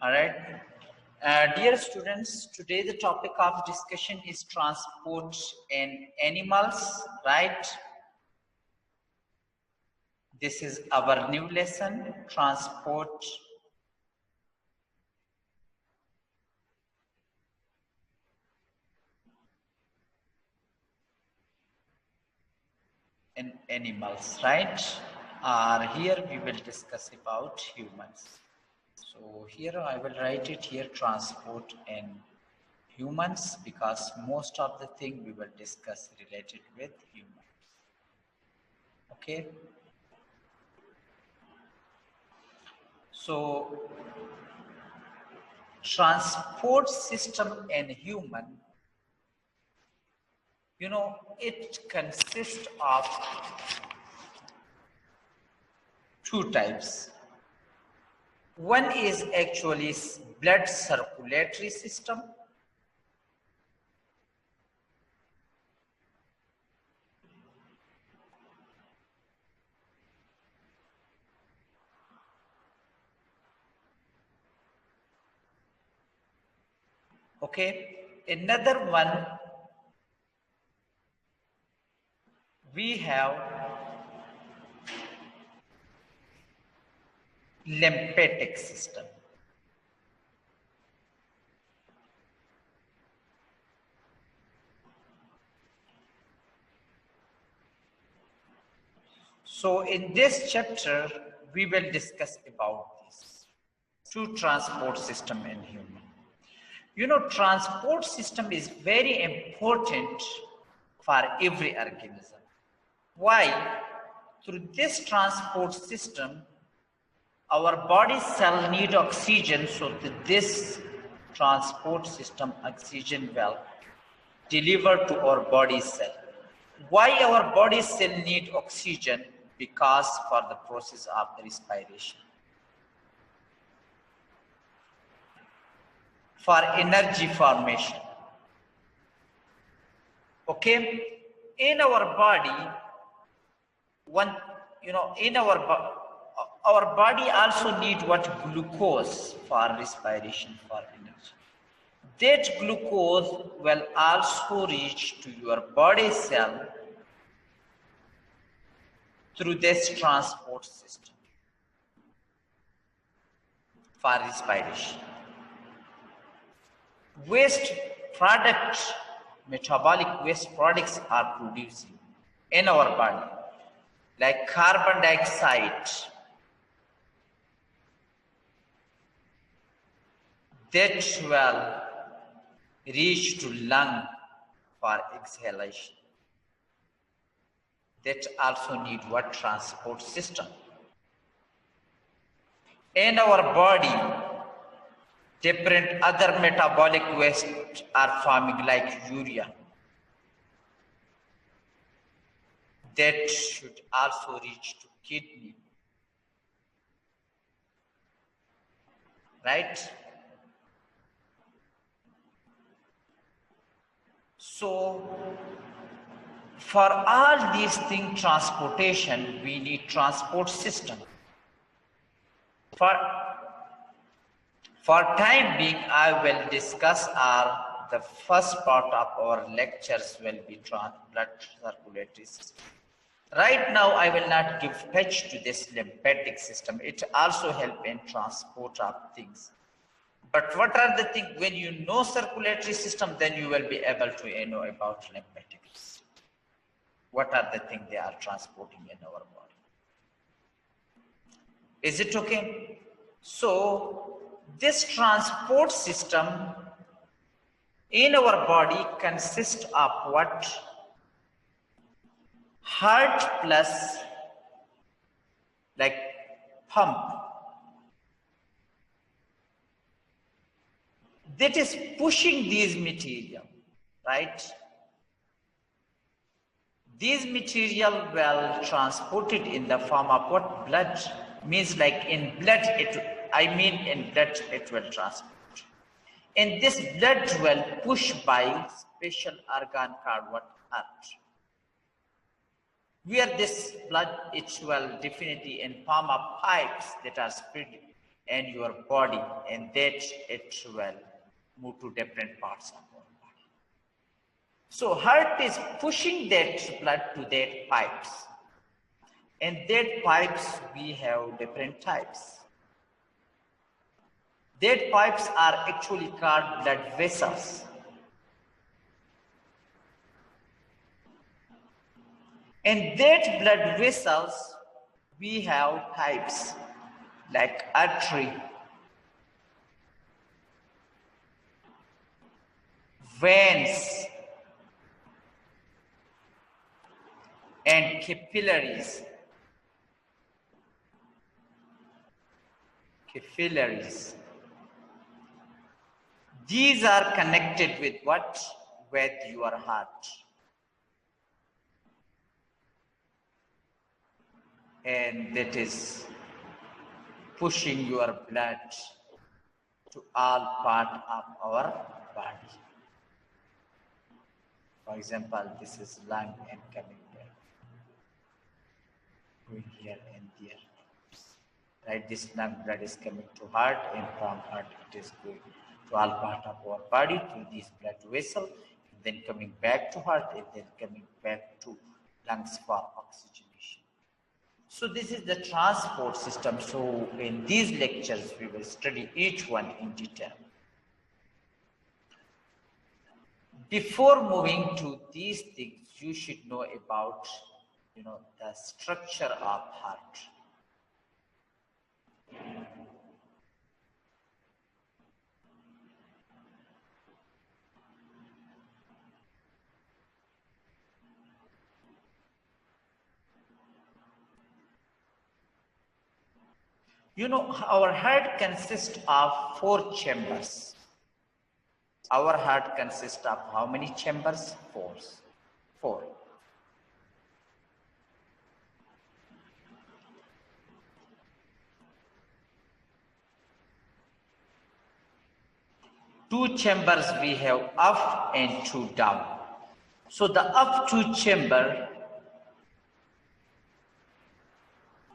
All right. Dear students, today the topic of discussion is transport in animals, right? This is our new lesson, transport in animals, right? Here we will discuss about humans. So here I will write it here, transport in humans, because most of the thing we will discuss related with humans. Okay. So transport system in human, it consists of two types. One is actually blood circulatory system. Okay, another one we have lymphatic system. So in this chapter, we will discuss about these two transport system in human. Transport system is very important for every organism. Why? Through this transport system, our body cell need oxygen, so that this transport system oxygen will deliver to our body cell. Why our body cell need oxygen? Because for the process of the respiration, for energy formation. Okay, in our body, our body also need what? Glucose for respiration, for energy. That glucose will also reach to your body cell through this transport system for respiration. Waste products, metabolic waste products are producing in our body, like carbon dioxide, that will reach to lung for exhalation. That also need what? Transport system. In our body, different other metabolic waste are forming, like urea. That should also reach to kidney, right? So for all these things, transportation, we need transport system. For time being, I will discuss the first part of our lectures will be blood circulatory system. Right now, I will not give touch to this lymphatic system. It also helps in transport of things. But what are the things? When you know circulatory system, then you will be able to know about lymphatic system. What are the things they are transporting in our body? Is it okay? So this transport system in our body consists of what? Heart plus like pump that is pushing these material, right? These material will transported in the form of what? Blood. Means like in blood, in blood it will transport. And this blood will push by special organ called what? Heart. Where this blood, it will definitely in form of pipes that are spread and your body, and that it will move to different parts of our body. So heart is pushing that blood to that pipes, and that pipes we have different types. That pipes are actually called blood vessels. And that blood vessels we have types like artery, veins, and capillaries. Capillaries. These are connected with what? With your heart. And that is pushing your blood to all part of our body. For example, this is lung and coming back, going here and there. Right, this lung blood is coming to heart, and from heart it is going to all part of our body through this blood vessel, and then coming back to heart, and then coming back to lungs for oxygenation. So this is the transport system. So in these lectures, we will study each one in detail. Before moving to these things, you should know about, the structure of heart. Our heart consists of 4 chambers. Our heart consists of how many chambers? 4. Two chambers we have up and 2 down. So the up 2 chamber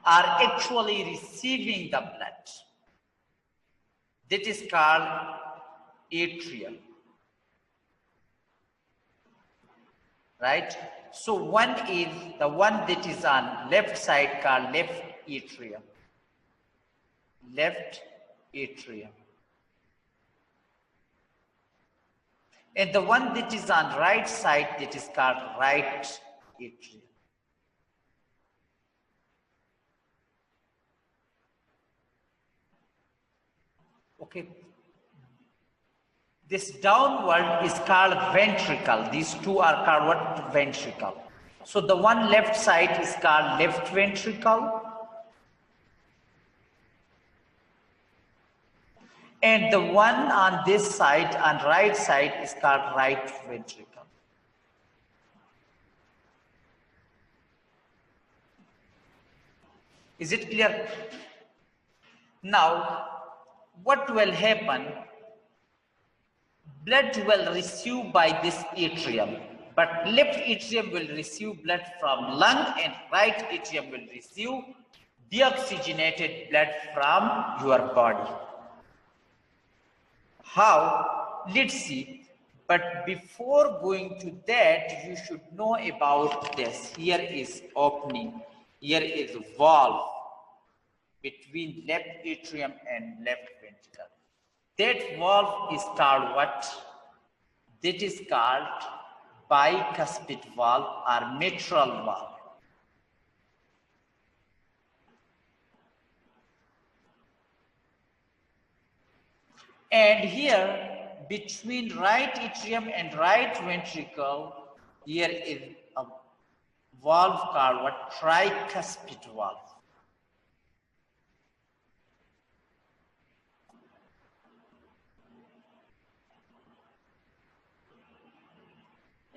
are actually receiving the blood. That is called atrium. Right? So one is the one that is on left side called left atrium. Left atrium. And the one that is on right side, that is called right atrium. Okay. This downward is called ventricle. These two are called what? Ventricle. So the one left side is called left ventricle. And the one on this side, on right side, is called right ventricle. Is it clear? Now, what will happen? Blood will receive by this atrium, but left atrium will receive blood from lung, and right atrium will receive deoxygenated blood from your body. How? Let's see. But before going to that, you should know about this. Here is opening. Here is valve between left atrium and left ventricle. That valve is called what? That is called bicuspid valve or mitral valve. And here, between right atrium and right ventricle, here is a valve called what? Tricuspid valve.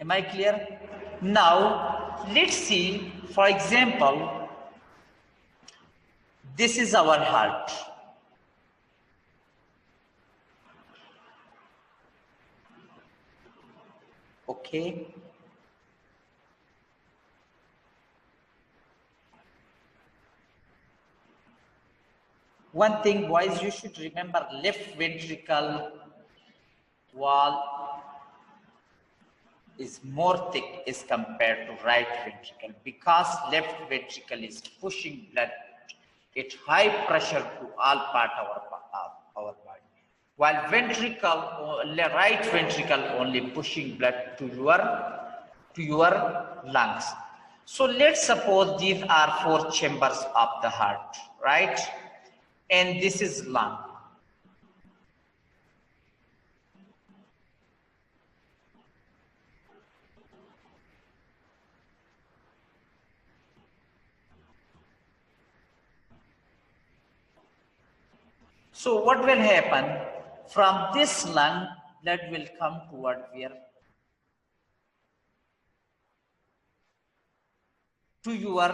Am I clear? Now, let's see, for example, this is our heart. Okay. one thing, boys, you should remember left ventricle wall is more thick as compared to right ventricle, because left ventricle is pushing blood at high pressure to all part of our body, while right ventricle only pushing blood to your lungs. So let's suppose these are 4 chambers of the heart, right? And this is lung. So what will happen? From this lung, blood will come toward where? To your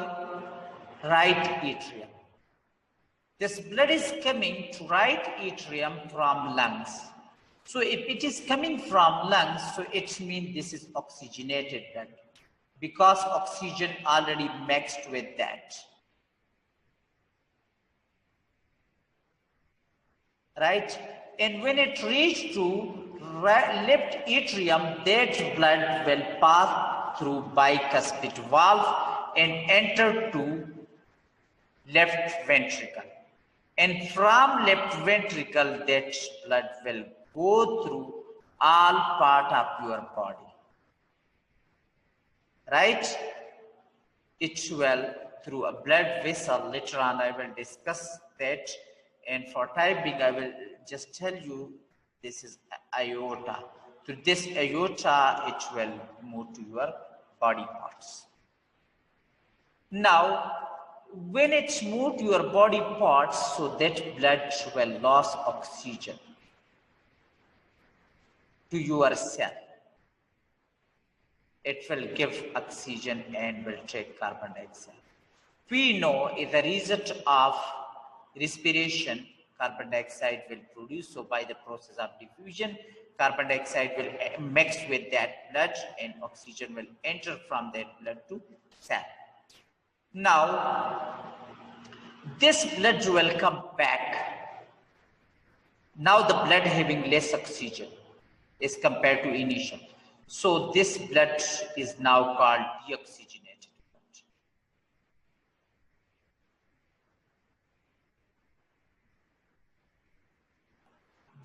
right atrium. This blood is coming to right atrium from lungs. So if it is coming from lungs, so it means this is oxygenated blood, because oxygen already mixed with that. Right? And when it reaches to left atrium, that blood will pass through bicuspid valve and enter to left ventricle. And from left ventricle, that blood will go through all part of your body. Right? It will through a blood vessel. Later on, I will discuss that. And for time being, I will just tell you this is aorta. Through this aorta, it will move to your body parts. Now, when it's moved to your body parts, so that blood will lose oxygen to your cell. It will give oxygen and will take carbon dioxide. We know as a result of respiration, carbon dioxide will produce. So by the process of diffusion, carbon dioxide will mix with that blood and oxygen will enter from that blood to cell. Now, this blood will come back. Now the blood having less oxygen as compared to initial. So this blood is now called deoxygenated blood.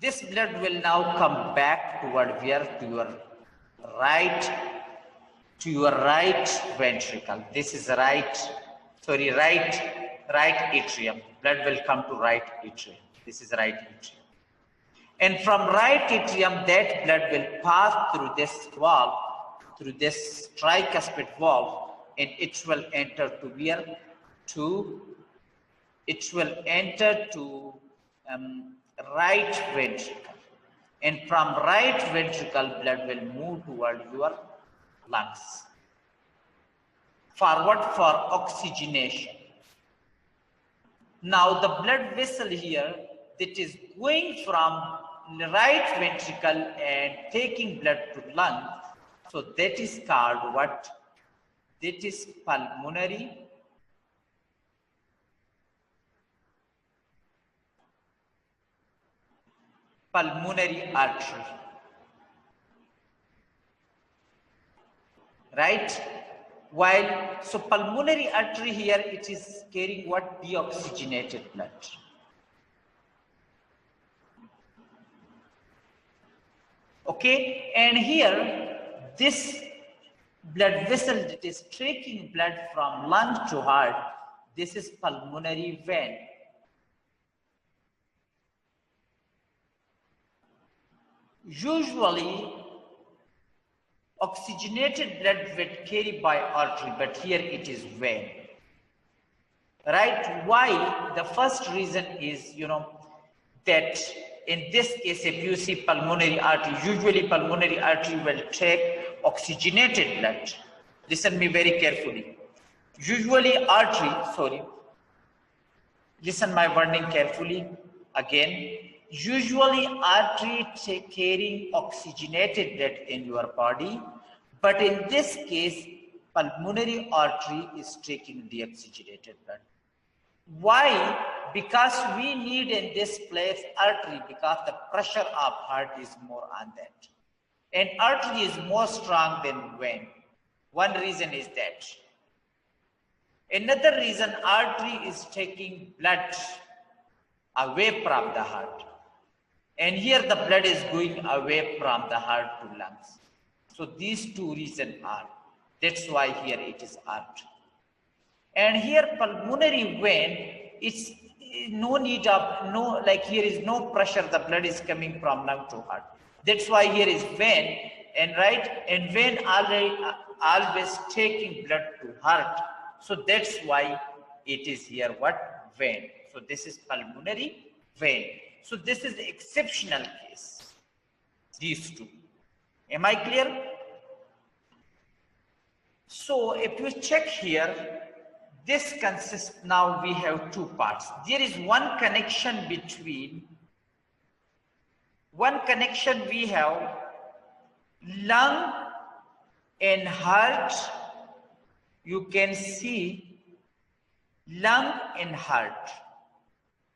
This blood will now come back toward where? To your right ventricle. This is right atrium. Blood will come to right atrium. This is right atrium. And from right atrium, that blood will pass through this valve, through this tricuspid valve, and it will enter to where? It will enter to right ventricle. And from right ventricle, blood will move toward your lungs. For what? For oxygenation. Now the blood vessel here that is going from right ventricle and taking blood to lung, so that is called what? That is pulmonary artery. Right? While, so pulmonary artery here, it is carrying what? Deoxygenated blood. Okay, and here, this blood vessel that is taking blood from lung to heart, this is pulmonary vein. Usually, oxygenated blood will carry by artery, but here it is vein. Right? Why? The first reason is, that in this case, if you see pulmonary artery, usually pulmonary artery will take oxygenated blood. Listen me very carefully. Usually listen my wording carefully again. Usually artery carrying oxygenated blood in your body, but in this case, pulmonary artery is taking deoxygenated blood. Why? Because we need in this place artery, because the pressure of heart is more on that. And artery is more strong than vein. One reason is that. Another reason, artery is taking blood away from the heart. And here the blood is going away from the heart to lungs. So these two reasons are. That's why here it is artery. And here pulmonary vein, it's no need of, like here is no pressure, the blood is coming from lung to heart. That's why here is vein, and vein always taking blood to heart. So that's why it is here what? Vein. So this is pulmonary vein. So this is the exceptional case. These two. Am I clear? So if you check here, this consists, now we have two parts. There is one connection we have lung and heart. You can see lung and heart.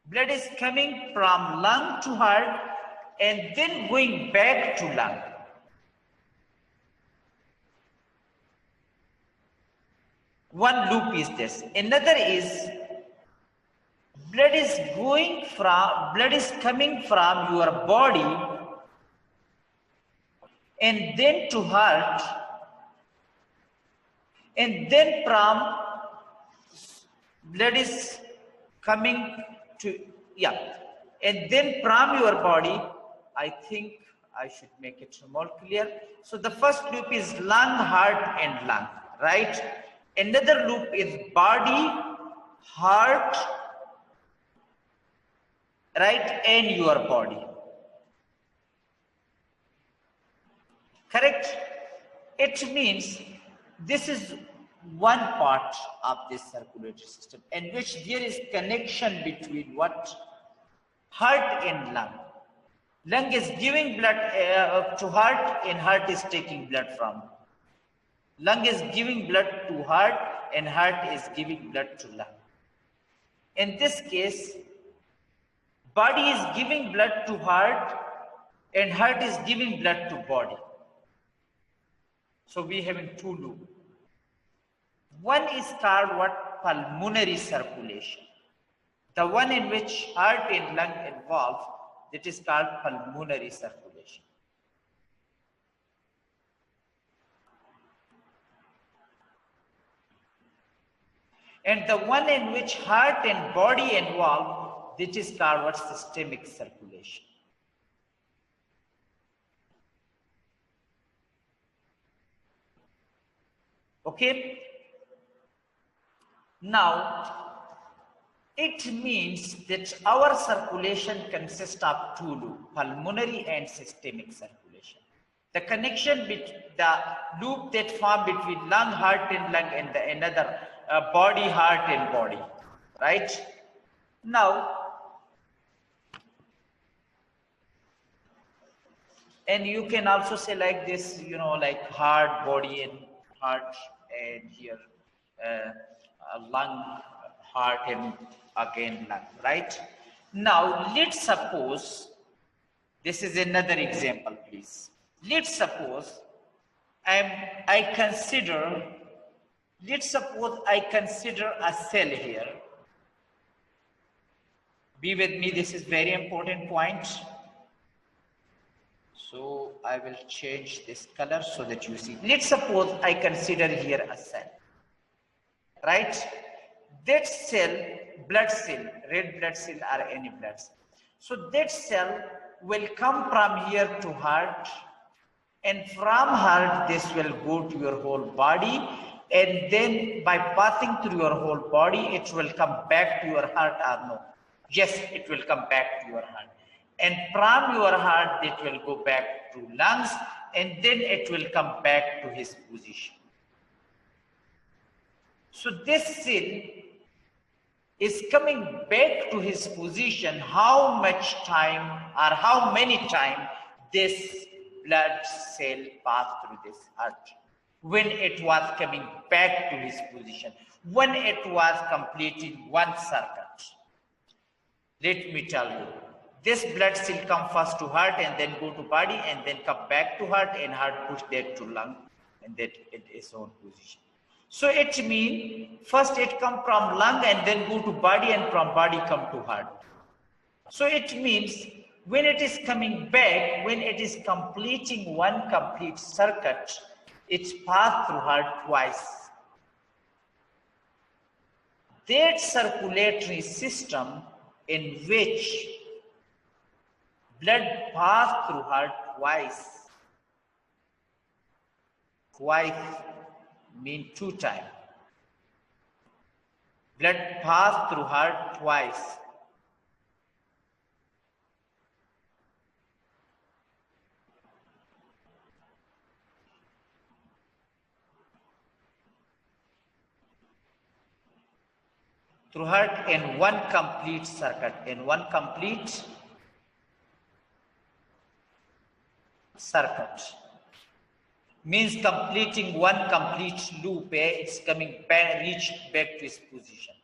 Blood is coming from lung to heart and then going back to lung. One loop is this. Another is blood is coming from your body and then to heart, and then from blood is coming to, and then from your body, I think I should make it more clear. So the first loop is lung, heart and lung, right? Another loop is body, heart, right, and your body. Correct? It means this is one part of this circulatory system in which there is connection between what? Heart and lung. Lung is giving blood to heart and heart is taking blood from. Lung is giving blood to heart and heart is giving blood to lung. In this case, body is giving blood to heart and heart is giving blood to body. So we have two loops. One is called what? Pulmonary circulation. The one in which heart and lung involved, that is called pulmonary circulation. And the one in which heart and body involved, that is called what? Systemic circulation. Okay? Now, it means that our circulation consists of two loops, pulmonary and systemic circulation. The connection between the loop that form between lung, heart and lung and the another body, heart and body, right? Now, and you can also say like this, like heart, body and heart, and here lung, heart and again lung, right? Now let's suppose, this is another example please. Let's suppose I consider a cell here. Be with me, this is very important point. So I will change this color so that you see. Let's suppose I consider here a cell, right? That cell, blood cell, red blood cell or any blood cell. So that cell will come from here to heart, and from heart this will go to your whole body, and then by passing through your whole body it will come back to your heart or no? Yes, it will come back to your heart. And from your heart it will go back to lungs, and then it will come back to his position. So this cell is coming back to his position. How much time or how many times this blood cell passed through this heart when it was coming back to his position? when it was completing one circuit. Let me tell you, this blood still come first to heart and then go to body and then come back to heart, and heart push that to lung and that in its own position. So it means first it come from lung and then go to body, and from body come to heart. So it means when it is coming back, when it is completing one complete circuit, it's passed through heart twice. That circulatory system in which blood passed through heart twice. Twice mean 2 times. Blood passed through heart twice. Through heart in one complete circuit, in one complete circuit. Means completing one complete loop, it's coming back, reached back to its position.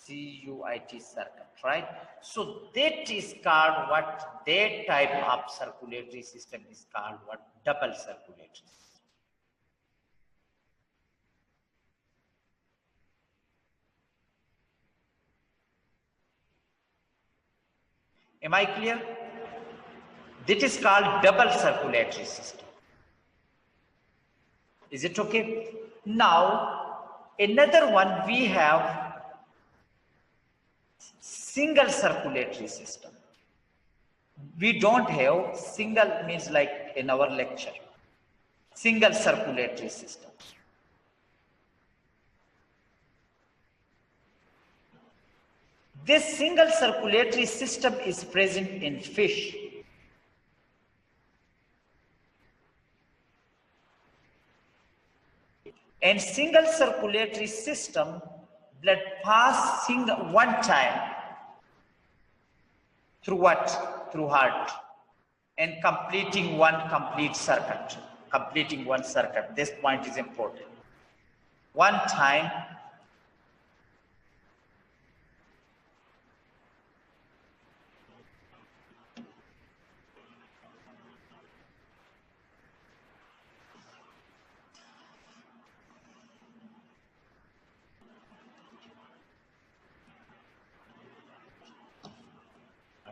CUIT circuit, right? So that is called what, that type of circulatory system is called what? Double circulatory system. Am I clear? That is called double circulatory system. Is it okay? Now, another one we have single circulatory system. We don't have single, means like in our lecture, single circulatory system. This single circulatory system is present in fish. And single circulatory system, blood passing one time through what? Through heart, and completing one complete circuit. Completing one circuit. This point is important. One time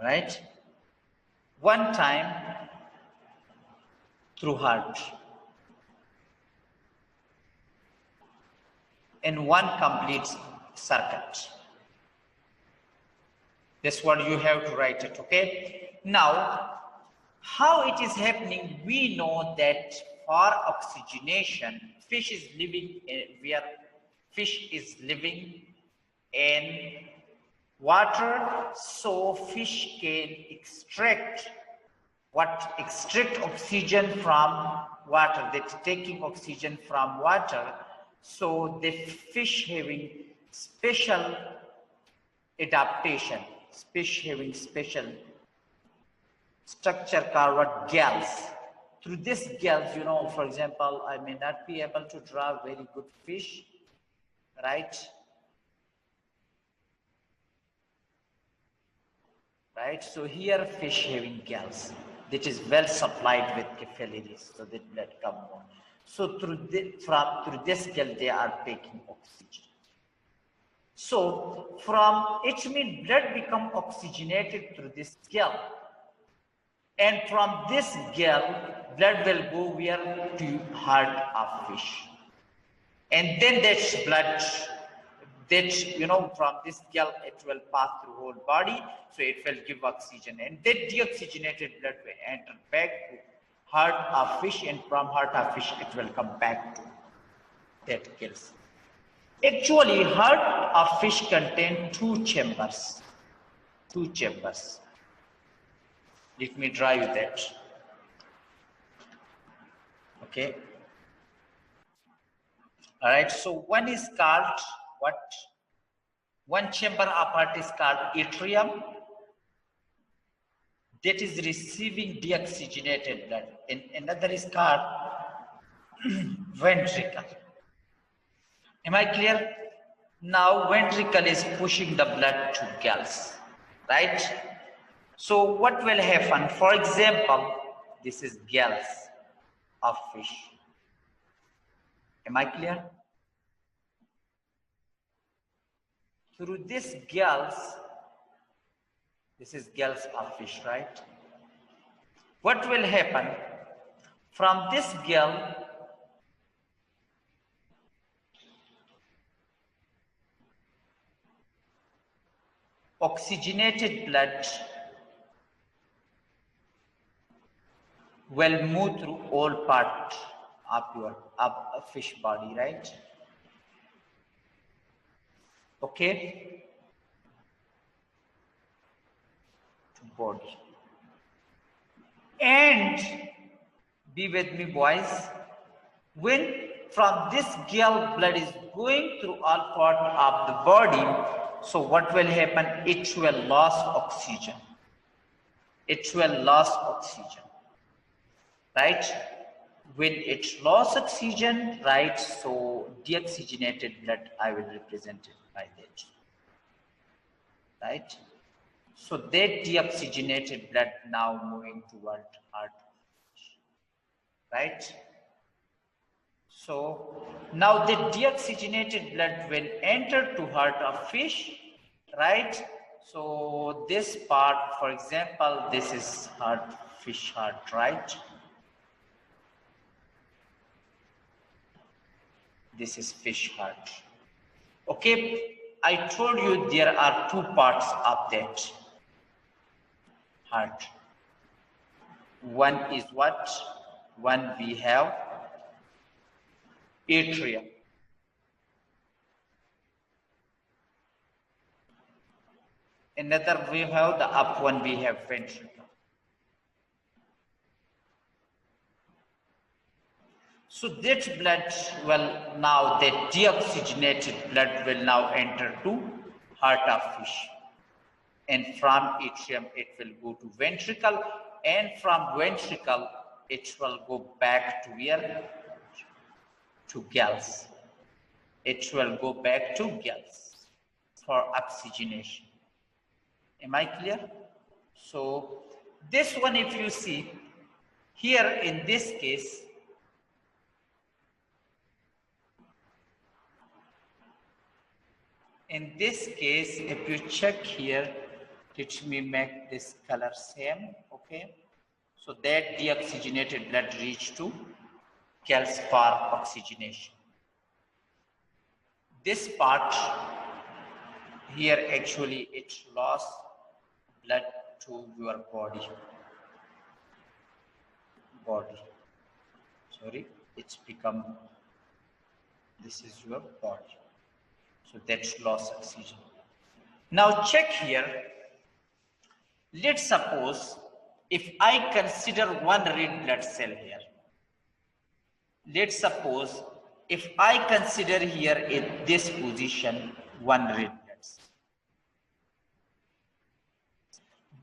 right? One time through heart in one complete circuit. That's what you have to write it, okay? Now, how it is happening, we know that for oxygenation, fish is living where fish is living in water, so fish can extract oxygen from water. That taking oxygen from water, so the fish having special adaptation, fish having special structure called what? Gills. Through this gills, you know, for example, I may not be able to draw very good fish, right? Right, so here fish having gills that is well supplied with capillaries, so that blood come on. So through this gill they are taking oxygen. So from it means blood become oxygenated through this gill, and from this gill blood will go where? To heart of fish, and then that blood, that, you know, from this gill it will pass through whole body, so it will give oxygen, and that deoxygenated blood will enter back to heart of fish, and from heart of fish it will come back to that gills. Actually, heart of fish contain two chambers. Let me draw you that. Okay. All right. So one is called what? One chamber of heart is called atrium. That is receiving deoxygenated blood. And another is called ventricle. Am I clear? Now ventricle is pushing the blood to gills, right? So what will happen? For example, this is gills of fish. Am I clear? Through this gills, this is gills of fish, right? What will happen? From this gill, oxygenated blood will move through all part of your fish body, right? Okay, to body. And be with me, boys. When from this gill blood is going through all part of the body, so what will happen? It will lose oxygen. It will lose oxygen, right? When it loses oxygen, right? So deoxygenated blood, I will represent it by that, right? So that deoxygenated blood now moving toward heart, right? So now the deoxygenated blood will enter to heart of fish, right? So this part, for example, this is heart, fish heart, right? This is fish heart. Okay, I told you there are two parts of that heart. One is what? One we have atrium. Another we have the up one, we have ventricle. So that blood will now, that deoxygenated blood will now enter to heart of fish. And from atrium it will go to ventricle, and from ventricle it will go back to where? To gills. It will go back to gills for oxygenation. Am I clear? So this one, if you see here in this case, if you check here, let me make this color same, okay? So that deoxygenated blood reach to gills for oxygenation. This part here, actually it lost blood to your body. Sorry, it's become, this is your body. So that's lost oxygen. Now check here. Let's suppose if I consider one red blood cell here. Let's suppose if I consider here in this position one red blood cell.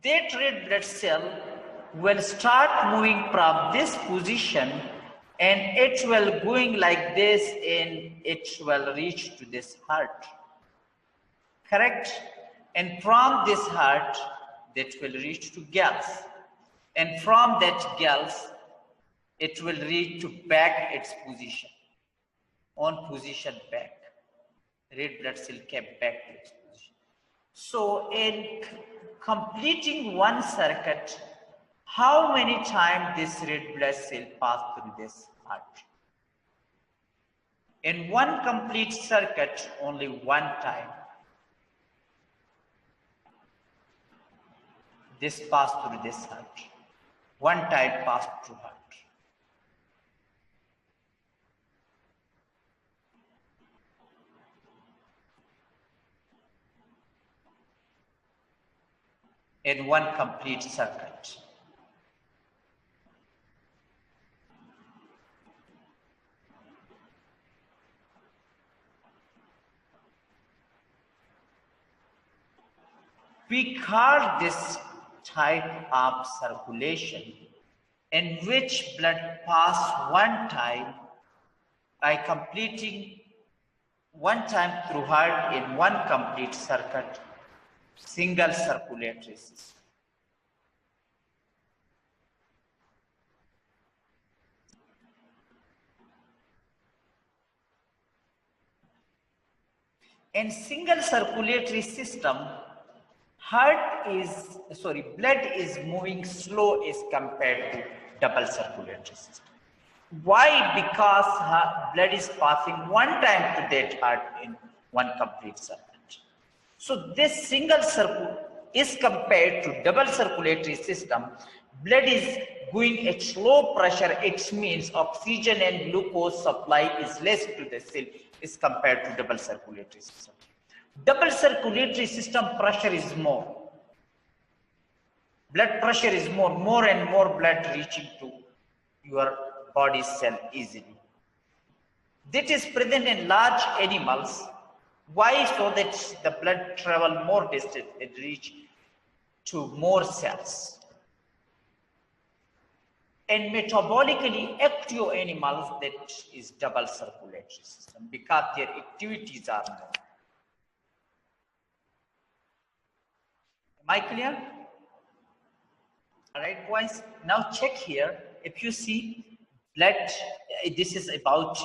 That red blood cell will start moving from this position, and it will going like this, and it will reach to this heart. Correct? And from this heart, that will reach to gills. And from that gills, it will reach to back its position. On position back. Red blood cell kept back to its position. So in completing one circuit, how many times this red blood cell passed through this heart? In one complete circuit, only one time. This passed through this heart. One time passed through heart. In one complete circuit. We call this type of circulation in which blood pass one time by completing one time through heart in one complete circuit, single circulatory system. In single circulatory system, blood is moving slow as compared to double circulatory system. Why? Because blood is passing one time to that heart in one complete circuit. So this single circuit is compared to double circulatory system. Blood is going at slow pressure. It means oxygen and glucose supply is less to the cell is compared to double circulatory system. Double circulatory system pressure is more. Blood pressure is more and more blood reaching to your body cell easily. That is present in large animals. Why? So that the blood travel more distance and reach to more cells. And metabolically active animals, that is double circulatory system because their activities are more. Am I clear? All right, boys. Now check here. If you see blood, this is about,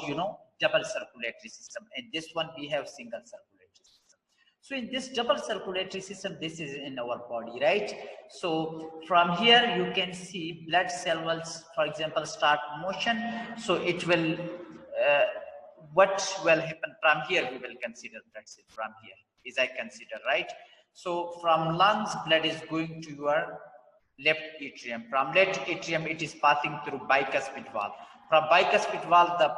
double circulatory system, and this one we have single circulatory system. So in this double circulatory system, this is in our body, right? So from here you can see blood cell will, for example, start motion. So it will, what will happen from here? We will consider blood cell from here, is I consider, right? So from lungs, blood is going to your left atrium. From left atrium, it is passing through bicuspid valve. From bicuspid valve, the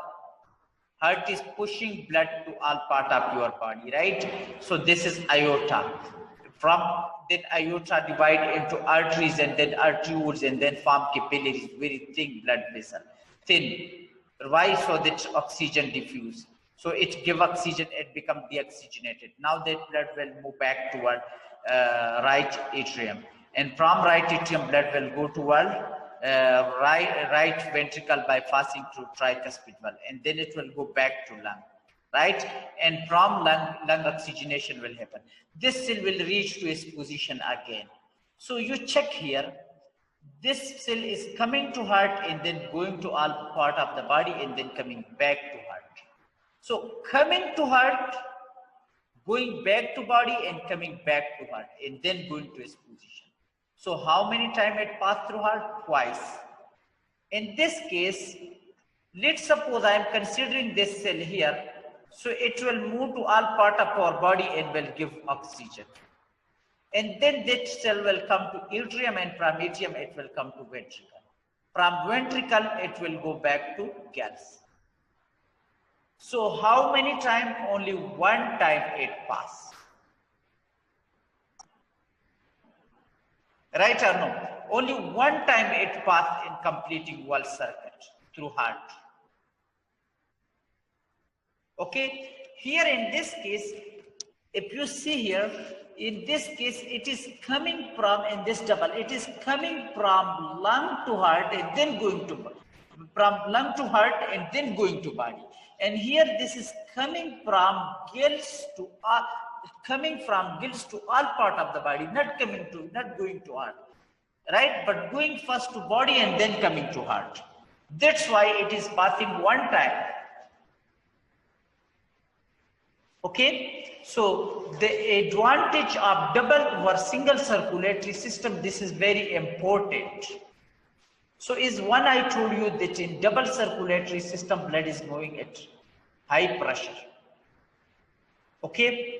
heart is pushing blood to all part of your body, right? So this is aorta. From then aorta divide into arteries and then arterioles and then form capillaries, very thin blood vessel. Thin. Why? So that oxygen diffuse. So it give oxygen, it become deoxygenated. Now that blood will move back toward right atrium. And from right atrium, blood will go toward right ventricle by passing through tricuspid valve, and then it will go back to lung, right? And from lung oxygenation will happen. This cell will reach to its position again. So you check here, this cell is coming to heart and then going to all part of the body and then coming back to heart. So coming to heart, going back to body and coming back to heart and then going to its position. So how many times it passed through heart? Twice. In this case, let's suppose I am considering this cell here. So it will move to all part of our body and will give oxygen. And then that cell will come to atrium, and from atrium it will come to ventricle. From ventricle it will go back to gills. So how many times? Only one time it passes. Right or no? Only one time it passed in completing whole circuit through heart. Okay, here in this case, if you see here, in this case, it is coming from, in this double, it is coming from lung to heart and then going to, from lung to heart and then going to body. And here this is coming from gills to all part of the body, not going to heart, right? But going first to body and then coming to heart. That's why it is passing one time. Okay, so the advantage of double or single circulatory system, this is very important. So is one I told you that in double circulatory system, blood is going at high pressure. Okay.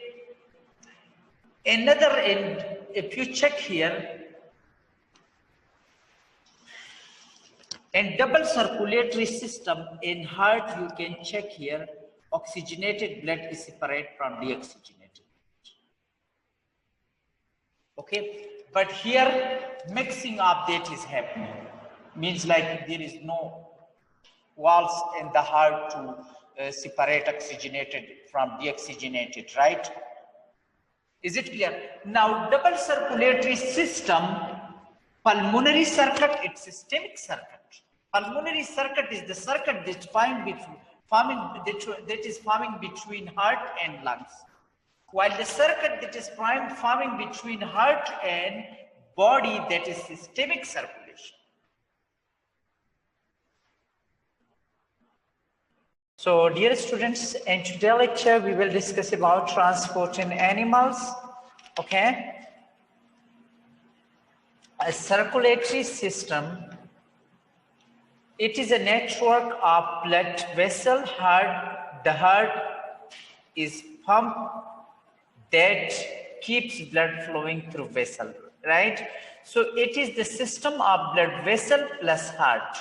Another end, if you check here, in double circulatory system in heart, you can check here, oxygenated blood is separate from deoxygenated. Okay, but here mixing of that is happening. Means like there is no walls in the heart to separate oxygenated from deoxygenated, right? Is it clear? Now, double circulatory system, pulmonary circuit, it's systemic circuit. Pulmonary circuit is the circuit that's that is forming between heart and lungs, while the circuit that is forming between heart and body, that is systemic circulation. So dear students, in today's lecture we will discuss about transport in animals. Okay, a circulatory system, it is a network of blood vessel. The heart is pump that keeps blood flowing through vessel, right? So it is the system of blood vessel plus heart.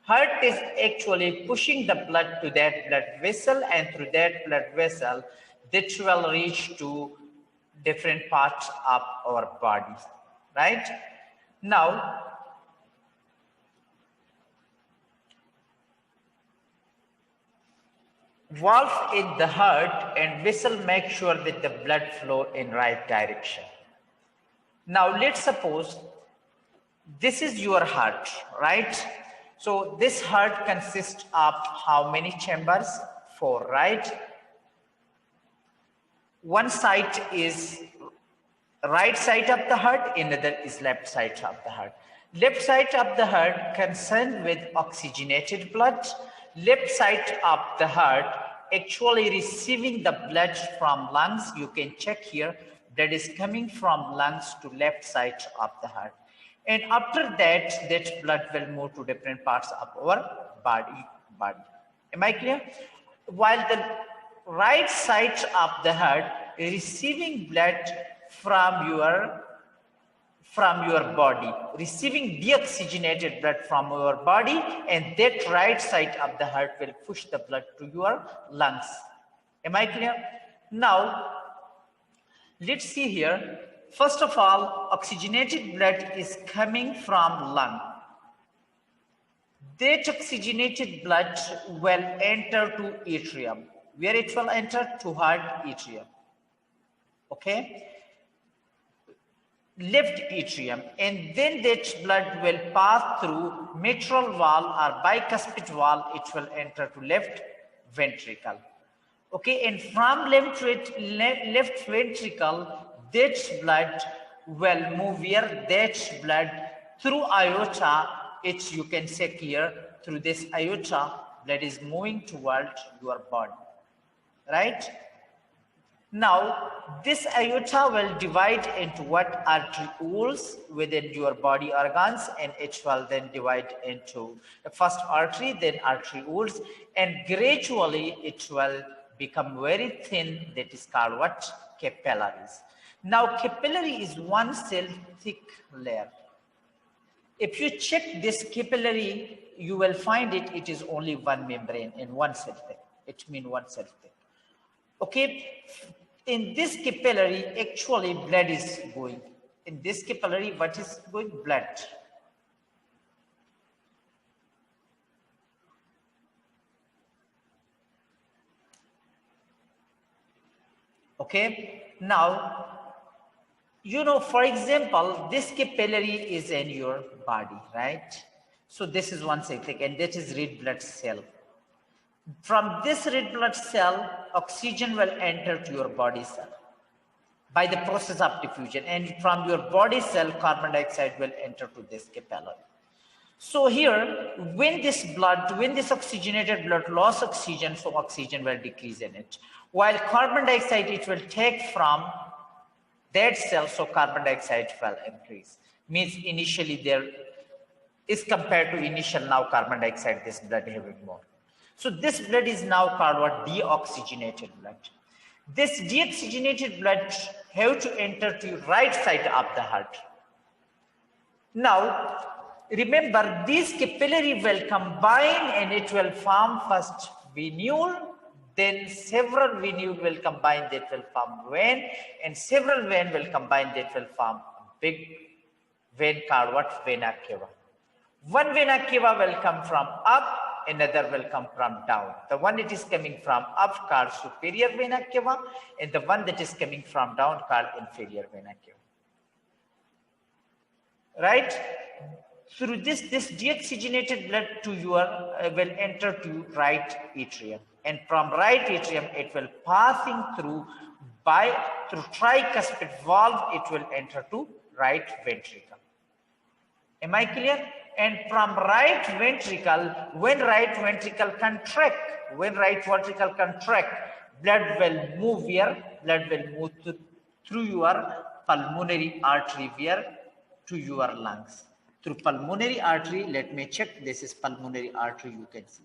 Heart is actually pushing the blood to that blood vessel, and through that blood vessel that will reach to different parts of our body, right? Now, valve in the heart and vessel make sure that the blood flow in right direction. Now let's suppose this is your heart, right? So this heart consists of how many chambers? 4, right? One side is right side of the heart, another is left side of the heart. Left side of the heart concerned with oxygenated blood. Left side of the heart actually receiving the blood from lungs. You can check here, blood is coming from lungs to left side of the heart. And after that, that blood will move to different parts of our body. Am I clear? While the right side of the heart is receiving blood from your body, receiving deoxygenated blood from your body, and that right side of the heart will push the blood to your lungs. Am I clear? Now, let's see here. First of all, oxygenated blood is coming from lung. That oxygenated blood will enter to atrium. Where it will enter? To heart atrium. Okay? Left atrium, and then that blood will pass through mitral valve or bicuspid valve. It will enter to left ventricle. Okay, and from left ventricle, that blood will move here. That blood through aorta, it you can check here, through this aorta, blood is moving toward your body, right? Now, this aorta will divide into what? Arterioles within your body organs, and it will then divide into the first artery, then arterioles, and gradually it will become very thin. That is called what? Capillaries. Now, capillary is one cell thick layer. If you check this capillary, you will find it is only one membrane and one cell thick. It means one cell thick. Okay, in this capillary, actually blood is going. In this capillary, what is going? Blood. Okay, now, you know, for example, this capillary is in your body, right? So this is one cell thick, and that is red blood cell. From this red blood cell, oxygen will enter to your body cell by the process of diffusion, and from your body cell, carbon dioxide will enter to this capillary. So here, when this oxygenated blood lost oxygen, so oxygen will decrease in it. While carbon dioxide, it will take from that cell, so carbon dioxide will increase. Means initially there is compared to initial, now carbon dioxide, this blood having more. So this blood is now called what? Deoxygenated blood. This deoxygenated blood have to enter to right side of the heart. Now, remember, these capillary will combine and it will form first venule, then several venule will combine, that will form vein, and several vein will combine, that will form a big vein called what? Vena cava. One vena cava will come from up, another will come from down. The one that is coming from up called superior vena cava, and the one that is coming from down called inferior vena cava. Right? Through this deoxygenated blood to your will enter to right atrium. and from right atrium it will passing through tricuspid valve, it will enter to right ventricle. Am I clear? And from right ventricle, when right ventricle contract, blood will move here, blood will move through your pulmonary artery here to your lungs. Through pulmonary artery, let me check, this is pulmonary artery, you can see,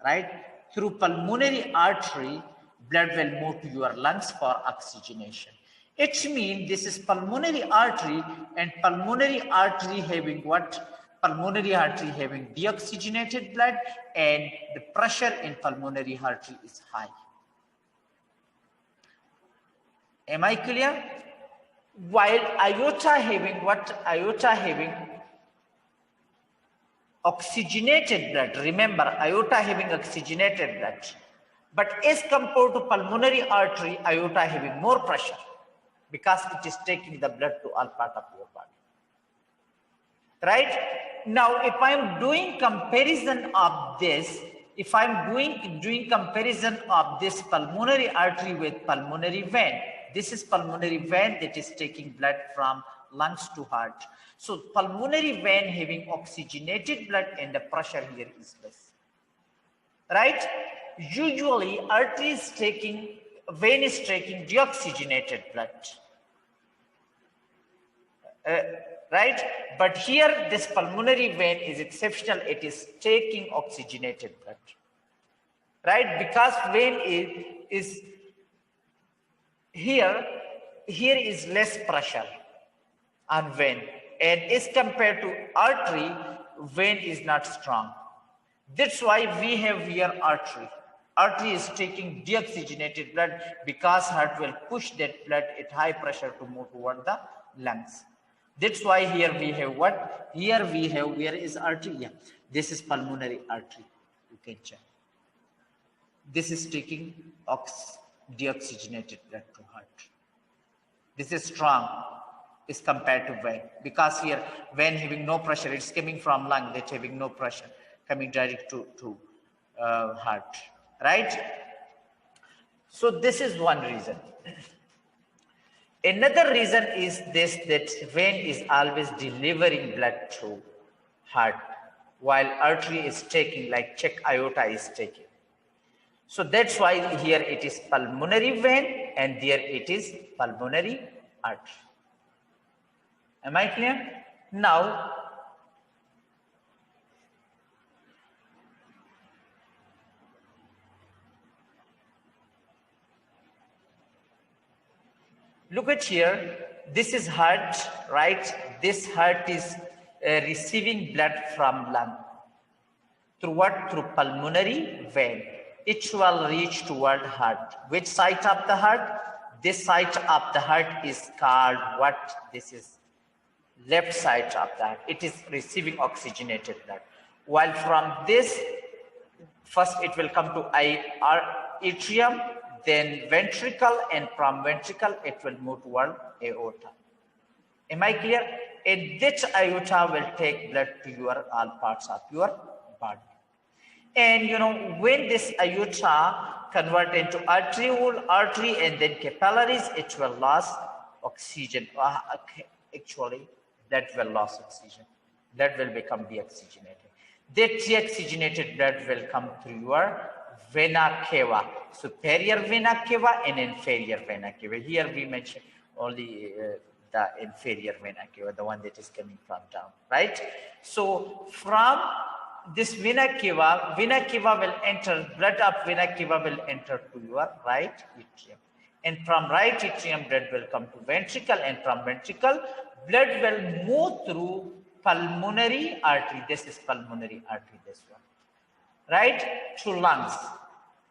right? Through pulmonary artery, blood will move to your lungs for oxygenation. It means this is pulmonary artery, and pulmonary artery having what? Pulmonary artery having deoxygenated blood, and the pressure in pulmonary artery is high. Am I clear? While aorta having what? Aorta having oxygenated blood. Remember, aorta having oxygenated blood. But as compared to pulmonary artery, aorta having more pressure because it is taking the blood to all part of your body. Right? Now, if I'm doing comparison of this, if I'm doing comparison of this pulmonary artery with pulmonary vein, this is pulmonary vein that is taking blood from lungs to heart. So pulmonary vein having oxygenated blood and the pressure here is less. Right? Usually artery is taking, vein is taking deoxygenated blood. Right? But here this pulmonary vein is exceptional, it is taking oxygenated blood. Right? Because vein is here is less pressure on vein, and as compared to artery, vein is not strong. That's why we have here artery. Artery is taking deoxygenated blood because heart will push that blood at high pressure to move toward the lungs. That's why here we have what? Here we have, where is artery? Yeah. This is pulmonary artery. You can check. This is taking deoxygenated blood to heart. This is strong is compared to vein, because here vein having no pressure, it's coming from lung, that's having no pressure, coming direct to heart, right? So this is one reason. Another reason is this, that vein is always delivering blood to heart, while artery is taking, like check aorta is taking. So that's why here it is pulmonary vein and there it is pulmonary artery. Am I clear? Now, look at here, this is heart, right? This heart is receiving blood from lung. Through what? Through pulmonary vein. It will reach toward heart. Which side of the heart? This side of the heart is called what? This is left side of the heart. It is receiving oxygenated blood. While from this, first it will come to atrium, then ventricle, and from ventricle it will move toward aorta. Am I clear? And this aorta will take blood to your all parts of your body. And you know, when this aorta convert into arteriole, artery, and then capillaries, it will lose oxygen. Actually, that will lose oxygen. That will become deoxygenated. That deoxygenated blood will come through your vena cava, superior vena cava and inferior vena cava. Here we mention only the inferior vena cava, the one that is coming from down, right? So from this vena cava will enter, blood of vena cava will enter to your right atrium. And from right atrium, blood will come to ventricle, and from ventricle, blood will move through pulmonary artery. This is pulmonary artery, this one, right? To lungs.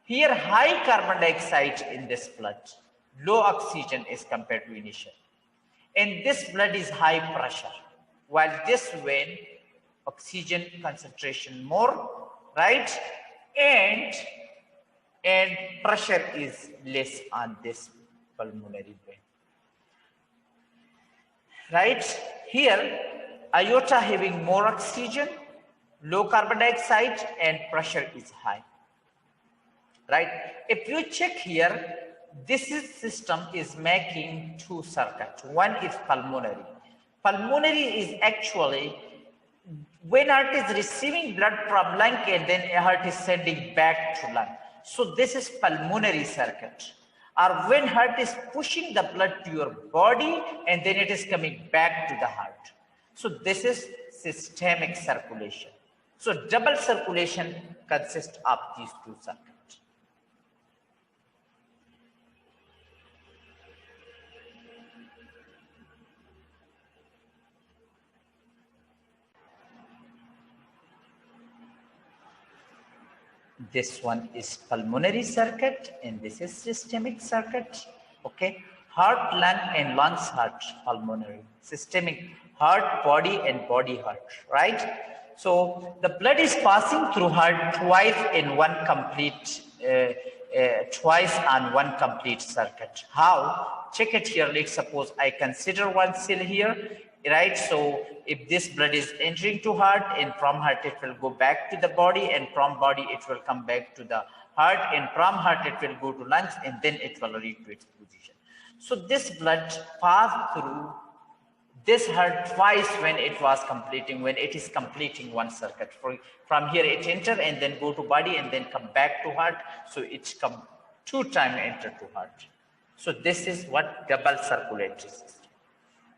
Here, high carbon dioxide in this blood, low oxygen as compared to initial. And this blood is high pressure, while this vein, oxygen concentration more, right? And pressure is less on this pulmonary vein. Right? Here, aorta having more oxygen, low carbon dioxide, and pressure is high. right? If you check here, this system is making two circuits. One is pulmonary. Pulmonary is actually when heart is receiving blood from lung and then heart is sending back to lung. So this is pulmonary circuit. Or when heart is pushing the blood to your body and then it is coming back to the heart. So this is systemic circulation. So double circulation consists of these two circuits. This one is pulmonary circuit and this is systemic circuit. Okay, heart, lung, and lungs, heart, pulmonary. Systemic, heart, body, and body, heart, right? So the blood is passing through heart twice in one complete, twice on one complete circuit. How? Check it here. Let's suppose I consider one cell here, right? So if this blood is entering to heart, and from heart it will go back to the body, and from body it will come back to the heart, and from heart it will go to lungs, and then it will reach to its position. So this blood passed through this heart twice when it was completing, when it is completing one circuit. From here it enter and then go to body and then come back to heart. So it's come two times enter to heart. So this is what double circulatory system.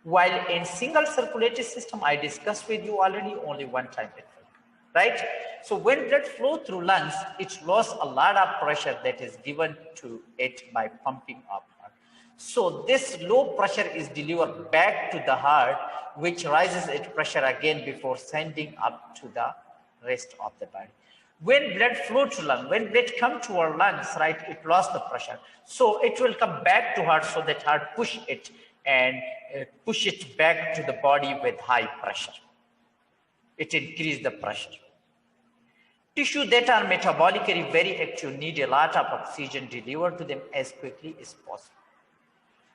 While in single circulatory system, I discussed with you already, only one time it will, right? So when blood flow through lungs, it lost a lot of pressure that is given to it by pumping up heart. So this low pressure is delivered back to the heart, which raises its pressure again before sending up to the rest of the body. When blood flow to lung, when blood come to our lungs, right, it lost the pressure. So it will come back to heart, so that heart push it and push it back to the body with high pressure. It increases the pressure. Tissue that are metabolically very active need a lot of oxygen delivered to them as quickly as possible.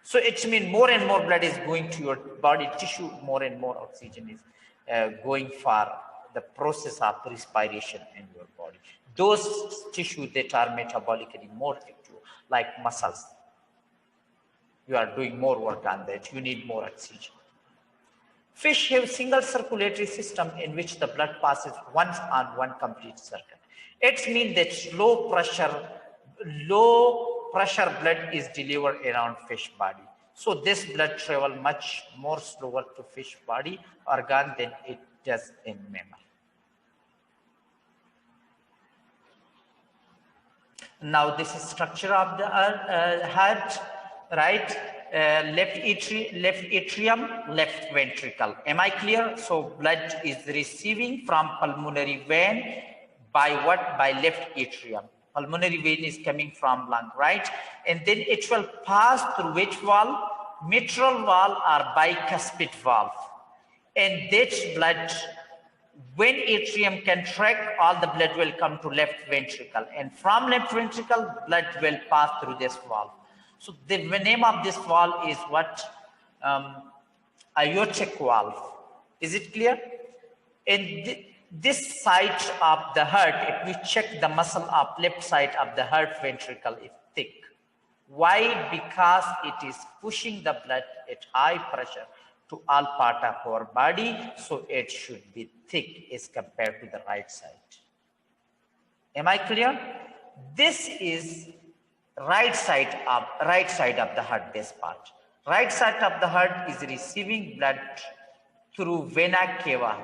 So it means more and more blood is going to your body tissue, more and more oxygen is going for the process of respiration in your body. Those tissues that are metabolically more active, like muscles, you are doing more work on that, you need more oxygen. Fish have single circulatory system in which the blood passes once on one complete circuit. It means that low pressure blood is delivered around fish body. So this blood travel much more slower to fish body organ than it does in mammal. Now this is structure of the heart, right? Left atrium, left ventricle. Am I clear? So blood is receiving from pulmonary vein by what? By left atrium. Pulmonary vein is coming from lung, right? And then it will pass through which valve? Mitral valve or bicuspid valve. And this blood, when atrium contract, all the blood will come to left ventricle. And from left ventricle, blood will pass through this valve. So the name of this valve is what? Aortic valve. Is it clear? And this side of the heart, if we check the muscle of left side of the heart ventricle is thick. Why? Because it is pushing the blood at high pressure to all part of our body, so it should be thick as compared to the right side. Am I clear? This is right side of the heart, this part. Right side of the heart is receiving blood through vena cava,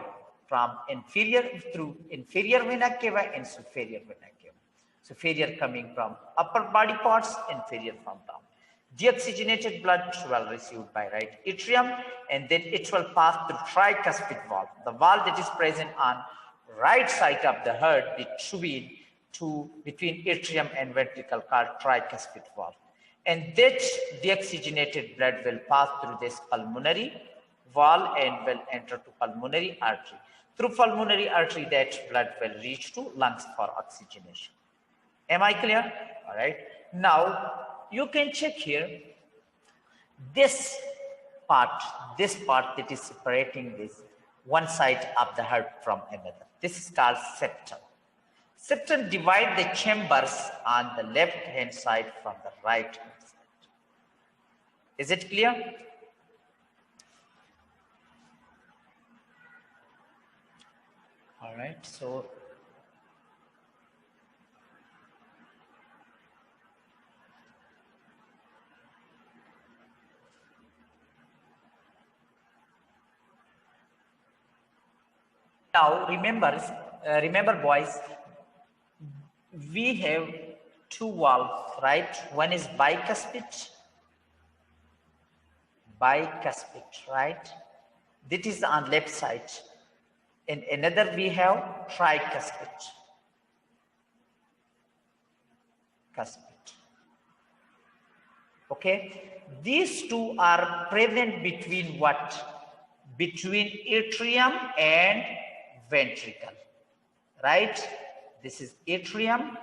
from inferior vena cava and superior vena cava. Superior coming from upper body parts, inferior from down. Deoxygenated blood will received by right atrium, and then it will pass through tricuspid valve, the valve that is present on right side of the heart between atrium and ventricle, called tricuspid valve. And that deoxygenated blood will pass through this pulmonary valve and will enter to pulmonary artery. Through pulmonary artery, that blood will reach to lungs for oxygenation. Am I clear? All right. Now, you can check here, this part that is separating this one side of the heart from another. This is called septum. Septum divide the chambers on the left hand side from the right hand side. Is it clear? All right, so now remember boys, we have two valves, right? One is bicuspid, right? That is on left side. And another we have tricuspid. Okay, these two are present between what? Between atrium and ventricle, right? This is atrium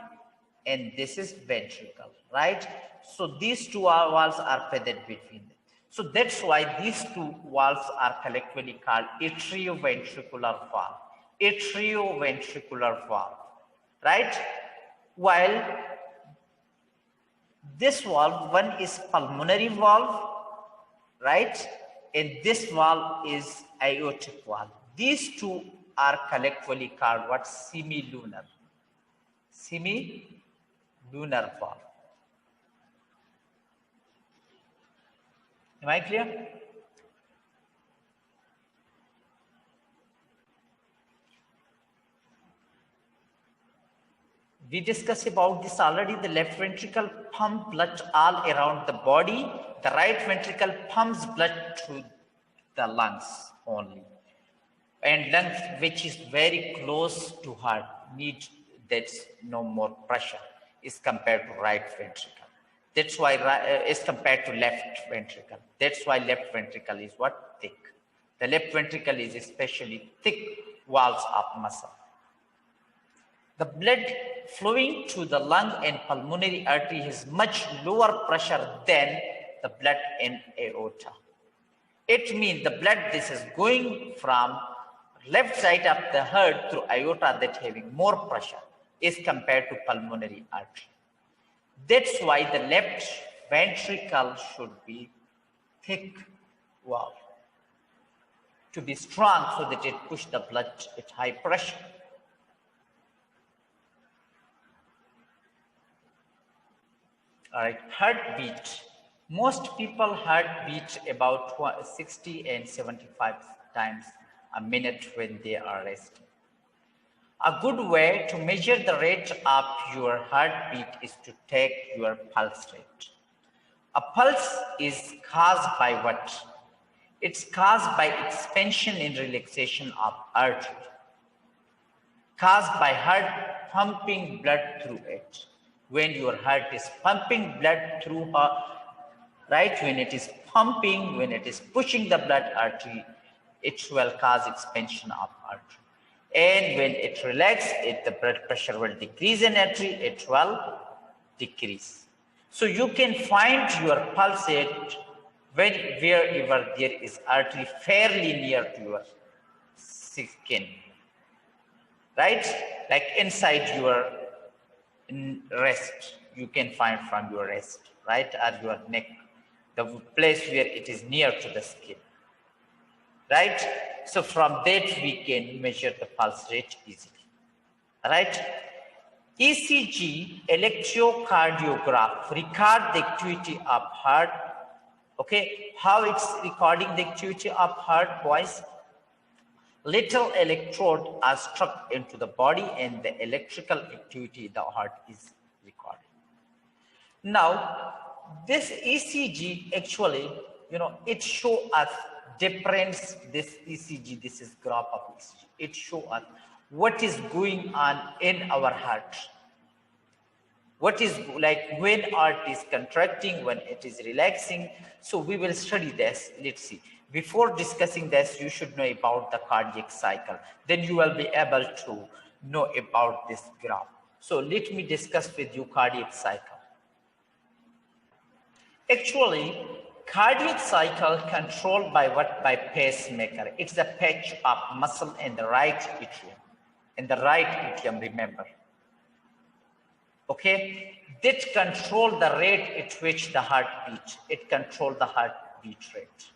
and this is ventricle, right? So these two valves are present between them. So that's why these two valves are collectively called atrioventricular valve. Atrioventricular valve, right? While this valve, one is pulmonary valve, right? And this valve is aortic valve. These two are collectively called what? Semilunar. Semilunar valve. Am I clear? We discussed about this already. The left ventricle pumps blood all around the body. The right ventricle pumps blood to the lungs only. And lungs, which is very close to heart, need that's no more pressure is compared to right ventricle. That's why is compared to left ventricle. That's why left ventricle is what? Thick. The left ventricle is especially thick walls of muscle. The blood flowing to the lung and pulmonary artery has much lower pressure than the blood in aorta. It means the blood this is going from left side of the heart through aorta that having more pressure is compared to pulmonary artery. That's why the left ventricle should be thick valve to be strong so that it push the blood at high pressure. All right, heartbeat. Most people heartbeat about 60 and 75 times a minute when they are resting. A good way to measure the rate of your heartbeat is to take your pulse rate. A pulse is caused by what? It's caused by expansion and relaxation of artery, caused by heart pumping blood through it. When your heart is pumping blood through right, when it is pumping, when it is pushing the blood artery, it will cause expansion of artery. And when it relaxes, the blood pressure will decrease in artery, it will decrease. So you can find your pulse rate wherever there is artery fairly near to your skin, right? Like inside your wrist, you can find from your wrist, right? Or your neck, the place where it is near to the skin, right? So from that we can measure the pulse rate easily, right? Ecg Electrocardiogram record the activity of heart. Okay, how it's recording the activity of heart, boys? Little electrode are struck into the body and the electrical activity in the heart is recorded. Now, this ECG actually, it shows us difference. This ECG, this is graph of ECG. It shows us what is going on in our heart. What is like when heart is contracting, when it is relaxing. So we will study this. Let's see. Before discussing this, you should know about the cardiac cycle. Then you will be able to know about this graph. So let me discuss with you cardiac cycle. Actually, cardiac cycle controlled by what? By pacemaker. It's a patch of muscle in the right atrium. In the right atrium, remember. okay, that control the rate at which the heart beats. It controls the heartbeat rate.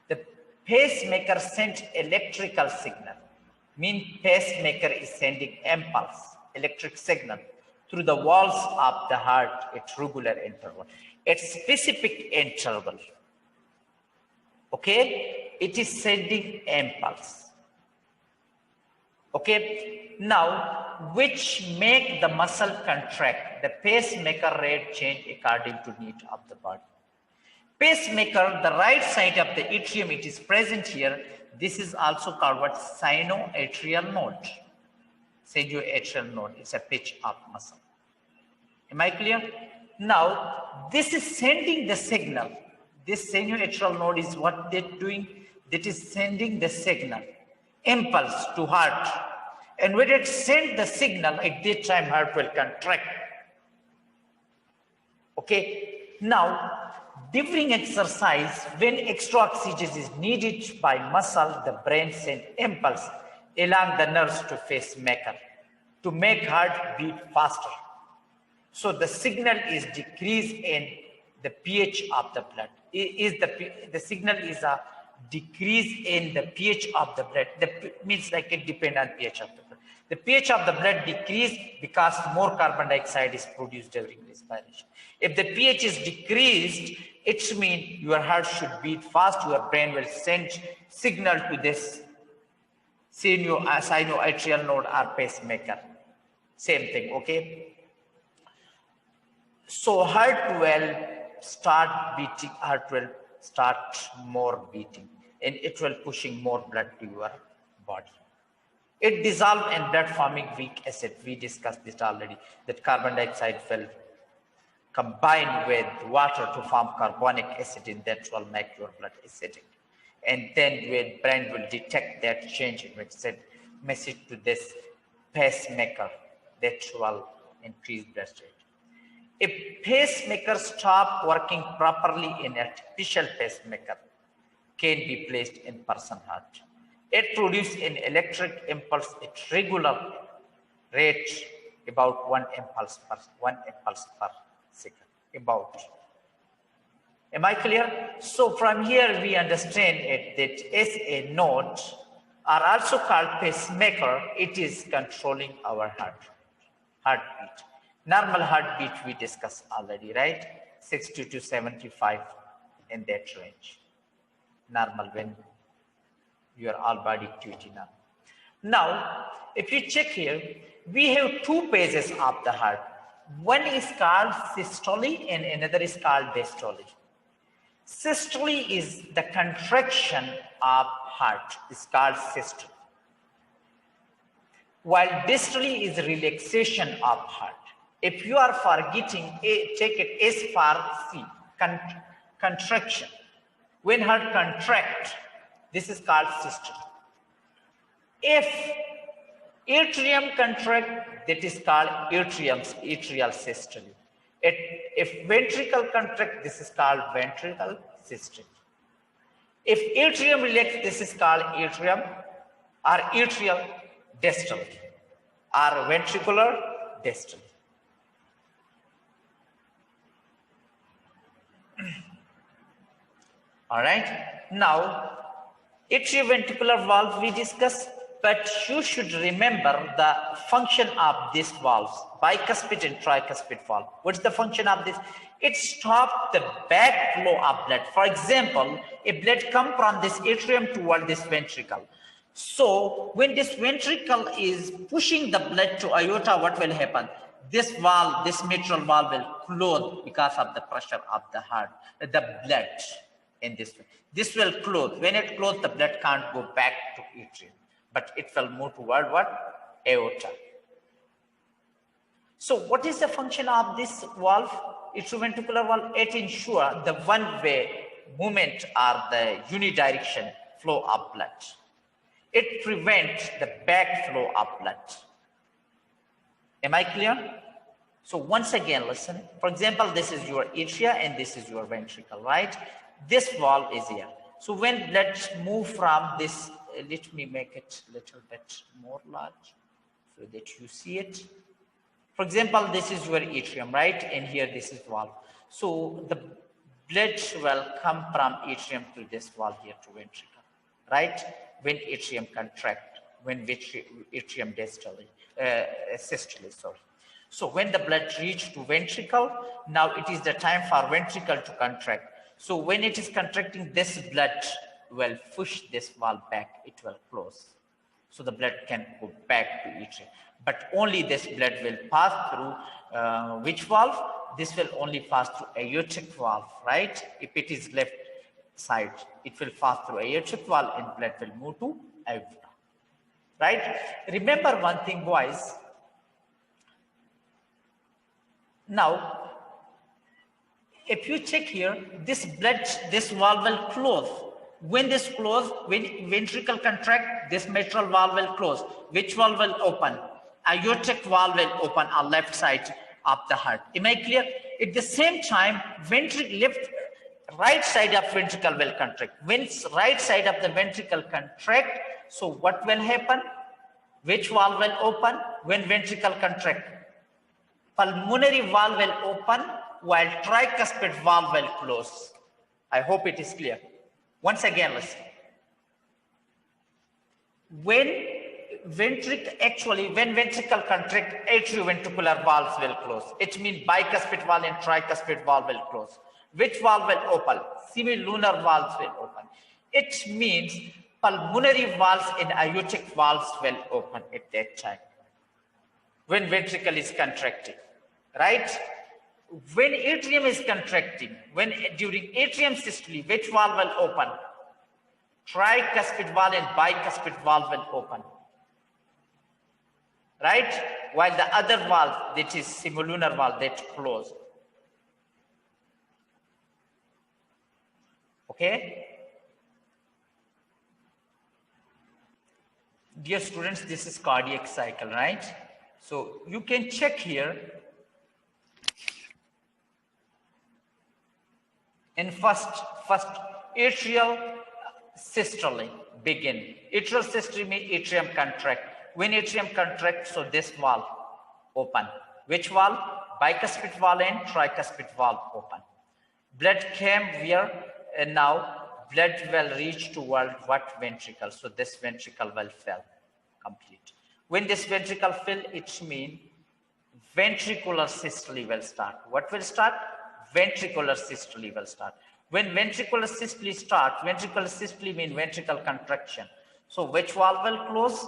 The pacemaker sends electrical signal. Mean pacemaker is sending impulse, electric signal through the walls of the heart at regular interval, at specific interval. Okay, it is sending impulse. Okay, now which make the muscle contract, the pacemaker rate change according to need of the body. Pacemaker, the right side of the atrium, it is present here. This is also called what? Sinoatrial node. Sinoatrial node, it's a pitch up muscle. Am I clear? Now, this is sending the signal. This sinoatrial node is what they're doing. That is sending the signal, impulse to heart. And when it sends the signal, at that time heart will contract. Okay. Now, during exercise, when extra oxygen is needed by muscle, the brain sends impulse along the nerves to pacemaker to make heart beat faster. So the signal is decrease in the pH of the blood. The signal is a decrease in the pH of the blood. Means like it depends on pH of the blood. The pH of the blood decrease because more carbon dioxide is produced during respiration. If the pH is decreased, it means your heart should beat fast. Your brain will send signal to this sinoatrial node or pacemaker. Same thing, okay? So heart will start beating, heart will start more beating, and it will pushing more blood to your body. It dissolves in blood forming weak acid. We discussed this already, that carbon dioxide will combine with water to form carbonic acid, and that will make your blood acidic. And then when brain will detect that change, it will send message to this pacemaker that will increase blood rate. If pacemaker stop working properly, an artificial pacemaker can be placed in person's heart. It produces an electric impulse at regular rate, about one impulse per second. About. Am I clear? So from here we understand it that as a node are also called pacemaker, it is controlling our heartbeat. Normal heartbeat we discussed already, right? 60 to 75 in that range. Normal when your all body activity now. Now, if you check here, we have two phases of the heart. One is called systole and another is called diastole. Systole is the contraction of heart. It's called systole. While diastole is relaxation of heart. If you are forgetting, take it S for C, contraction. When heart contracts, this is called systole. If atrium contract, that is called atrial systole. If ventricle contract, this is called ventricle systole. If atrium relax, this is called atrium or atrial diastole or ventricular diastole. All right. Now, atrioventricular valve we discussed, but you should remember the function of these valves, bicuspid and tricuspid valve. What's the function of this? It stops the backflow of blood. For example, if blood comes from this atrium toward this ventricle. So when this ventricle is pushing the blood to aorta, what will happen? This valve, this mitral valve will close because of the pressure of the heart, the blood in this way. This will close. When it closes, the blood can't go back to atrium, but it will move toward what? Aorta. So what is the function of this valve, atrioventricular valve? It ensures the one-way movement or the unidirection flow of blood. It prevents the backflow of blood. Am I clear? So once again, listen. For example, this is your atria and this is your ventricle, right? This valve is here. So when blood move from this, let me make it a little bit more large so that you see it. For example, this is your atrium, right? And here this is valve. So the blood will come from atrium to this valve here to ventricle, right? When atrium contract, when atrium distally, systole, sorry. So when the blood reach to ventricle, now it is the time for ventricle to contract. So when it is contracting, this blood will push this valve back, it will close. So the blood can go back to atrium. But only this blood will pass through which valve? This will only pass through aortic valve, right? If it is left side, it will pass through aortic valve and blood will move to aorta, right? Remember one thing, boys. Now, if you check here, this blood, this valve will close. When this close, when ventricle contract, this mitral valve will close. Which valve will open? Aortic valve will open on left side of the heart. Am I clear? At the same time, right side of ventricle will contract. When right side of the ventricle contract, so what will happen? Which valve will open when ventricle contract? Pulmonary valve will open while tricuspid valve will close. I hope it is clear. Once again, listen. When ventricle contract, atrioventricular valves will close. It means bicuspid valve and tricuspid valve will close. Which valve will open? Semilunar valves will open. It means pulmonary valves and aortic valves will open at that time when ventricle is contracting, right? When atrium is contracting, during atrium systole, which valve will open? Tricuspid valve and bicuspid valve will open, right? While the other valve, that is semilunar valve, that close. Okay? Dear students, this is cardiac cycle, right? So you can check here. In first atrial systole begin. Atrial systole means atrium contract. When atrium contracts, so this valve open. Which valve? Bicuspid valve and tricuspid valve open. Blood came here, and now blood will reach toward what ventricle? So this ventricle will fill complete. When this ventricle fill, it means ventricular systole will start. What will start? Ventricular systole will start. When ventricular systole start, ventricular systole means ventricle contraction. So which valve will close?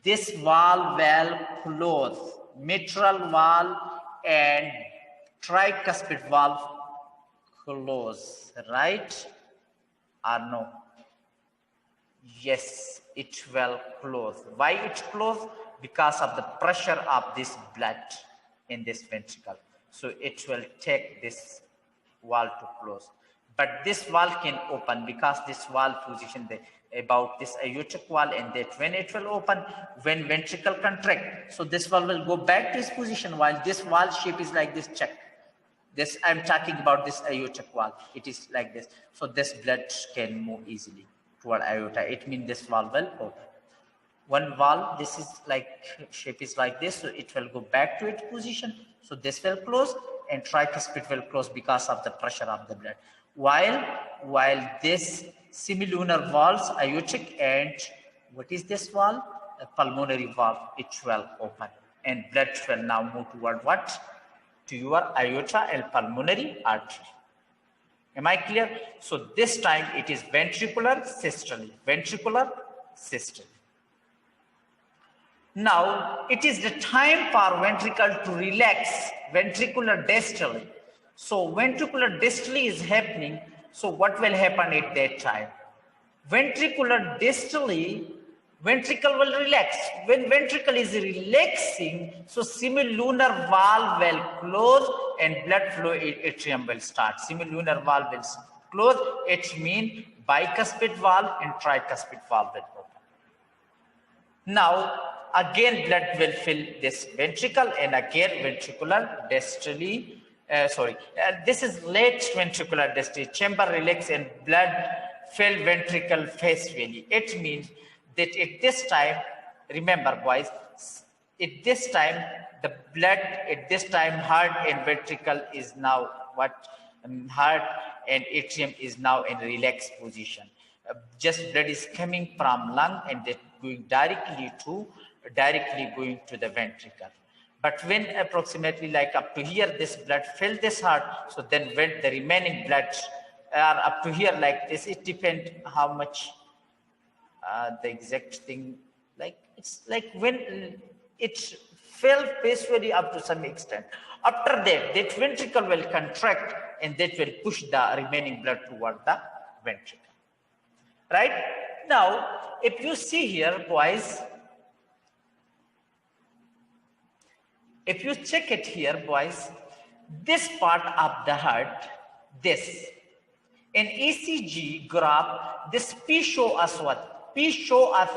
This valve will close. Mitral valve and tricuspid valve close, right? Or no? Yes, it will close. Why it close? Because of the pressure of this blood in this ventricle. So it will take this valve to close. But this valve can open because this valve position about this aortic valve, and that when it will open, when ventricle contract, so this valve will go back to its position while this valve shape is like this check. This I'm talking about this aortic valve. It is like this. So this blood can move easily toward aorta. It means this valve will open. One valve, this is like shape is like this, so it will go back to its position. So this will close and tricuspid will close because of the pressure of the blood. While this semilunar valves, aortic and what is this valve? A pulmonary valve, it will open and blood will now move toward what? To your aorta and pulmonary artery. Am I clear? So this time it is ventricular systole. Ventricular systole. Now it is the time for ventricle to relax. Ventricular dystole. So ventricular dystole is happening. So what will happen at that time? Ventricular dystole, ventricle will relax. When ventricle is relaxing, so semilunar valve will close and blood flow atrium will start. Semilunar valve will close. It means bicuspid valve and tricuspid valve will open. Now again blood will fill this ventricle and again ventricular dystole. This is late ventricular dystole. Chamber relax and blood fill ventricle face value. It means that at this time, remember boys, At this time, the blood at this time, heart and ventricle is now what heart and atrium is now in relaxed position. Just blood is coming from lung and then going directly going to the ventricle. But when approximately like up to here, this blood filled this heart, so then when the remaining blood are up to here like this, it depends how much the exact thing, like it's like when it fell peacefully up to some extent. After that, that ventricle will contract and that will push the remaining blood toward the ventricle. Right? Now, if you see here, boys, if you check it here, boys, this part of the heart, this, in ECG graph, this P show us what? P show us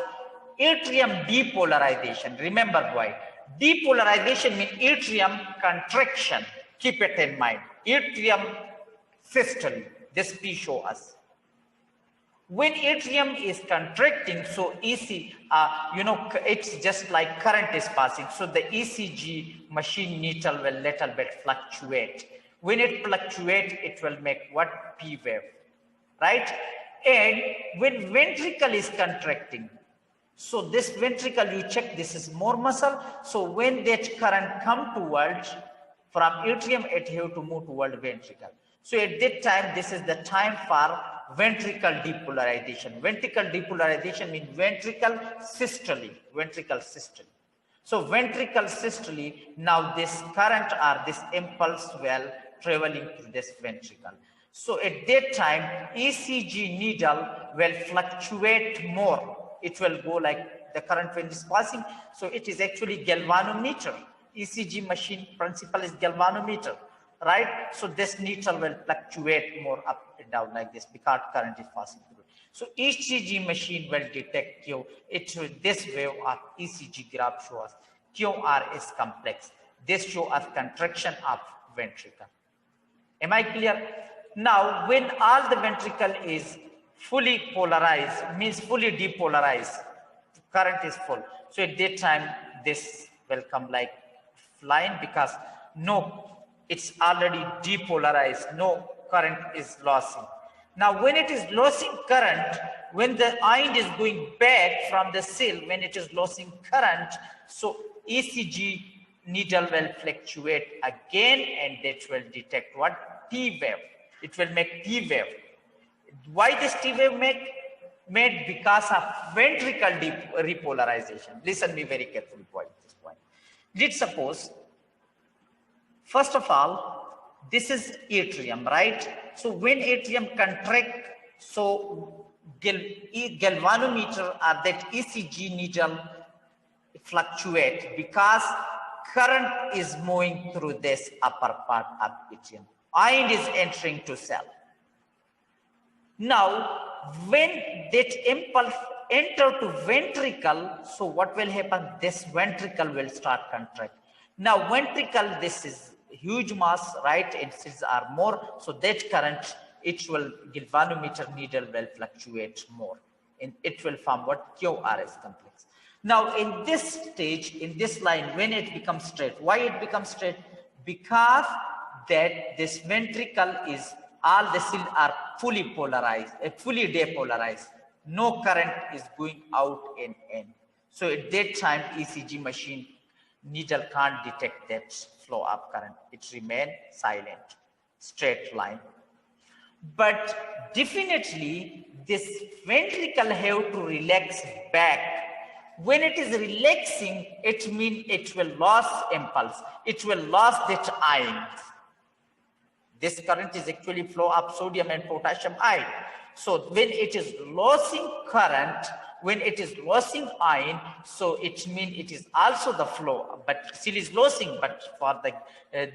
atrium depolarization. Remember, boy, depolarization means atrium contraction. Keep it in mind. Atrium systole. This P show us. When atrium is contracting, so EC, it's just like current is passing. So the ECG machine needle will little bit fluctuate. When it fluctuates, it will make what? P wave, right? And when ventricle is contracting, so this ventricle, you check, this is more muscle. So when that current come towards from atrium, it have to move toward ventricle. So at that time, this is the time for ventricle depolarization. Ventricle depolarization means ventricle systole. Ventricle systole. So ventricle systole, now this current or this impulse will traveling through this ventricle. So at that time, ECG needle will fluctuate more. It will go like the current when is passing. So it is actually galvanometer. ECG machine principle is galvanometer, right? So this needle will fluctuate more up and down like this because current is passing through. So ECG machine will detect Q. This wave of ECG graph shows us QR is complex. This shows us contraction of ventricle. Am I clear? Now, when all the ventricle is fully polarized, means fully depolarized, current is full. So at that time, this will come like flying because no, it's already depolarized. No current is losing. Now, when it is losing current, when the ion is going back from the cell, when it is losing current, so ECG needle will fluctuate again and that will detect what? T wave. It will make T wave. Why this T wave made? Because of ventricle repolarization. Listen me very carefully at this point. Let's suppose, first of all, this is atrium, right? So when atrium contract, so galvanometer or that ECG needle fluctuate because current is moving through this upper part of atrium. Ion is entering to cell. Now, when that impulse enter to ventricle, so what will happen? This ventricle will start contract. Now, ventricle, this is huge mass, right? It's are more, so that current, it will galvanometer needle will fluctuate more, and it will form what? QRS complex. Now, in this stage, in this line, when it becomes straight, why it becomes straight? Because that this ventricle is, all the cells are fully polarized, fully depolarized. No current is going out and in. So at that time, ECG machine needle can't detect that flow of current. It remains silent, straight line. But definitely, this ventricle have to relax back. When it is relaxing, it means it will lose impulse. It will lose that ions. This current is actually flow of sodium and potassium ion. So when it is losing current, when it is losing ion, so it means it is also the flow, but still is losing. But for the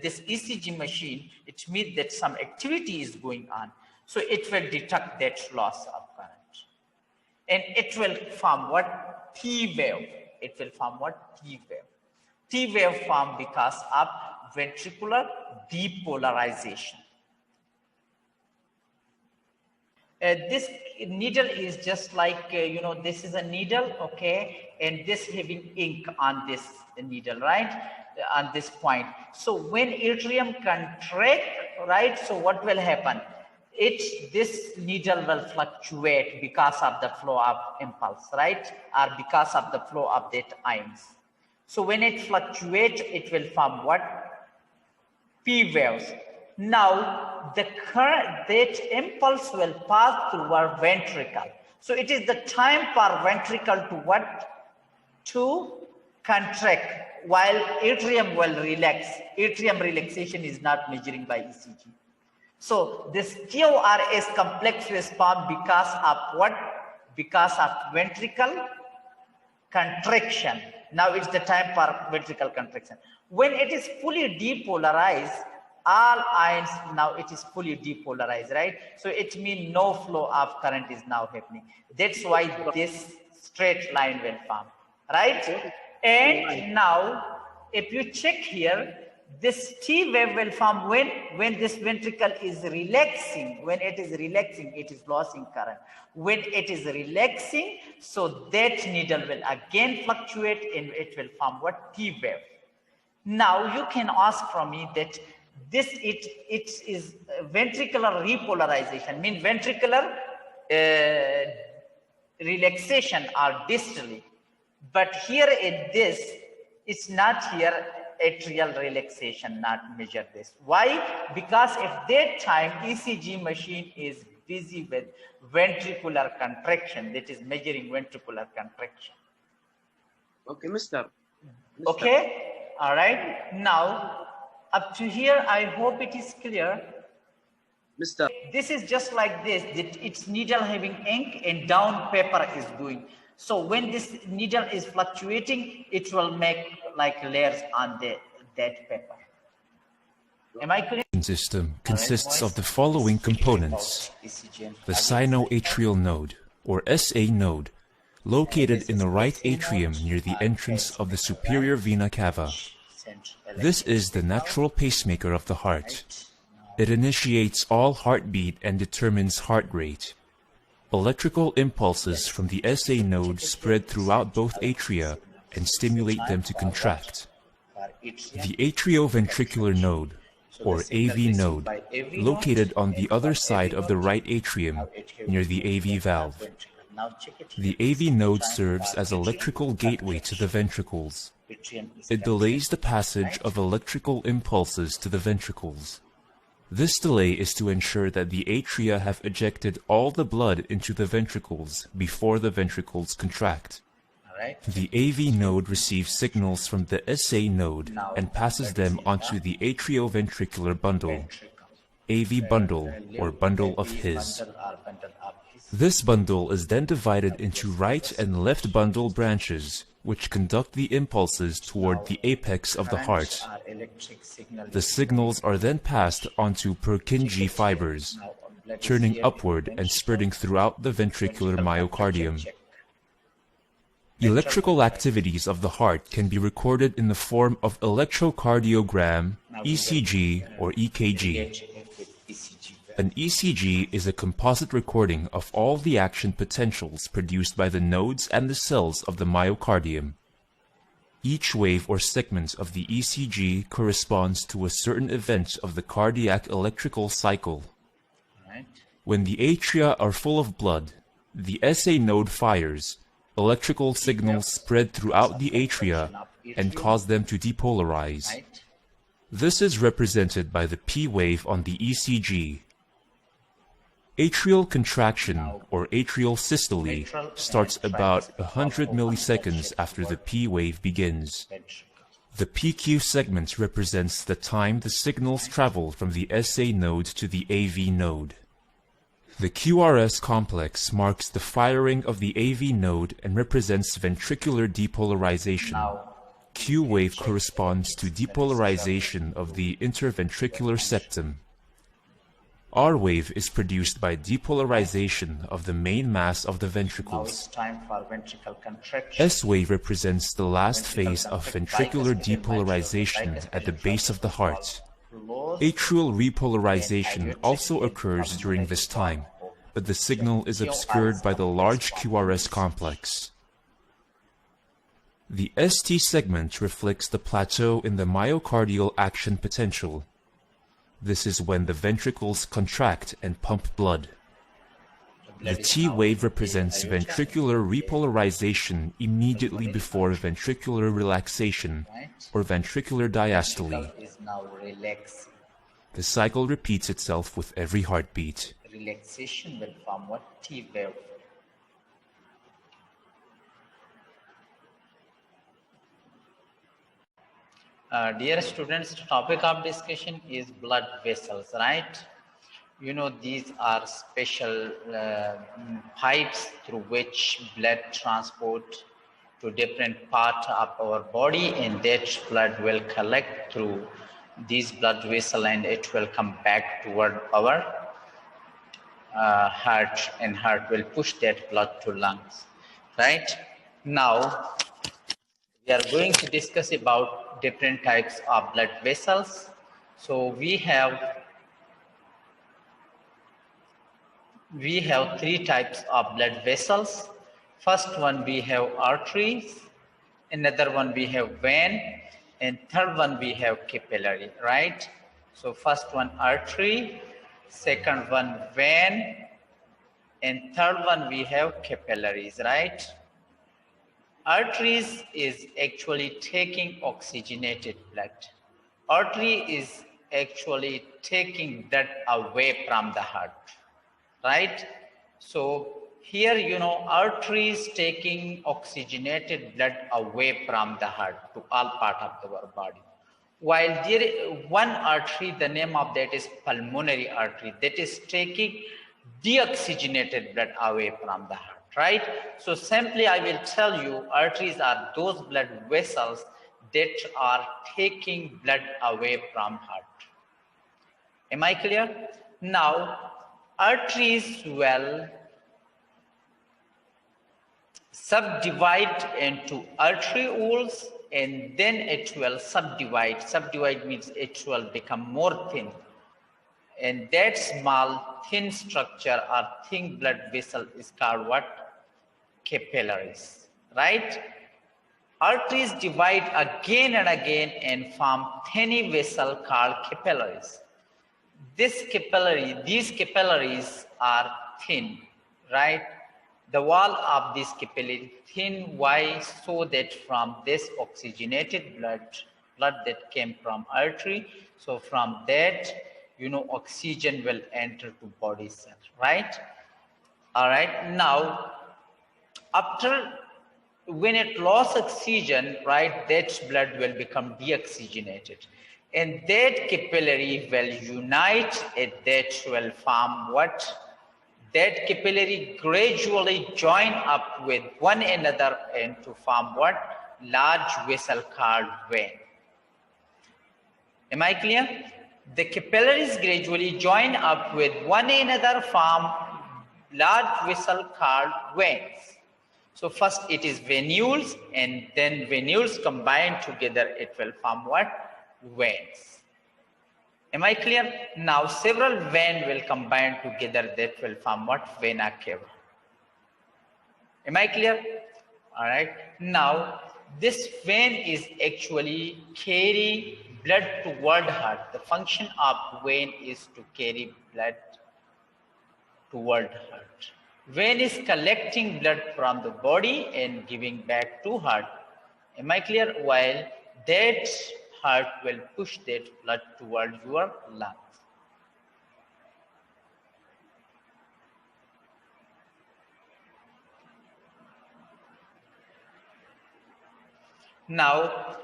this ECG machine, it means that some activity is going on. So it will detect that loss of current, and it will form what? T wave. It will form what? T wave. T wave form because of ventricular depolarization. This needle is just like, this is a needle, okay, and this having ink on this needle, right? On this point. So when atrium contract, right? So what will happen? This needle will fluctuate because of the flow of impulse, right? Or because of the flow of that ions. So when it fluctuates, it will form what? P waves. Now the current, that impulse will pass through our ventricle. So it is the time for ventricle to what? To contract, while atrium will relax. Atrium relaxation is not measuring by ECG. So this QRS complex is formed because of what? Because of ventricle contraction. Now it's the time for ventricle contraction. When it is fully depolarized, all ions, now it is fully depolarized, right? So it means no flow of current is now happening. That's why this straight line will form, right? And now if you check here, this T wave will form when this ventricle is relaxing. When it is relaxing, it is losing current. When it is relaxing, so that needle will again fluctuate and it will form what? T wave. Now you can ask from me that this it is ventricular repolarization, means ventricular relaxation or dystole. But here in this, it's not here atrial relaxation, not measure this. Why? Because at that time ECG machine is busy with ventricular contraction, that is measuring ventricular contraction. Okay, Mister. Okay, all right. Now up to here, I hope it is clear. Mister. This is just like this, that its needle having ink and down paper is going. So when this needle is fluctuating, it will make like layers on that paper. Am I clear? System consists of the following components: the sinoatrial node, or SA node, located in the right atrium near the entrance of the superior vena cava. This is the natural pacemaker of the heart. It initiates all heartbeat and determines heart rate. Electrical impulses from the SA node spread throughout both atria and stimulate them to contract. The Atrioventricular Node, or AV node, located on the other side of the right atrium, near the AV valve. The AV node serves as electrical gateway to the ventricles. It delays the passage of electrical impulses to the ventricles. This delay is to ensure that the atria have ejected all the blood into the ventricles before the ventricles contract. The AV node receives signals from the SA node and passes them onto the atrioventricular bundle, AV bundle, or bundle of His. This bundle is then divided into right and left bundle branches, which conduct the impulses toward the apex of the heart. The signals are then passed onto Purkinje fibers, turning upward and spreading throughout the ventricular myocardium. Electrical activities of the heart can be recorded in the form of electrocardiogram, ECG, or EKG. An ECG is a composite recording of all the action potentials produced by the nodes and the cells of the myocardium. Each wave or segment of the ECG corresponds to a certain event of the cardiac electrical cycle. When the atria are full of blood, the SA node fires. Electrical signals spread throughout the atria and cause them to depolarize. This is represented by the P wave on the ECG. Atrial contraction, or atrial systole, starts about 100 milliseconds after the P wave begins. The PQ segment represents the time the signals travel from the SA node to the AV node. The QRS complex marks the firing of the AV node and represents ventricular depolarization. Q wave corresponds to depolarization of the interventricular septum. R wave is produced by depolarization of the main mass of the ventricles. S wave represents the last phase of ventricular depolarization at the base of the heart. Atrial repolarization also occurs during this time, but the signal is obscured by the large QRS complex. The ST segment reflects the plateau in the myocardial action potential. This is when the ventricles contract and pump blood. The T wave represents ventricular repolarization immediately before ventricular relaxation or ventricular diastole. Is now relaxing. The cycle repeats itself with every heartbeat. Relaxation will form what? T wave. Dear students, topic of discussion is blood vessels, right? You know, these are special pipes through which blood transport to different parts of our body, and that blood will collect through these blood vessels and it will come back toward our heart, and heart will push that blood to lungs, right? Now, we are going to discuss about different types of blood vessels. So we have three types of blood vessels. First one we have arteries, another one we have vein, and third one we have capillary, right? So first one artery, second one vein, and third one we have capillaries, right? Arteries is actually taking oxygenated blood. Artery is actually taking blood away from the heart, right? So here, you know, arteries taking oxygenated blood away from the heart to all part of our body. While there is one artery, the name of that is pulmonary artery, that is taking deoxygenated blood away from the heart, right? So simply I will tell you, arteries are those blood vessels that are taking blood away from heart. Am I clear? Now, arteries will subdivide into arterioles, and then it will subdivide. Subdivide means it will become more thin. And that small thin structure or thin blood vessel is called what? Capillaries, right? Arteries divide again and again and form tiny vessel called capillaries. These capillaries are thin, right? The wall of this capillary thin. Why? So that from this oxygenated blood that came from artery, so from that, you know, oxygen will enter to body cell, right? All right. Now, after when it lost oxygen, right, that blood will become deoxygenated, and that capillary will unite, and that will form what? That capillary gradually join up with one another and to form what? Large vessel called vein. Am I clear? The capillaries gradually join up with one another, form large vessel called veins. So first it is venules, and then venules combined together, it will form what? Veins. Am I clear? Now several veins will combine together, that will form what? Vena cava. Am I clear? All right. Now this vein is actually carry blood toward heart. The function of vein is to carry blood toward heart. Vein is collecting blood from the body and giving back to heart. Am I clear? While that heart will push that blood toward your lungs. Now,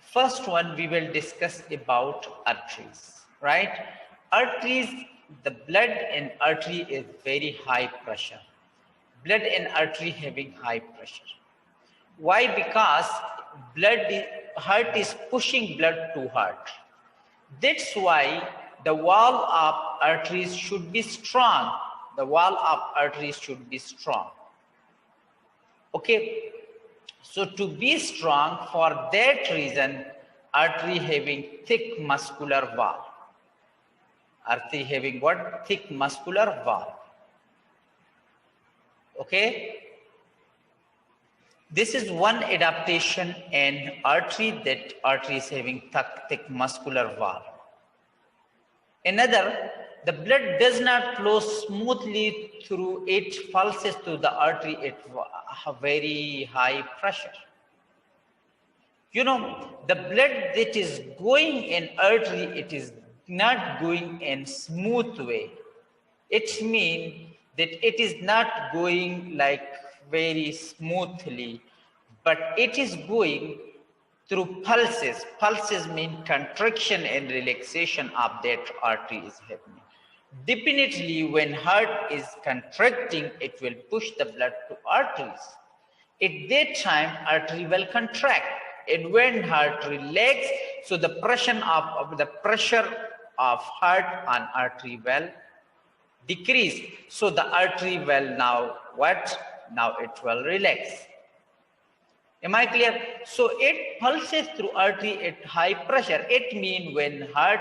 first one we will discuss about arteries, right? Arteries, the blood in artery is very high pressure. Blood in artery having high pressure. Why? Because heart is pushing blood to heart. That's why the wall of arteries should be strong. The wall of arteries should be strong. Okay. So to be strong, for that reason, artery having thick muscular wall. Artery having what? Thick muscular wall. Okay. This is one adaptation in artery, that artery is having thick muscular wall. Another, the blood does not flow smoothly through it, pulses through the artery at a very high pressure. You know, the blood that is going in artery, it is not going in smooth way. It means that it is not going like very smoothly, but it is going through pulses. Pulses mean contraction and relaxation of that artery is happening. Definitely when heart is contracting, it will push the blood to arteries. At that time, artery will contract. And when heart relax, so the pressure of heart on artery will decrease. So the artery will now what? Now it will relax. Am I clear? So it pulses through artery at high pressure. It means when heart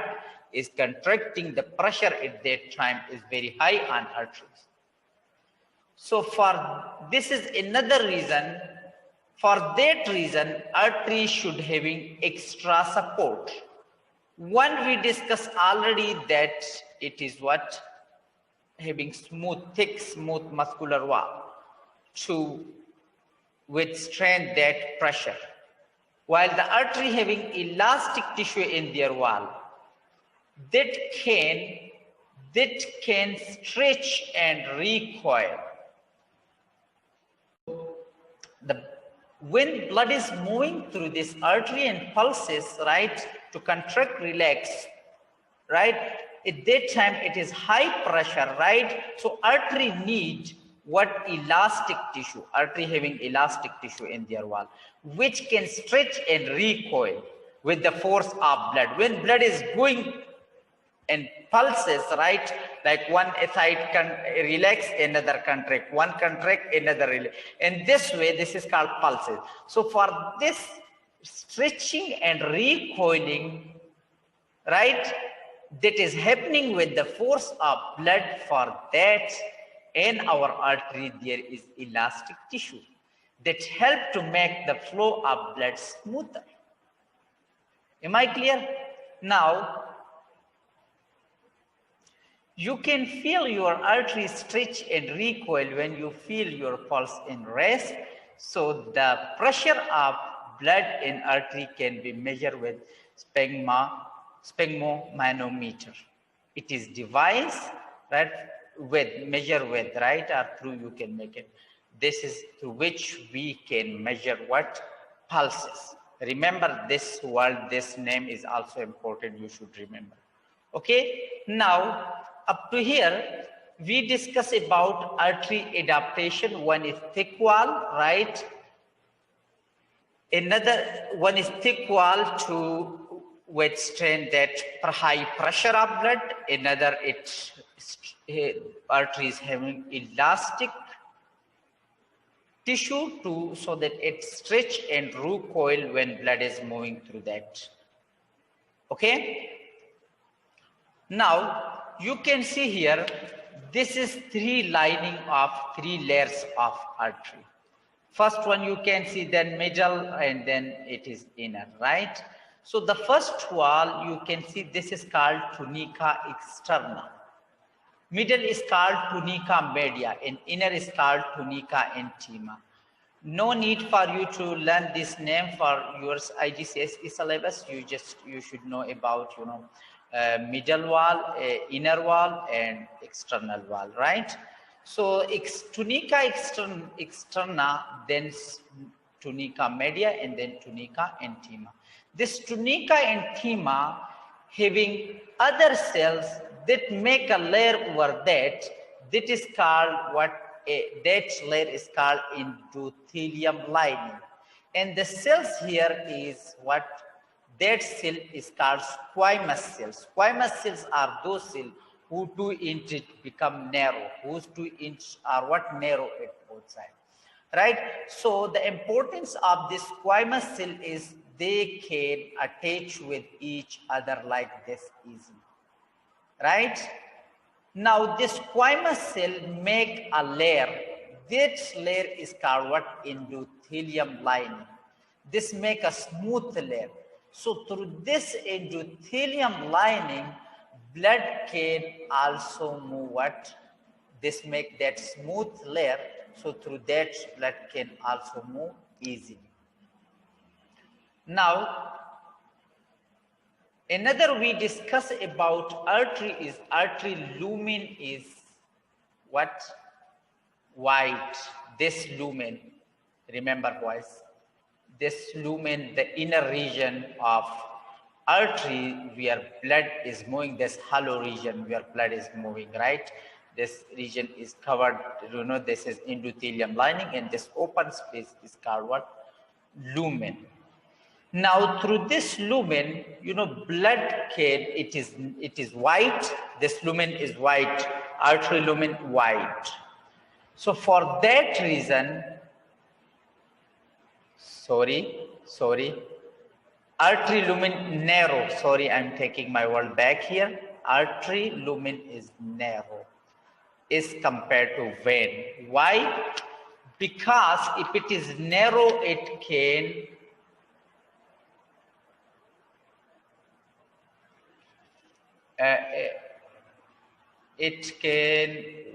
is contracting, the pressure at that time is very high on arteries. So this is another reason. For that reason, artery should having extra support. One, we discussed already that it is what? Having thick, smooth muscular wall to withstand that pressure. While the artery having elastic tissue in their wall, that can stretch and recoil. When blood is moving through this artery and pulses, right, to contract, relax, right, at that time it is high pressure, right? So artery need what? Elastic tissue. Artery having elastic tissue in their wall, which can stretch and recoil with the force of blood. When blood is going and pulses, right, like one side can relax, another contract, one contract, another relax. And this way, this is called pulses. So for this stretching and recoiling, right, that is happening with the force of blood, for that in our artery there is elastic tissue that help to make the flow of blood smoother. Am I clear? Now, you can feel your artery stretch and recoil when you feel your pulse in rest. So the pressure of blood in artery can be measured with sphygmomanometer. It is device, right, measure with, right, or through you can make it. This is through which we can measure what? Pulses. Remember this word, this name is also important, you should remember. Okay, now up to here, we discuss about artery adaptation. One is thick wall, right? Another one is thick wall to withstand that high pressure of blood. Another, artery is having elastic tissue so that it stretch and recoil when blood is moving through that. Okay. Now, you can see here, this is three layers of artery. First one you can see, then middle, and then it is inner, right? So the first wall you can see, this is called Tunica Externa. Middle is called Tunica Media, and inner is called Tunica Intima. No need for you to learn this name for your IGCSE syllabus. You should know about, middle wall, inner wall, and external wall, right? So Tunica Externa, then Tunica Media, and then Tunica Intima. This Tunica Intima having other cells that make a layer over that is called what? That layer is called endothelium lining. And the cells here is what? That cell is called squamous cells. Squamous cells are those cells who 2 inches become narrow, whose 2 inches are what? Narrow at both sides, right? So the importance of this squamous cell is they can attach with each other like this easily, right? Now this squamous cell make a layer. That layer is called what? Endothelium. endothelium lining. This make a smooth layer. So through this endothelium lining, blood can also move what? This make that smooth layer. So through that, blood can also move easily. Now, another we discuss about artery is artery lumen is what? White. This lumen, remember boys, this lumen, the inner region of artery where blood is moving, this hollow region where blood is moving, right? This region is covered, you know, this is endothelium lining, and this open space is called what? Lumen. Now through this lumen, you know, blood can, it is white, this lumen is white, artery lumen white. So for that reason, artery lumen narrow, I'm taking my word back here, artery lumen is narrow is compared to vein. Why? Because if it is narrow, it can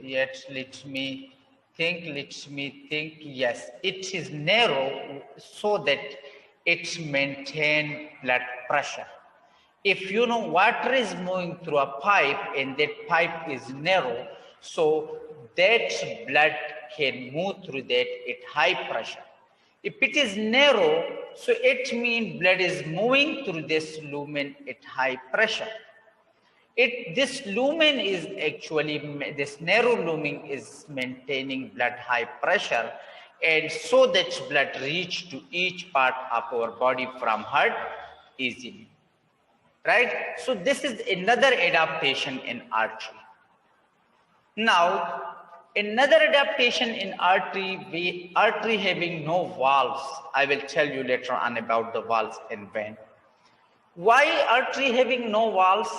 yet let me think, yes, it is narrow so that it maintains blood pressure. If you know water is moving through a pipe and that pipe is narrow, so that blood can move through that at high pressure. If it is narrow, so it means blood is moving through this lumen at high pressure. This lumen is actually, this narrow lumen is maintaining blood high pressure, and so that blood reach to each part of our body from heart easily, right? So this is another adaptation in artery. Now, another adaptation in artery, artery having no valves. I will tell you later on about the valves in vein. Why artery having no valves?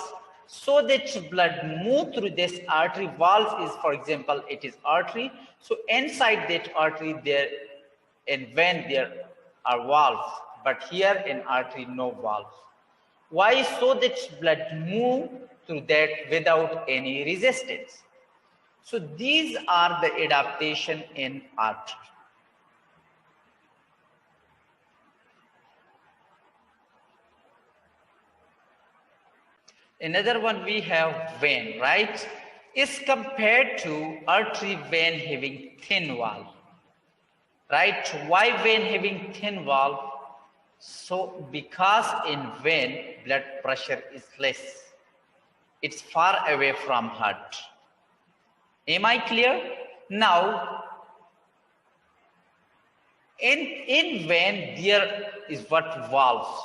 So that blood move through this artery. Valve is, for example, it is artery. So inside that artery, there in vein there are valves, but here in artery no valves. Why? So that blood move through that without any resistance. So these are the adaptation in artery. Another one we have vein, right? Is compared to artery, vein having thin valve, right? Why vein having thin valve? So because in vein blood pressure is less. It's far away from heart. Am I clear? Now, in vein there is what? Valves.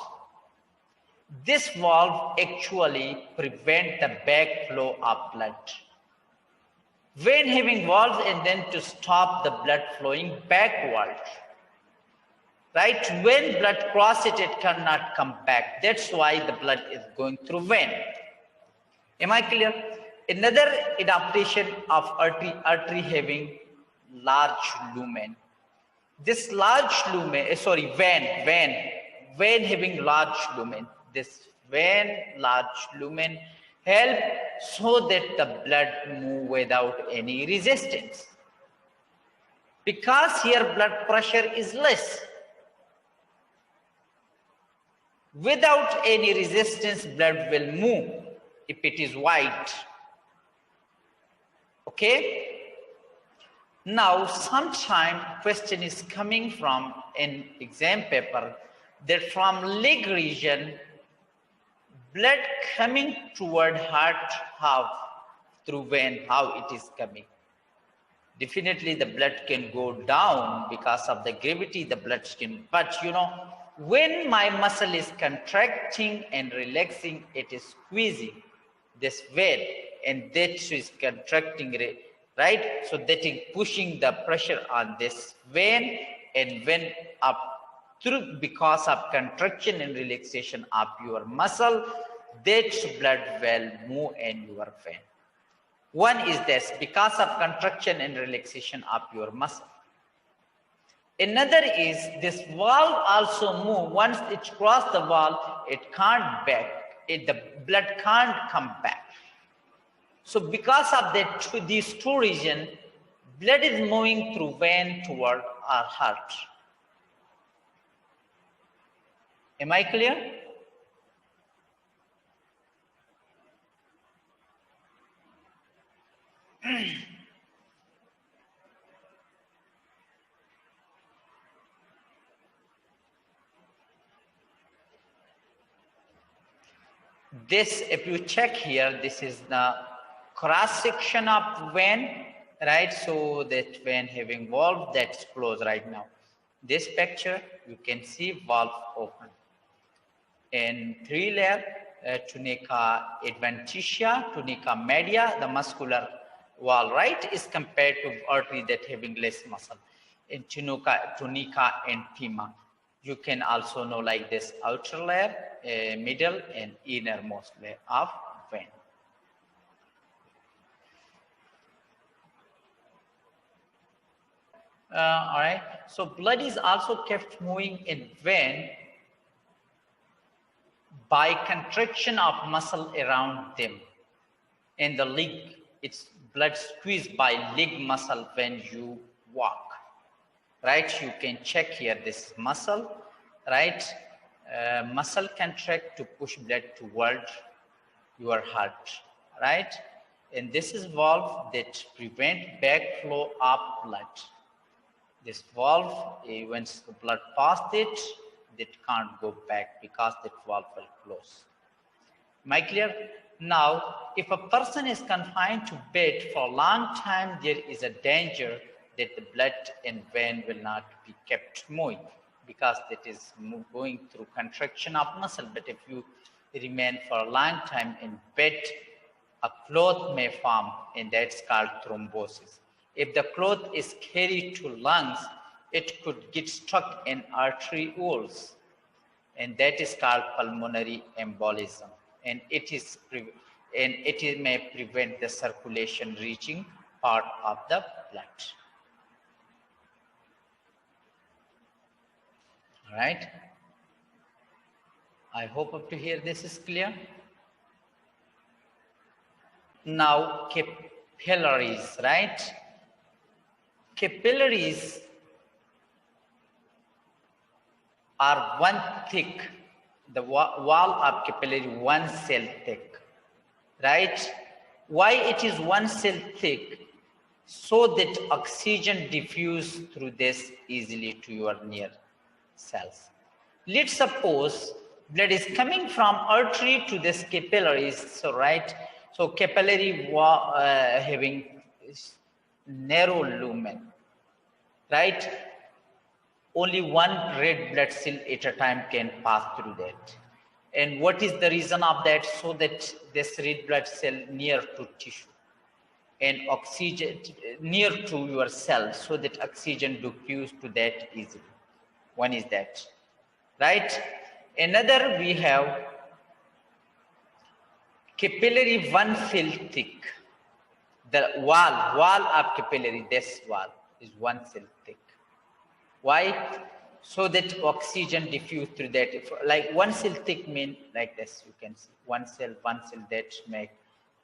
This valve actually prevents the backflow of blood. Vein having valves and then to stop the blood flowing backward. Right? When blood crosses it cannot come back. That's why the blood is going through vein. Am I clear? Another adaptation of artery having large lumen. This large lumen, vein having large lumen. This vein, large lumen, help so that the blood move without any resistance. Because here blood pressure is less. Without any resistance, blood will move if it is wide. Okay? Now, sometime question is coming from an exam paper that from leg region, blood coming toward heart, how? Through vein, how it is coming? Definitely the blood can go down because of the gravity, the blood can, but you know, when my muscle is contracting and relaxing, it is squeezing this vein and that is contracting, right? So that is pushing the pressure on this vein and vein up. Through because of contraction and relaxation of your muscle, that blood will move in your vein. One is this, because of contraction and relaxation of your muscle. Another is this valve also move. Once it crosses the valve, it can't back. The blood can't come back. So because of that, these two regions, blood is moving through vein toward our heart. Am I clear? This, if you check here, this is the cross section of vein, right? So that vein having valve that's closed right now. This picture, you can see valve open. In three layer, tunica adventitia, tunica media, the muscular wall, right, is compared to artery that having less muscle. In tunica infima, you can also know like this outer layer, middle and innermost layer of vein. All right, so blood is also kept moving in vein by contraction of muscle around them. In the leg, it's blood squeezed by leg muscle when you walk, right? You can check here this muscle, right? Muscle contract to push blood toward your heart, right? And this is valve that prevent backflow of blood. This valve, once the blood passed it, it can't go back because that valve will close. Am I clear? Now, if a person is confined to bed for a long time, there is a danger that the blood and vein will not be kept moving because it is going through contraction of muscle. But if you remain for a long time in bed, a clot may form, and that's called thrombosis. If the clot is carried to lungs, it could get stuck in arterioles, and that is called pulmonary embolism. And it may prevent the circulation reaching part of the blood. All right. I hope up to here this is clear. Now capillaries, right? Capillaries are one thick, the wall of capillary one cell thick, right? Why it is one cell thick? So that oxygen diffuse through this easily to your near cells. Let's suppose blood is coming from artery to this capillaries, so right? So capillary having narrow lumen, right? Only one red blood cell at a time can pass through that. And what is the reason of that? So that this red blood cell near to tissue and oxygen near to your cell, so that oxygen diffuse to that easily. One is that, right? Another, we have capillary one cell thick. The wall of capillary, this wall is one cell thick. Why? So that oxygen diffuse through that. If, like one cell thick mean like this, you can see one cell that make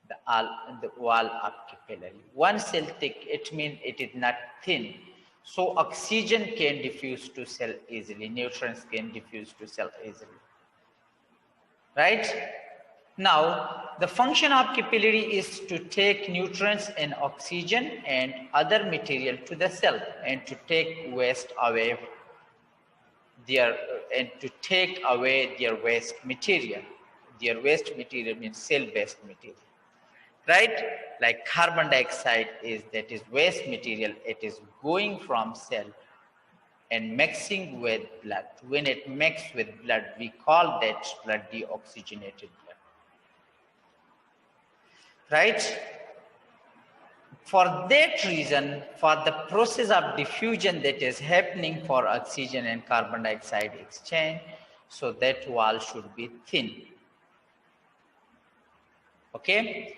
the wall of capillary. One cell thick, it means it is not thin. So oxygen can diffuse to cell easily, nutrients can diffuse to cell easily. Right? Now, the function of capillary is to take nutrients and oxygen and other material to the cell and to take waste away their waste material. Their waste material means cell-based material. Right? Like carbon dioxide is waste material. It is going from cell and mixing with blood. When it mixes with blood, we call that blood deoxygenated blood. Right? For that reason, for the process of diffusion that is happening for oxygen and carbon dioxide exchange, so that wall should be thin. Okay?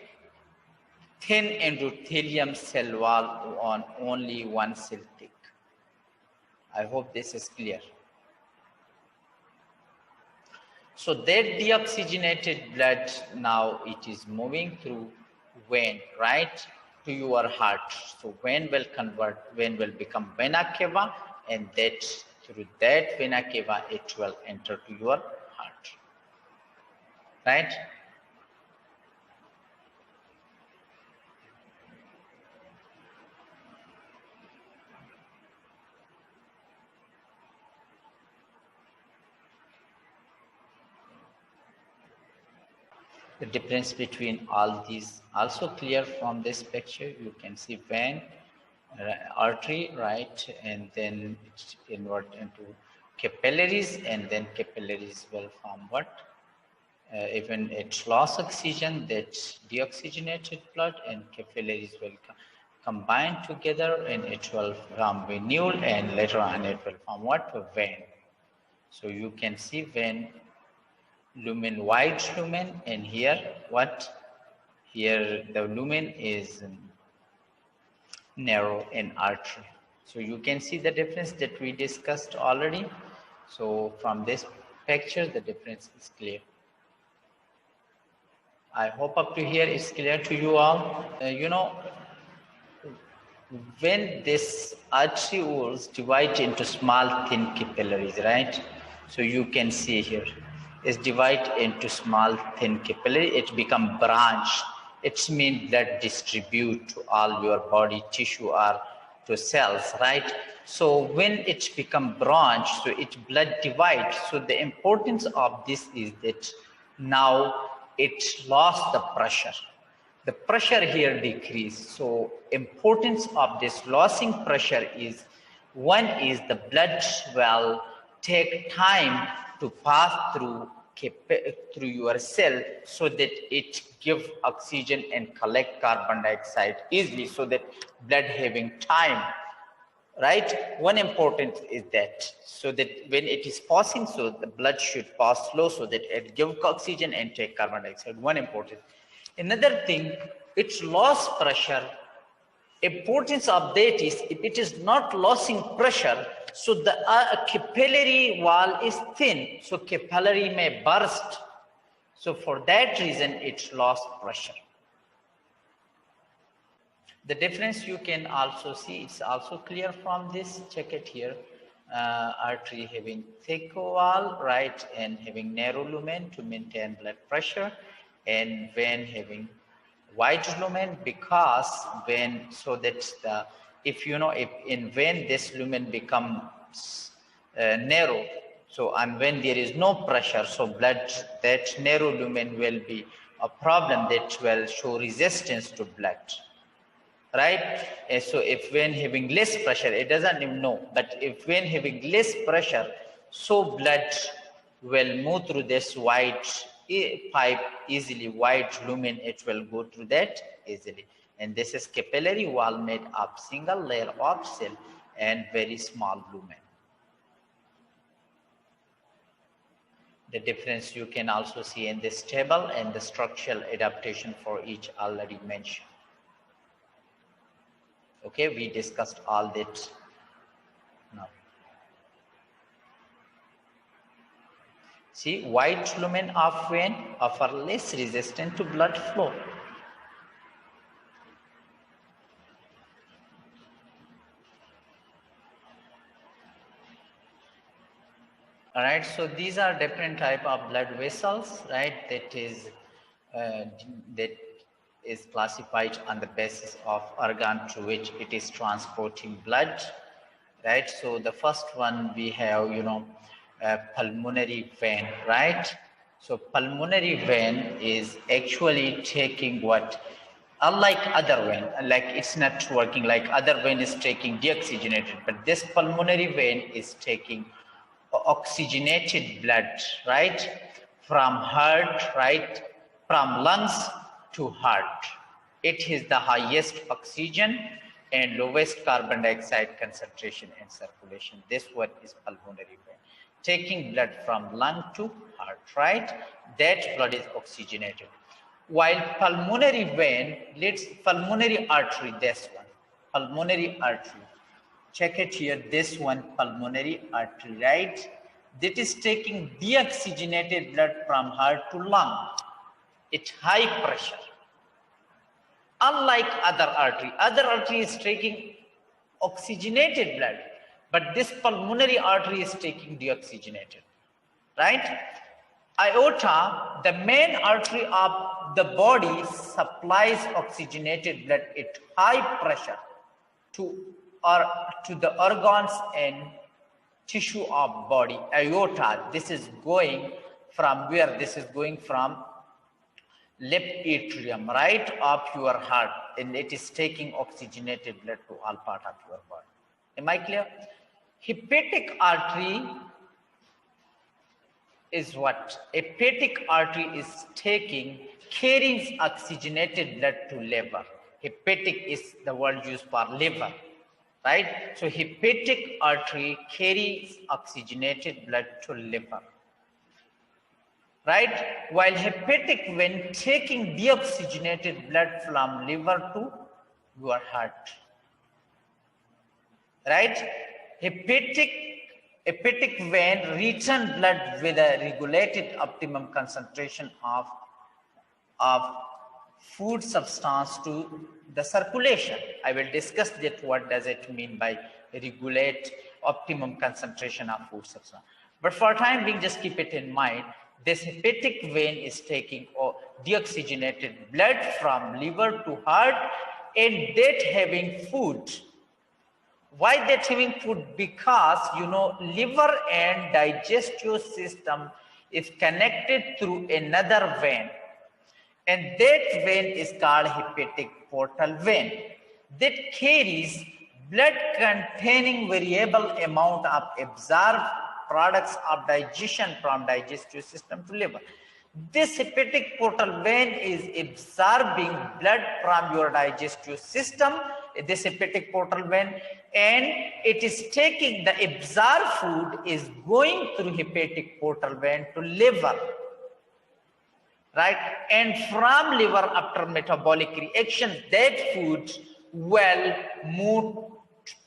Thin endothelium cell wall on only one cell thick. I hope this is clear. So that deoxygenated blood, now it is moving through vein, right, to your heart. So vein will become vena cava, and that through that vena cava it will enter to your heart, right? The difference between all these also clear from this picture. You can see vein, artery, right, and then it's invert into capillaries, and then capillaries will form what? Even it's lost oxygen, that deoxygenated blood, and capillaries will combine together, and it will form venule, and later on it will form what? A vein. So you can see vein, lumen, wide lumen, and here what? Here the lumen is narrow in artery. So you can see the difference that we discussed already. So from this picture, the difference is clear. I hope up to here is clear to you all. You know, when this arterioles divide into small thin capillaries, right? So you can see here is divide into small thin capillary, it become branch. It means that distribute to all your body tissue or to cells, right? So when it become branch, so it blood divides. So the importance of this is that now it lost the pressure. The pressure here decreased. So importance of this losing pressure is, one is the blood will take time to pass through your cell, so that it give oxygen and collect carbon dioxide easily, so that blood having time, right? One important is that, so that when it is passing, so the blood should pass slow, so that it give oxygen and take carbon dioxide. One important. Another thing, it's loss pressure. Importance of that is, if it is not losing pressure, so the capillary wall is thin, so capillary may burst. So for that reason, it's lost pressure. The difference you can also see, it's also clear from this. Check it here. Artery having thick wall, right, and having narrow lumen to maintain blood pressure, and vein having wide lumen, because vein, so that the, if you know, if in vein this lumen becomes narrow, so and when there is no pressure, so blood, that narrow lumen will be a problem, that will show resistance to blood, right? And so if vein having less pressure, it doesn't even know, but if vein having less pressure, so blood will move through this wide pipe easily, wide lumen, it will go through that easily. And this is capillary wall made of single layer of cell and very small lumen. The difference you can also see in this table, and the structural adaptation for each already mentioned. Okay, we discussed all that now. See, wide lumen of vein offer less resistance to blood flow. All right, so these are different type of blood vessels, right? That is classified on the basis of organ to which it is transporting blood, right? So the first one we have, you know, pulmonary vein, right? So pulmonary vein is actually taking what, unlike other vein, like it's not working like other vein is taking deoxygenated, but this pulmonary vein is taking oxygenated blood, right, from heart, right, from lungs to heart. It is the highest oxygen and lowest carbon dioxide concentration in circulation. This one is pulmonary vein, taking blood from lung to heart, right? That blood is oxygenated. While pulmonary vein, pulmonary artery, this one, pulmonary artery. check it here, this one pulmonary artery, right? That is taking deoxygenated blood from heart to lung. It's high pressure. Unlike other artery is taking oxygenated blood, but this pulmonary artery is taking deoxygenated, right? Aorta, the main artery of the body, supplies oxygenated blood at high pressure to the organs and tissue of body. Aorta, this is going from where? This is going from left atrium, right, of your heart, and it is taking oxygenated blood to all part of your body. Am I clear? Hepatic artery is what? Hepatic artery is carrying oxygenated blood to liver. Hepatic is the word used for liver, right? So hepatic artery carries oxygenated blood to liver, right? While hepatic vein taking deoxygenated blood from liver to your heart, right? Hepatic vein return blood with a regulated optimum concentration of food substance to the circulation. I will discuss that. What does it mean by regulate optimum concentration of food substance? But for time being, just keep it in mind. This hepatic vein is taking deoxygenated blood from liver to heart, and that having food. Why that having food? Because liver and digestive system is connected through another vein, and that vein is called hepatic portal vein, that carries blood containing variable amount of absorbed products of digestion from digestive system to liver. This hepatic portal vein is absorbing blood from your digestive system, this hepatic portal vein, and it is taking the absorbed food is going through hepatic portal vein to liver, right? And from liver, after metabolic reactions, that food will move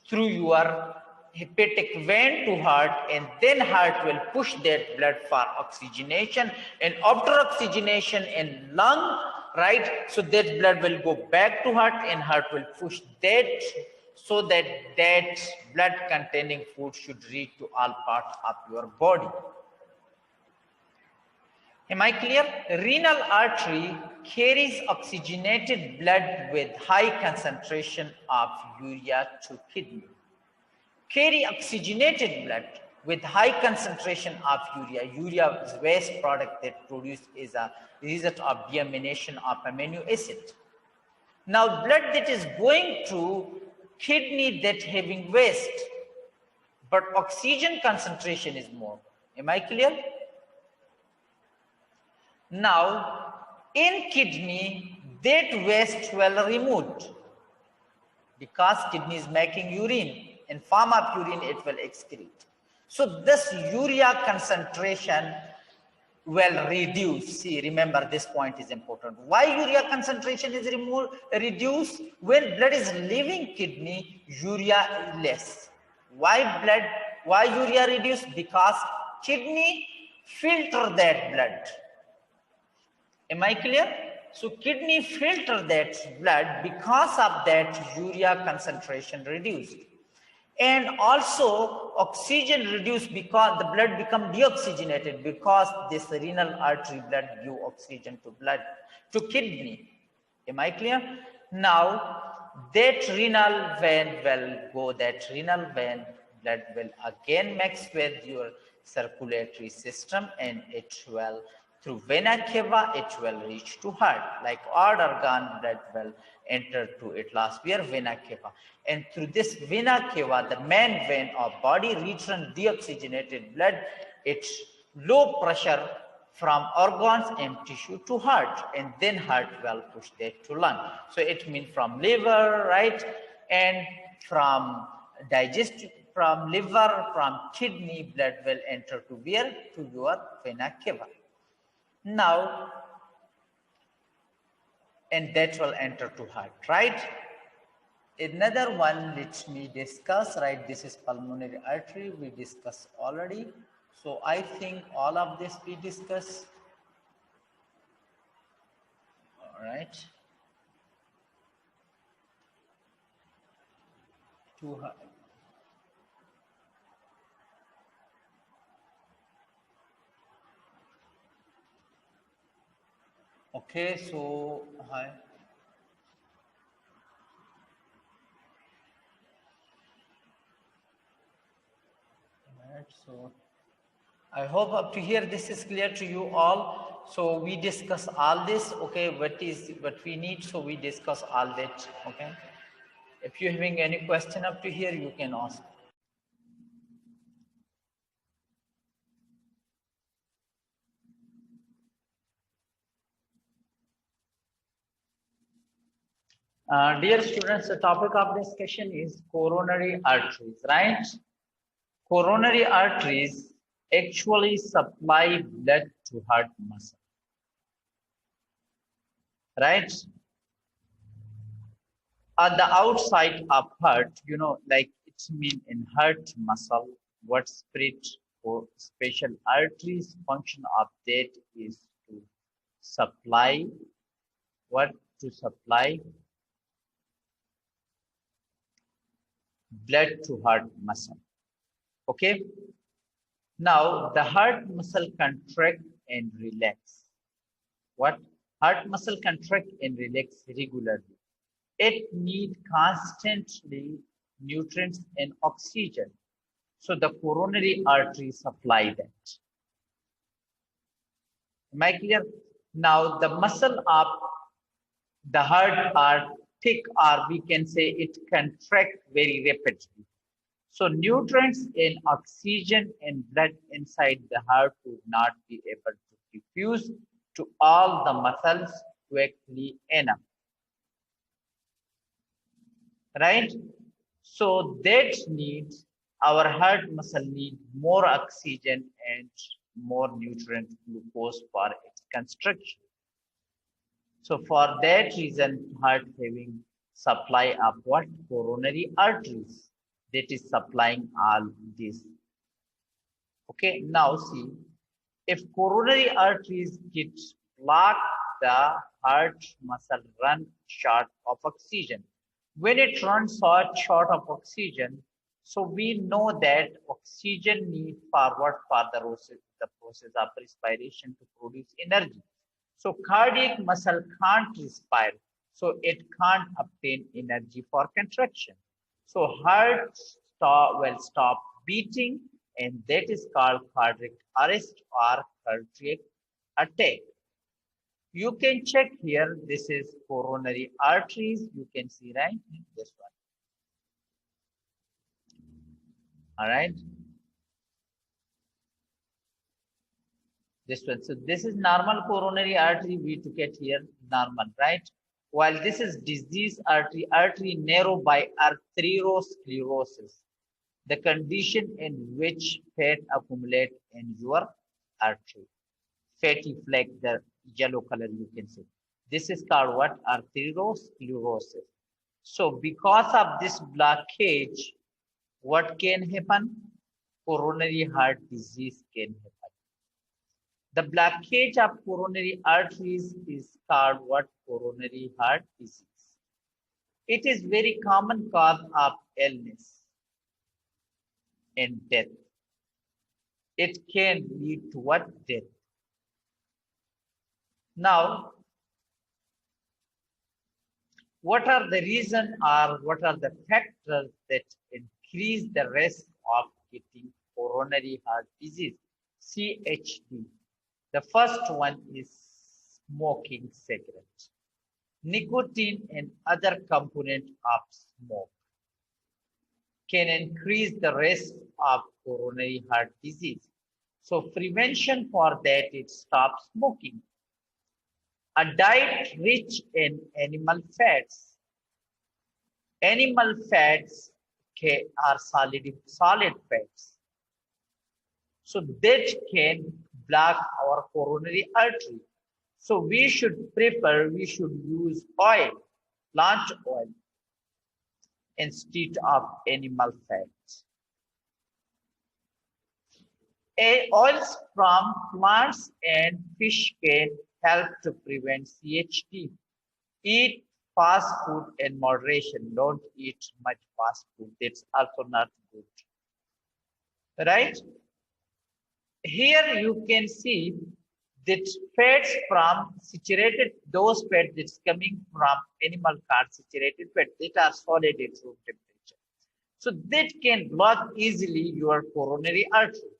through your hepatic vein to heart, and then heart will push that blood for oxygenation, and after oxygenation in lung, right, so that blood will go back to heart, and heart will push that, so that that blood containing food should reach to all parts of your body. Am I clear? Renal artery carries oxygenated blood with high concentration of urea to kidney. Carry oxygenated blood with high concentration of urea. Urea is waste product that produced is a result of deamination of amino acid. Now blood that is going to kidney that having waste, but oxygen concentration is more. Am I clear? Now in kidney that waste will removed, because kidney is making urine. In form of urine, it will excrete. So this urea concentration will reduce. See, remember this point is important. Why urea concentration is reduced? When blood is leaving kidney, urea is less. Why urea reduced? Because kidney filter that blood. Am I clear? So kidney filter that blood, because of that urea concentration reduced. And also oxygen reduced because the blood become deoxygenated, because this renal artery blood give oxygen to kidney. Am I clear? Now that renal vein will go, that renal vein blood will again mix with your circulatory system, and it will through vena cava, it will reach to heart. Like all organ blood will enter to it last where vena cava, and through this vena cava, the main vein of body return deoxygenated blood, it's low pressure from organs and tissue to heart, and then heart will push that to lung. So it means from liver, right, and from digestive, from liver, from kidney, blood will enter to where? To your vena cava. Now, and that will enter to heart, right? Another one, let me discuss, right? This is pulmonary artery. We discussed already. So I think all of this we discussed. All right. Okay, so hi. Right, so I hope up to here this is clear to you all. So we discuss all this. Okay, what we need. So we discuss all that. Okay. If you're having any question up to here, you can ask. Dear students, the topic of discussion is coronary arteries, right? Coronary arteries actually supply blood to heart muscle, right? On the outside of heart, you know, like it's mean in heart muscle, what spirit or special arteries function of that is to supply what to supply blood to heart muscle. Okay. Now the heart muscle contract and relax. What? Heart muscle contract and relax regularly. It need constantly nutrients and oxygen. So the coronary artery supply that. Am I clear? Now the muscle of the heart are thick, or we can say it contract very rapidly. So nutrients and oxygen and blood inside the heart would not be able to diffuse to all the muscles quickly enough. Right? So that needs, our heart muscle need more oxygen and more nutrient glucose for its construction. So for that reason, heart having supply of what? Coronary arteries. That is supplying all this. Okay, now see, if coronary arteries get blocked, the heart muscle run short of oxygen. When it runs short of oxygen, so we know that oxygen need forward for the process of respiration to produce energy. So cardiac muscle can't respire, so it can't obtain energy for contraction. So heart will stop beating, and that is called cardiac arrest or cardiac attack. You can check here, this is coronary arteries, you can see, right? This one. All right. This one. So this is normal coronary artery, we took it here, normal, right? While this is disease artery, artery narrow by arteriosclerosis, the condition in which fat accumulate in your artery. Fatty fleck, the yellow color you can see. This is called what? Arteriosclerosis. So because of this blockage, what can happen? Coronary heart disease can happen. The blockage of coronary arteries is called what? Coronary heart disease. It is very common cause of illness and death. It can lead to what? Death. Now, what are the reasons or what are the factors that increase the risk of getting coronary heart disease? CHD. The first one is smoking cigarette. Nicotine and other component of smoke can increase the risk of coronary heart disease. So prevention for that is stop smoking. A diet rich in animal fats. Animal fats are solid fats. So that can block our coronary artery. So we should use oil, plant oil. instead of animal fat. Oils from plants and fish can help to prevent CHD. Eat fast food in moderation. Don't eat much fast food. That's also not good. Right? Here you can see that fats from saturated, those fats that's coming from animal card saturated fat that are solid at room temperature. So that can block easily your coronary artery.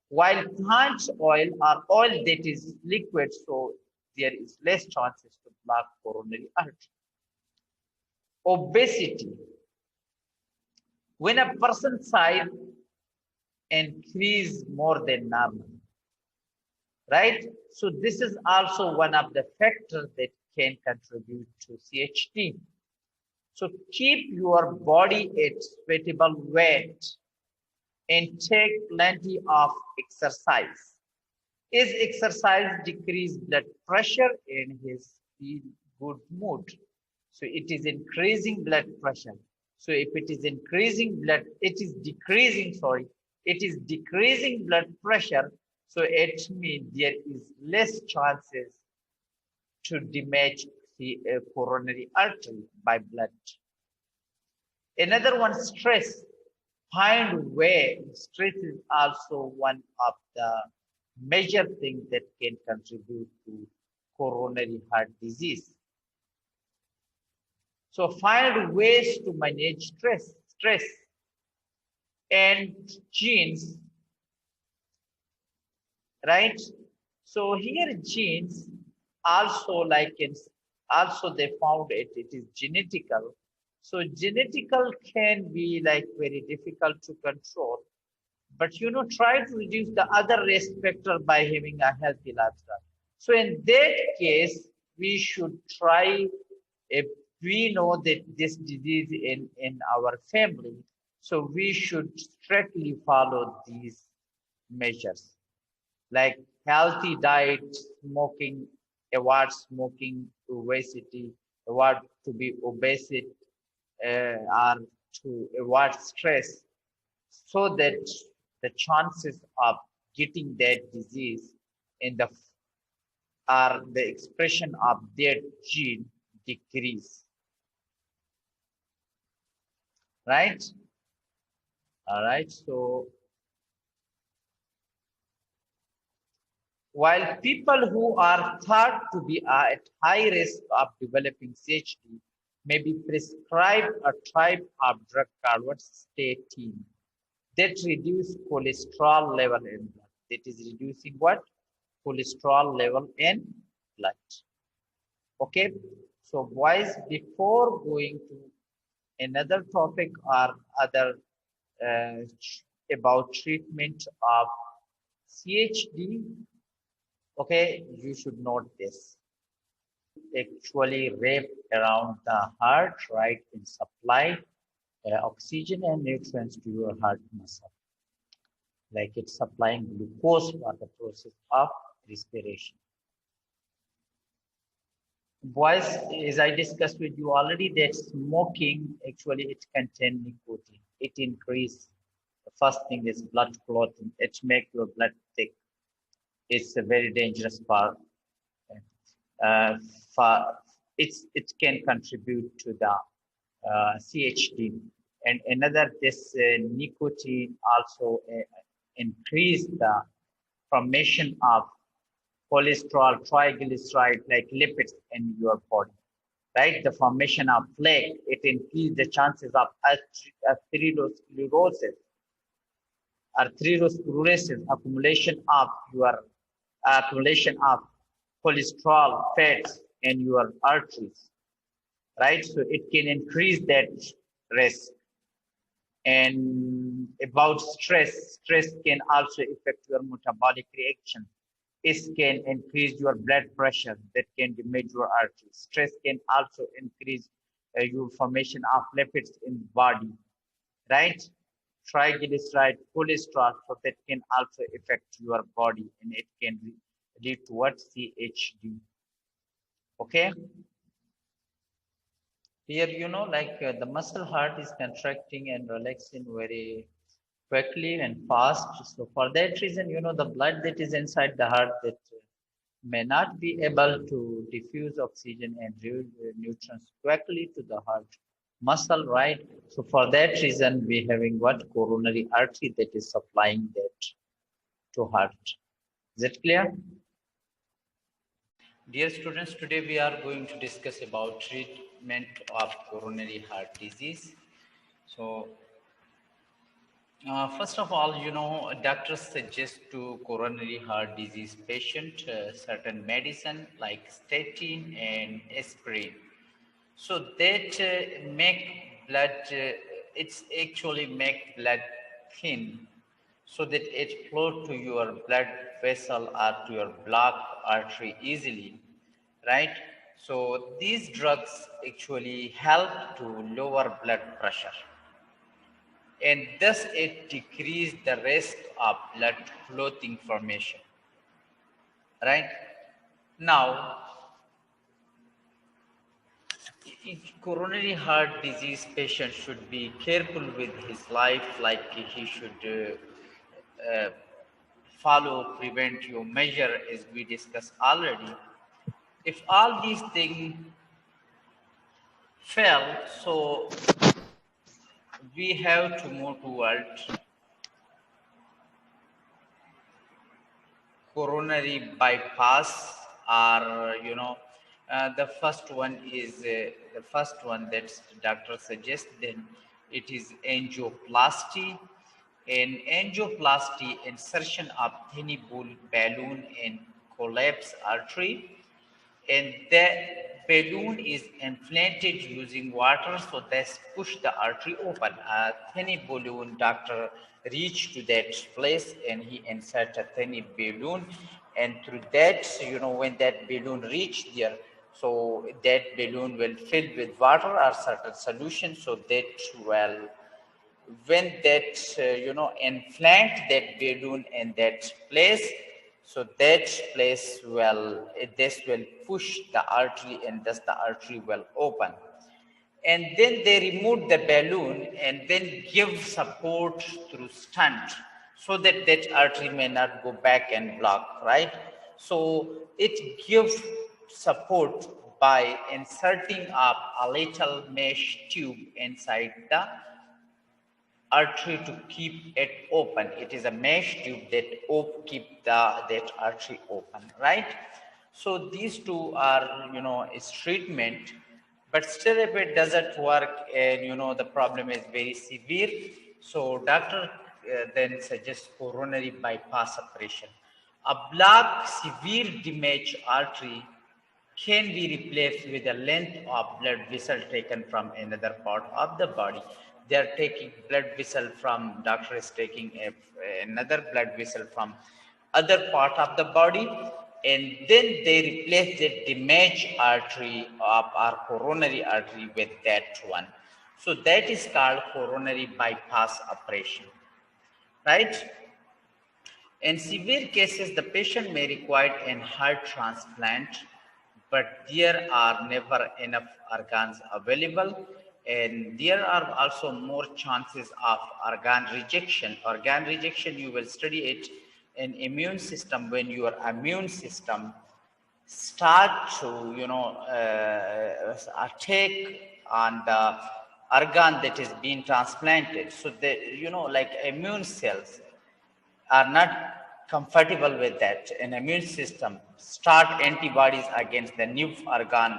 While plant oil or oil that is liquid, so there is less chances to block coronary artery. Obesity. When a person's size increase more than normal, right? So this is also one of the factors that can contribute to CHD. So keep your body at suitable weight and take plenty of exercise. Is exercise decrease blood pressure and his feel good mood? So it is increasing blood pressure. So if it is increasing blood, it is decreasing blood pressure. So it means there is less chances to damage the coronary artery by blood. Another one, stress. Find way. Stress is also one of the major things that can contribute to coronary heart disease. So find ways to manage stress and genes, right? So here genes also also they found it is genetical. So genetical can be like very difficult to control, but try to reduce the other risk factor by having a healthy lifestyle. So in that case, we should try, if we know that this disease in our family, so we should strictly follow these measures, like healthy diet, smoking, avoid smoking, obesity, avoid to be obesity, or to avoid stress, so that the chances of getting that disease in the or the expression of that gene decrease. Right? All right. So while people who are thought to be at high risk of developing CHD may be prescribed a type of drug called statin that reduce cholesterol level in blood. That is reducing what? Cholesterol level in blood. Okay. So boys, before going to another topic or other about treatment of CHD, okay, you should note this. Actually wrap around the heart, right, and supply oxygen and nutrients to your heart muscle. Like it's supplying glucose for the process of respiration. Boys, as I discussed with you already, that smoking actually it contains nicotine. It increases. The first thing is blood clotting. It makes your blood thick. It's a very dangerous part. It can contribute to the CHD. And another, this nicotine also increase the formation of cholesterol, triglyceride, like lipids in your body, right? The formation of plaque, it increases the chances of atherosclerosis, accumulation of cholesterol, fats in your arteries, right? So it can increase that risk. And about stress can also affect your metabolic reaction. It can increase your blood pressure, that can damage your arteries. Stress can also increase your formation of lipids in the body, right? Triglyceride, cholesterol, so that can also affect your body, and it can lead towards CHD. Okay. Here, the muscle heart is contracting and relaxing very quickly and fast. So for that reason, the blood that is inside the heart that may not be able to diffuse oxygen and nutrients quickly to the heart muscle, right? So for that reason, we having what coronary artery that is supplying that to heart. Is it clear? Dear students, today we are going to discuss about treatment of coronary heart disease. So, first of all, doctors suggest to coronary heart disease patient certain medicine like statin and aspirin. So that make blood, it's actually make blood thin so that it flow to your blood vessel or to your blocked artery easily, right? So these drugs actually help to lower blood pressure and thus it decrease the risk of blood clotting formation, right? Now, coronary heart disease patient should be careful with his life, like he should follow preventive measure as we discussed already. If all these things fail, so we have to move toward coronary bypass, or the first one is the first one that doctor suggests, then it is angioplasty. In angioplasty, insertion of tiny balloon in collapsed artery, and the balloon is inflated using water, so this push the artery open. A tiny balloon, doctor reached to that place and he insert a tiny balloon, and through that, when that balloon reach there, so that balloon will fill with water or certain solution, so that will, when that inflate that balloon in that place, so that place will, this will push the artery and thus the artery will open, and then they remove the balloon and then give support through stent so that that artery may not go back and block, right? So it gives support by inserting up a little mesh tube inside the artery to keep it open. It is a mesh tube that keep that artery open, right? So these two are, is treatment, but still if it doesn't work and, the problem is very severe, so doctor then suggests coronary bypass operation. A blocked severe damaged artery can be replaced with a length of blood vessel taken from another part of the body. They are taking blood vessel from, doctor is taking another blood vessel from other part of the body, and then they replace the damaged artery of our coronary artery with that one. So that is called coronary bypass operation, right? In severe cases, the patient may require a heart transplant, but there are never enough organs available, and there are also more chances of organ rejection. Organ rejection, you will study it in immune system. When your immune system start to, attack on the organ that is being transplanted. So the, like immune cells are not comfortable with that. An immune system start antibodies against the new organ,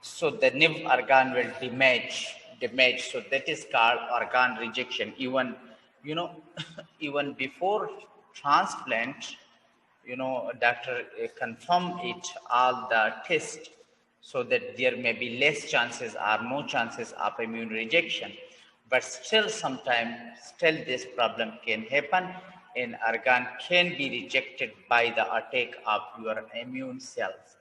so the new organ will damage. So that is called organ rejection. Even, even before transplant, doctor confirm it all the test, so that there may be less chances or no chances of immune rejection. But still sometimes, still this problem can happen, and organ can be rejected by the attack of your immune cells,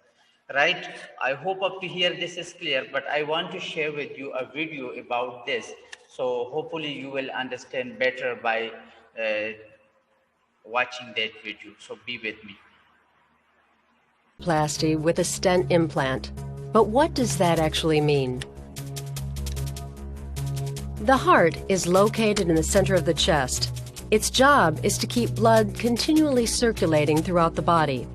right? I hope up to here this is clear, but I want to share with you a video about this, so hopefully you will understand better by watching that video. So be with me. Plasty with a stent implant. But what does that actually mean? The heart is located in the center of the chest. Its job is to keep blood continually circulating throughout the body.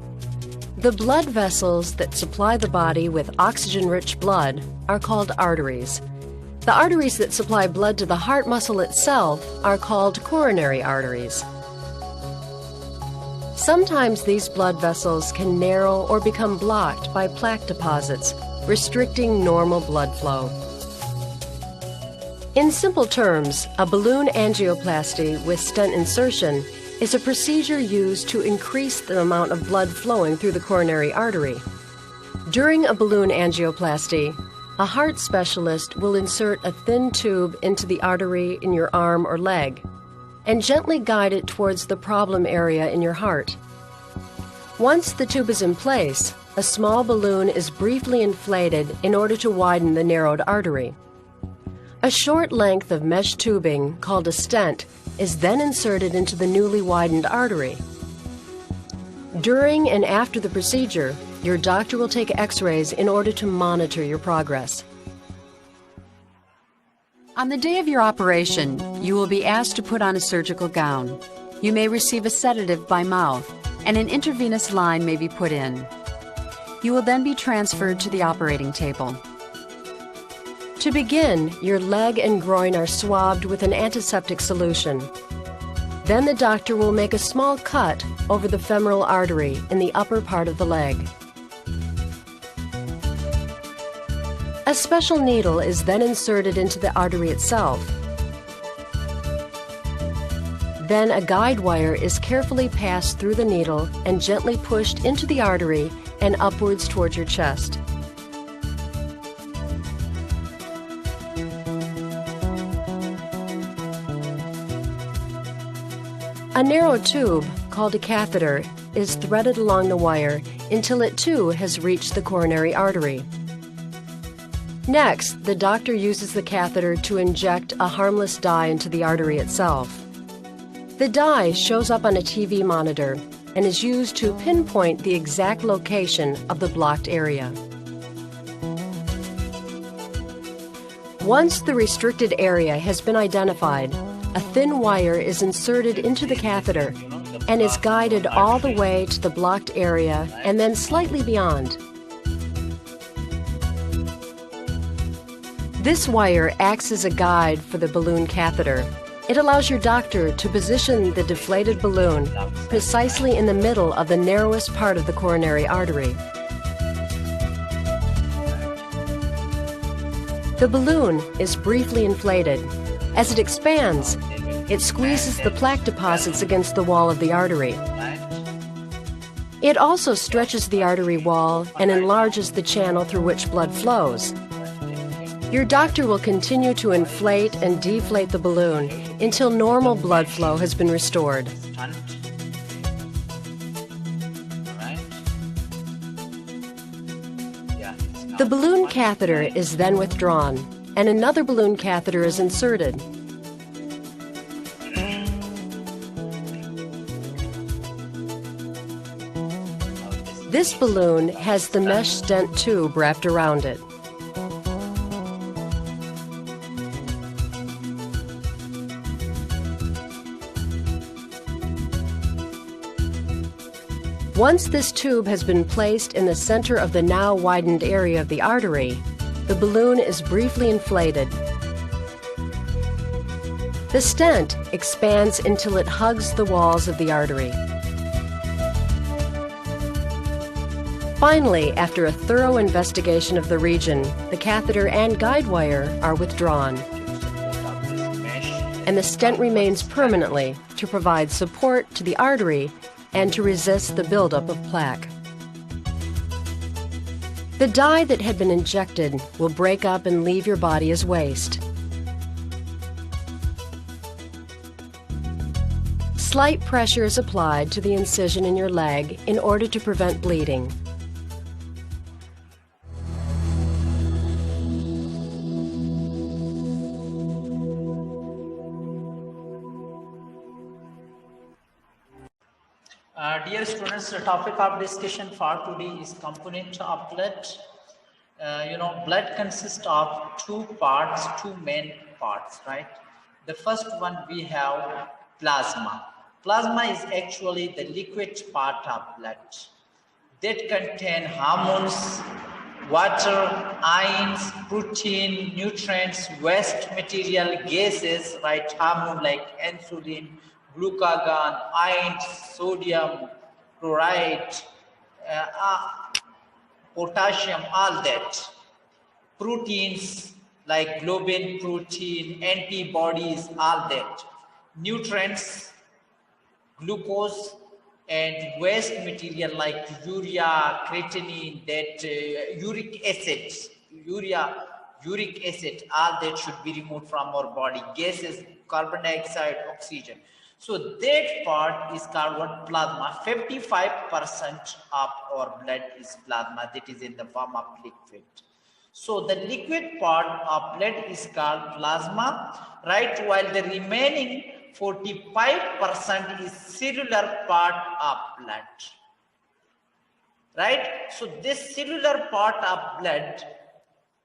The blood vessels that supply the body with oxygen-rich blood are called arteries. The arteries that supply blood to the heart muscle itself are called coronary arteries. Sometimes these blood vessels can narrow or become blocked by plaque deposits, restricting normal blood flow. In simple terms, a balloon angioplasty with stent insertion is a procedure used to increase the amount of blood flowing through the coronary artery. During a balloon angioplasty, a heart specialist will insert a thin tube into the artery in your arm or leg and gently guide it towards the problem area in your heart. Once the tube is in place, a small balloon is briefly inflated in order to widen the narrowed artery. A short length of mesh tubing, called a stent, is then inserted into the newly widened artery. During and after the procedure, your doctor will take x-rays in order to monitor your progress. On the day of your operation, you will be asked to put on a surgical gown. You may receive a sedative by mouth, and an intravenous line may be put in. You will then be transferred to the operating table. To begin, your leg and groin are swabbed with an antiseptic solution. Then the doctor will make a small cut over the femoral artery in the upper part of the leg. A special needle is then inserted into the artery itself. Then a guide wire is carefully passed through the needle and gently pushed into the artery and upwards towards your chest. A narrow tube, called a catheter, is threaded along the wire until it too has reached the coronary artery. Next, the doctor uses the catheter to inject a harmless dye into the artery itself. The dye shows up on a TV monitor and is used to pinpoint the exact location of the blocked area. Once the restricted area has been identified, a thin wire is inserted into the catheter and is guided all the way to the blocked area and then slightly beyond. This wire acts as a guide for the balloon catheter. It allows your doctor to position the deflated balloon precisely in the middle of the narrowest part of the coronary artery. The balloon is briefly inflated. As it expands, it squeezes the plaque deposits against the wall of the artery. It also stretches the artery wall and enlarges the channel through which blood flows. Your doctor will continue to inflate and deflate the balloon until normal blood flow has been restored. The balloon catheter is then withdrawn, and another balloon catheter is inserted. This balloon has the mesh stent tube wrapped around it. Once this tube has been placed in the center of the now widened area of the artery, the balloon is briefly inflated. The stent expands until it hugs the walls of the artery. Finally, after a thorough investigation of the region, the catheter and guide wire are withdrawn, and the stent remains permanently to provide support to the artery and to resist the buildup of plaque. The dye that had been injected will break up and leave your body as waste. Slight pressure is applied to the incision in your leg in order to prevent bleeding. Dear students, the topic of discussion for today is component of blood. blood consists of two parts, two main parts, right? The first one we have plasma. Plasma is actually the liquid part of blood that contain hormones, water, ions, protein, nutrients, waste material, gases, right? Hormone like insulin, glucagon, ions, sodium, chloride, potassium, all that. Proteins like globin, protein, antibodies, all that. Nutrients, glucose, and waste material like urea, creatinine, that uric acid, all that should be removed from our body. Gases, carbon dioxide, oxygen. So that part is called what? Plasma. 55% of our blood is plasma, that is in the form of liquid. So the liquid part of blood is called plasma, right? While the remaining 45% is cellular part of blood, right? So this cellular part of blood,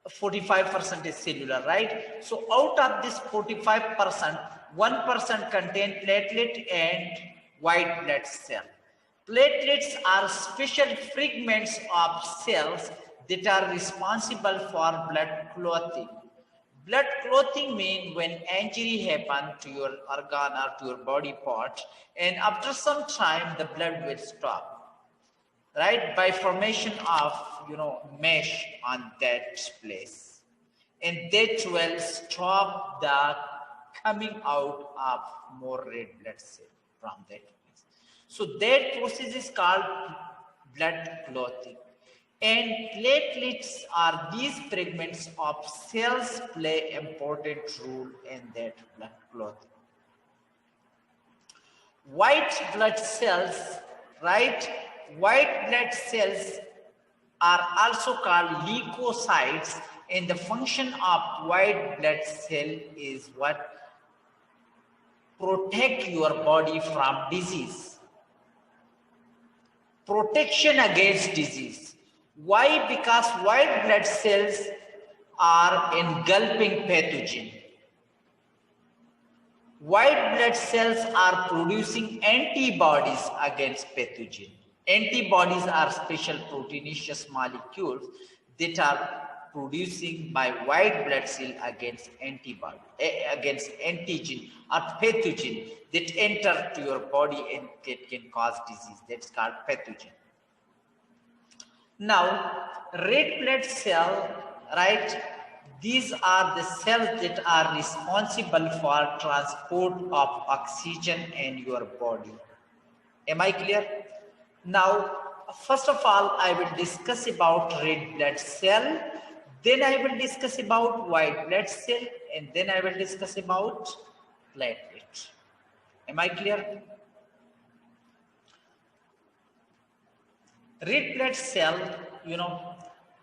45% is cellular, right? So out of this 45%, 1% contain platelet and white blood cell. Platelets are special fragments of cells that are responsible for blood clotting. Blood clotting means when injury happens to your organ or to your body part, and after some time the blood will stop, right? By formation of mesh on that place, and that will stop the coming out of more red blood cell from that place. So that process is called blood clotting. And platelets are these fragments of cells play important role in that blood clotting. White blood cells, right? White blood cells are also called leukocytes, and the function of white blood cell is what? Protect your body from disease. Protection against disease. Why? Because white blood cells are engulfing pathogen. White blood cells are producing antibodies against pathogen. Antibodies are special proteinaceous molecules that are producing by white blood cell against antibody, against antigen or pathogen that enter to your body and that can cause disease. That's called pathogen. Now, red blood cell, right? These are the cells that are responsible for transport of oxygen in your body. Am I clear? Now, first of all, I will discuss about red blood cell. Then I will discuss about white blood cell, and then I will discuss about platelet. Am I clear? Red blood cell,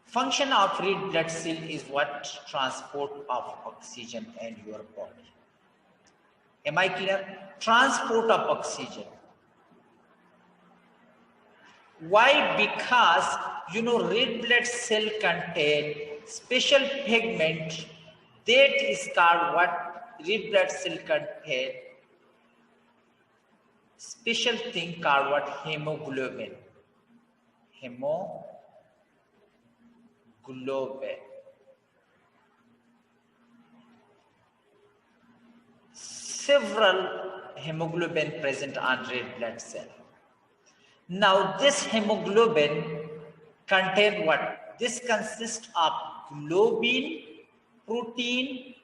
function of red blood cell is what? Transport of oxygen in your body. Am I clear? Transport of oxygen. Why? Because, red blood cell contain special pigment that is called what? Red blood cell contain special thing called what? Hemoglobin. Hemoglobin. Several hemoglobin present on red blood cell. Now this hemoglobin contain what? This consists of globin protein,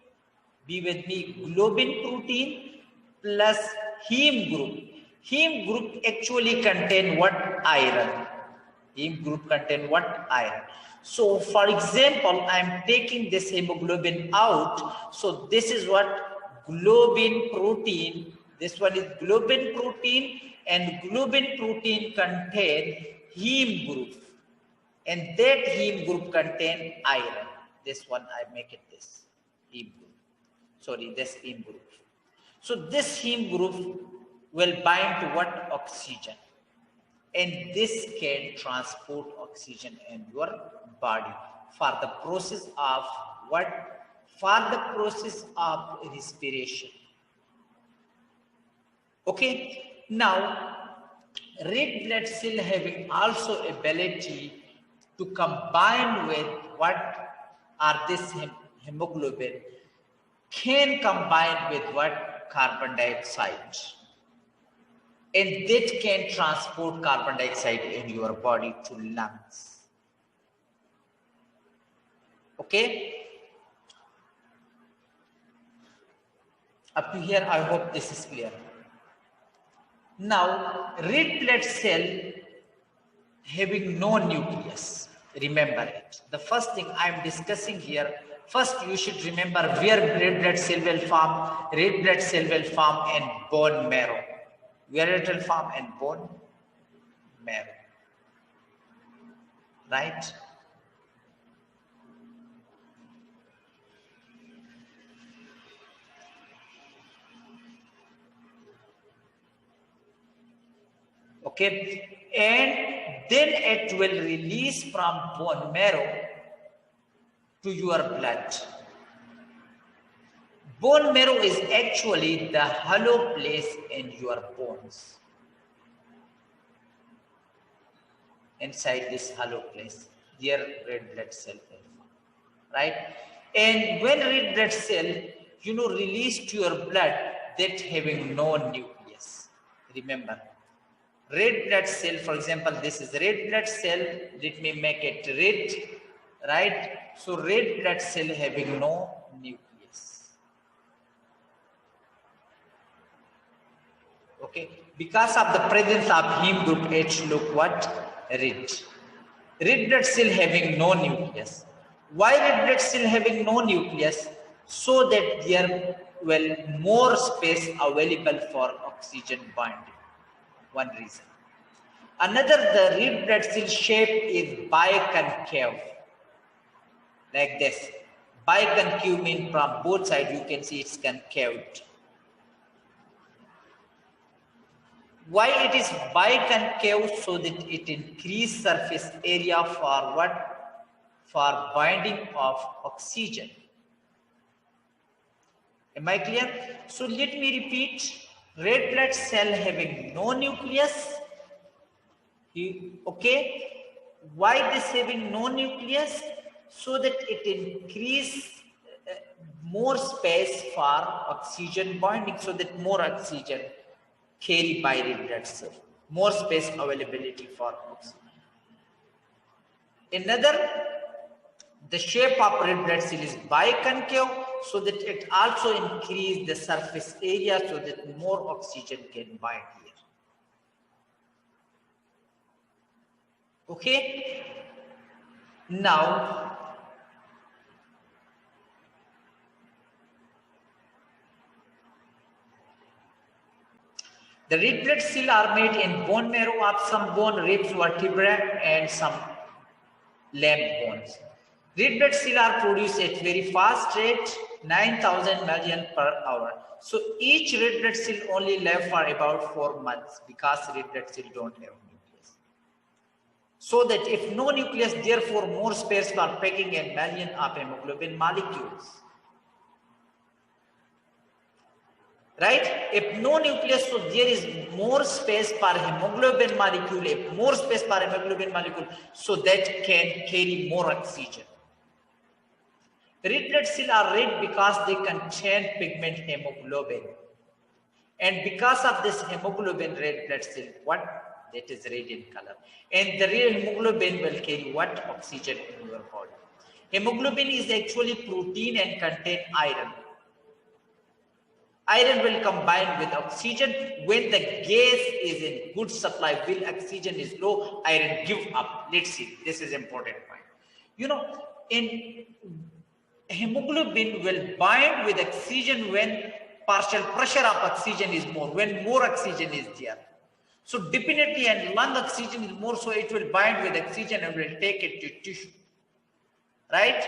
be with me, globin protein plus heme group. Heme group actually contain what? Iron. Heme group contain what? Iron. So for example, I am taking this hemoglobin out. So this is what? Globin protein. This one is globin protein, and globin protein contain heme group, and that heme group contain iron. This one I make it this heme group. Sorry, this heme group. So this heme group will bind to what? Oxygen, and this can transport oxygen in your body for the process of what? For the process of respiration. Okay, now red blood cell having also ability to combine with what are this hemoglobin, can combine with what? Carbon dioxide, and that can transport carbon dioxide in your body to lungs. Okay, up to here I hope this is clear. Now red blood cell having no nucleus, remember it. The first thing I am discussing here, first you should remember where red blood cell will form. Red blood cell will form in bone marrow. Where it will form? In bone marrow, right? Okay, and then it will release from bone marrow to your blood. Bone marrow is actually the hollow place in your bones. Inside this hollow place, there red blood cell will form, right? And when red blood cell, release to your blood, that having no nucleus. Remember, red blood cell, for example, this is red blood cell. Let me make it red, right? So red blood cell having no nucleus. Okay, because of the presence of heme group H, look what? Red. Red blood cell having no nucleus. Why red blood cell having no nucleus? So that there will more space available for oxygen binding. One reason. Another, the red blood cell shape is biconcave, like this. Biconcave means from both sides you can see it's concaved. Why it is biconcave? So that it increase surface area for what? For binding of oxygen. Am I clear? So let me repeat. Red blood cell having no nucleus. Okay. Why this having no nucleus? So that it increase more space for oxygen binding, so that more oxygen carry by red blood cell, more space availability for oxygen. Another, the shape of red blood cell is biconcave, so that it also increase the surface area, so that more oxygen can bind here. Okay. Now, the red blood cells are made in bone marrow of some bone, ribs, vertebrae, and some limb bones. Red blood cells are produced at very fast rate, 9,000 million per hour. So each red blood cell only live for about 4 months, because red blood cells don't have nucleus. So that if no nucleus, therefore more space for packing a million of hemoglobin molecules. Right? If no nucleus, so there is more space for hemoglobin molecule, more space for hemoglobin molecule, so that can carry more oxygen. Red blood cells are red because they contain pigment hemoglobin. And because of this hemoglobin, red blood cell, what? That is red in color. And the red hemoglobin will carry what? Oxygen in your body. Hemoglobin is actually protein and contain iron. Iron will combine with oxygen. When the gas is in good supply, when oxygen is low, iron give up. Let's see, this is important point. In hemoglobin will bind with oxygen when partial pressure of oxygen is more, when more oxygen is there. So definitely, and lung oxygen is more, so it will bind with oxygen and will take it to tissue. Right?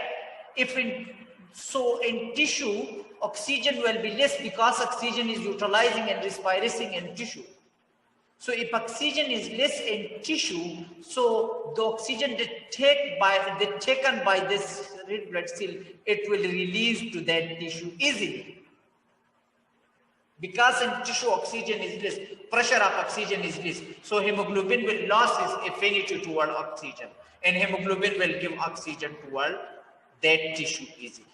In tissue, oxygen will be less because oxygen is utilizing and respiring in tissue. So if oxygen is less in tissue, so the oxygen taken by this red blood cell, it will release to that tissue easily. Because in tissue oxygen is less, pressure of oxygen is less, so hemoglobin will lose its affinity toward oxygen, and hemoglobin will give oxygen toward that tissue easily.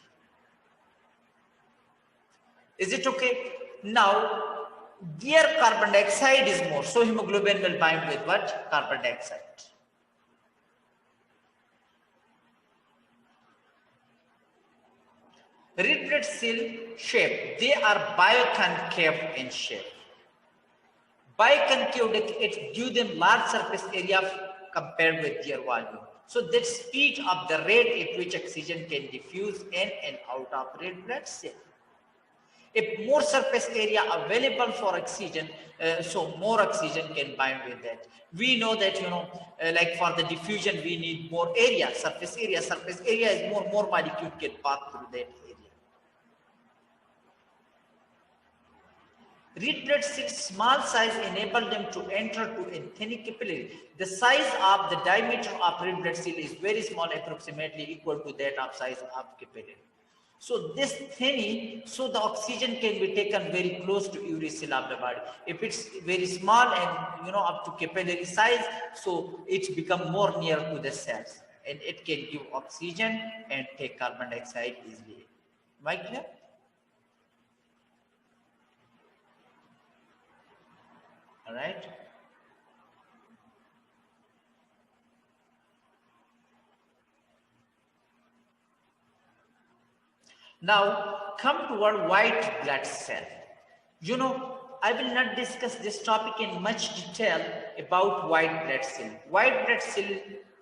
Is it okay? Now, their carbon dioxide is more, so hemoglobin will bind with what? Carbon dioxide. Red blood cell shape, they are biconcave in shape. Biconcave, it gives them large surface area compared with their volume. So that speed of the rate at which oxygen can diffuse in and out of red blood cell. If more surface area available for oxygen, so more oxygen can bind with that. We know that, like for the diffusion, we need more area, surface area. Surface area is more molecule can pass through that area. Red blood cells' small size enable them to enter to a thin capillary. The size of the diameter of red blood cell is very small, approximately equal to that of size of capillary. So this thinning, so the oxygen can be taken very close to every cell of the body. If it's very small and up to capillary size, so it's become more near to the cells, and it can give oxygen and take carbon dioxide easily. Am I clear? All right. Now, come toward white blood cell. I will not discuss this topic in much detail about white blood cell. White blood cell,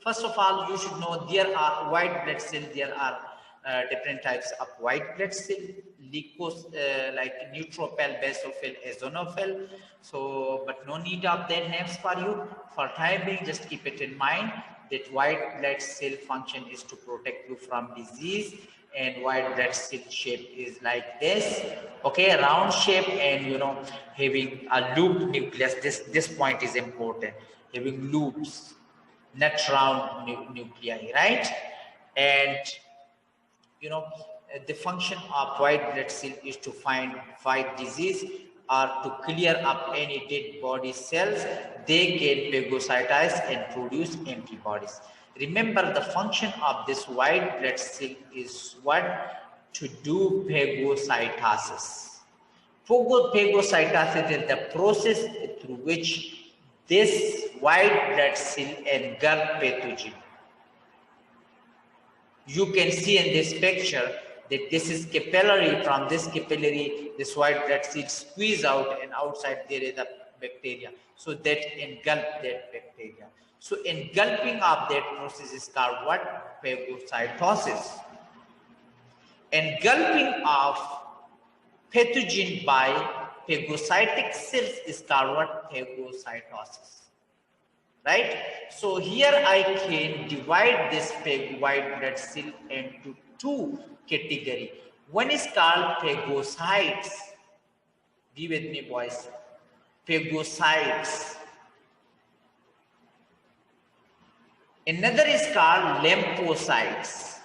first of all, you should know there are white blood cell, there are different types of white blood cell, like neutrophil, basophil, eosinophil. So, but no need of their names for you. For time being, just keep it in mind that white blood cell function is to protect you from disease, and white blood cell shape is like this, okay, round shape, and having a looped nucleus. This point is important, having loops, not round nuclei, right? And the function of white blood cell is to fight disease or to clear up any dead body cells. They can phagocytize and produce antibodies. Remember, the function of this white blood cell is what? To do phagocytosis. Phagocytosis is the process through which this white blood cell engulf pathogen. You can see in this picture that this is capillary. From this capillary, this white blood cell squeeze out, and outside there is a bacteria. So that engulf that bacteria. So engulfing of that process is called what? Phagocytosis. Engulfing of pathogen by phagocytic cells is called what? Phagocytosis. Right? So here I can divide this white blood cell into two categories. One is called phagocytes. Be with me, boys. Phagocytes. Another is called lymphocytes.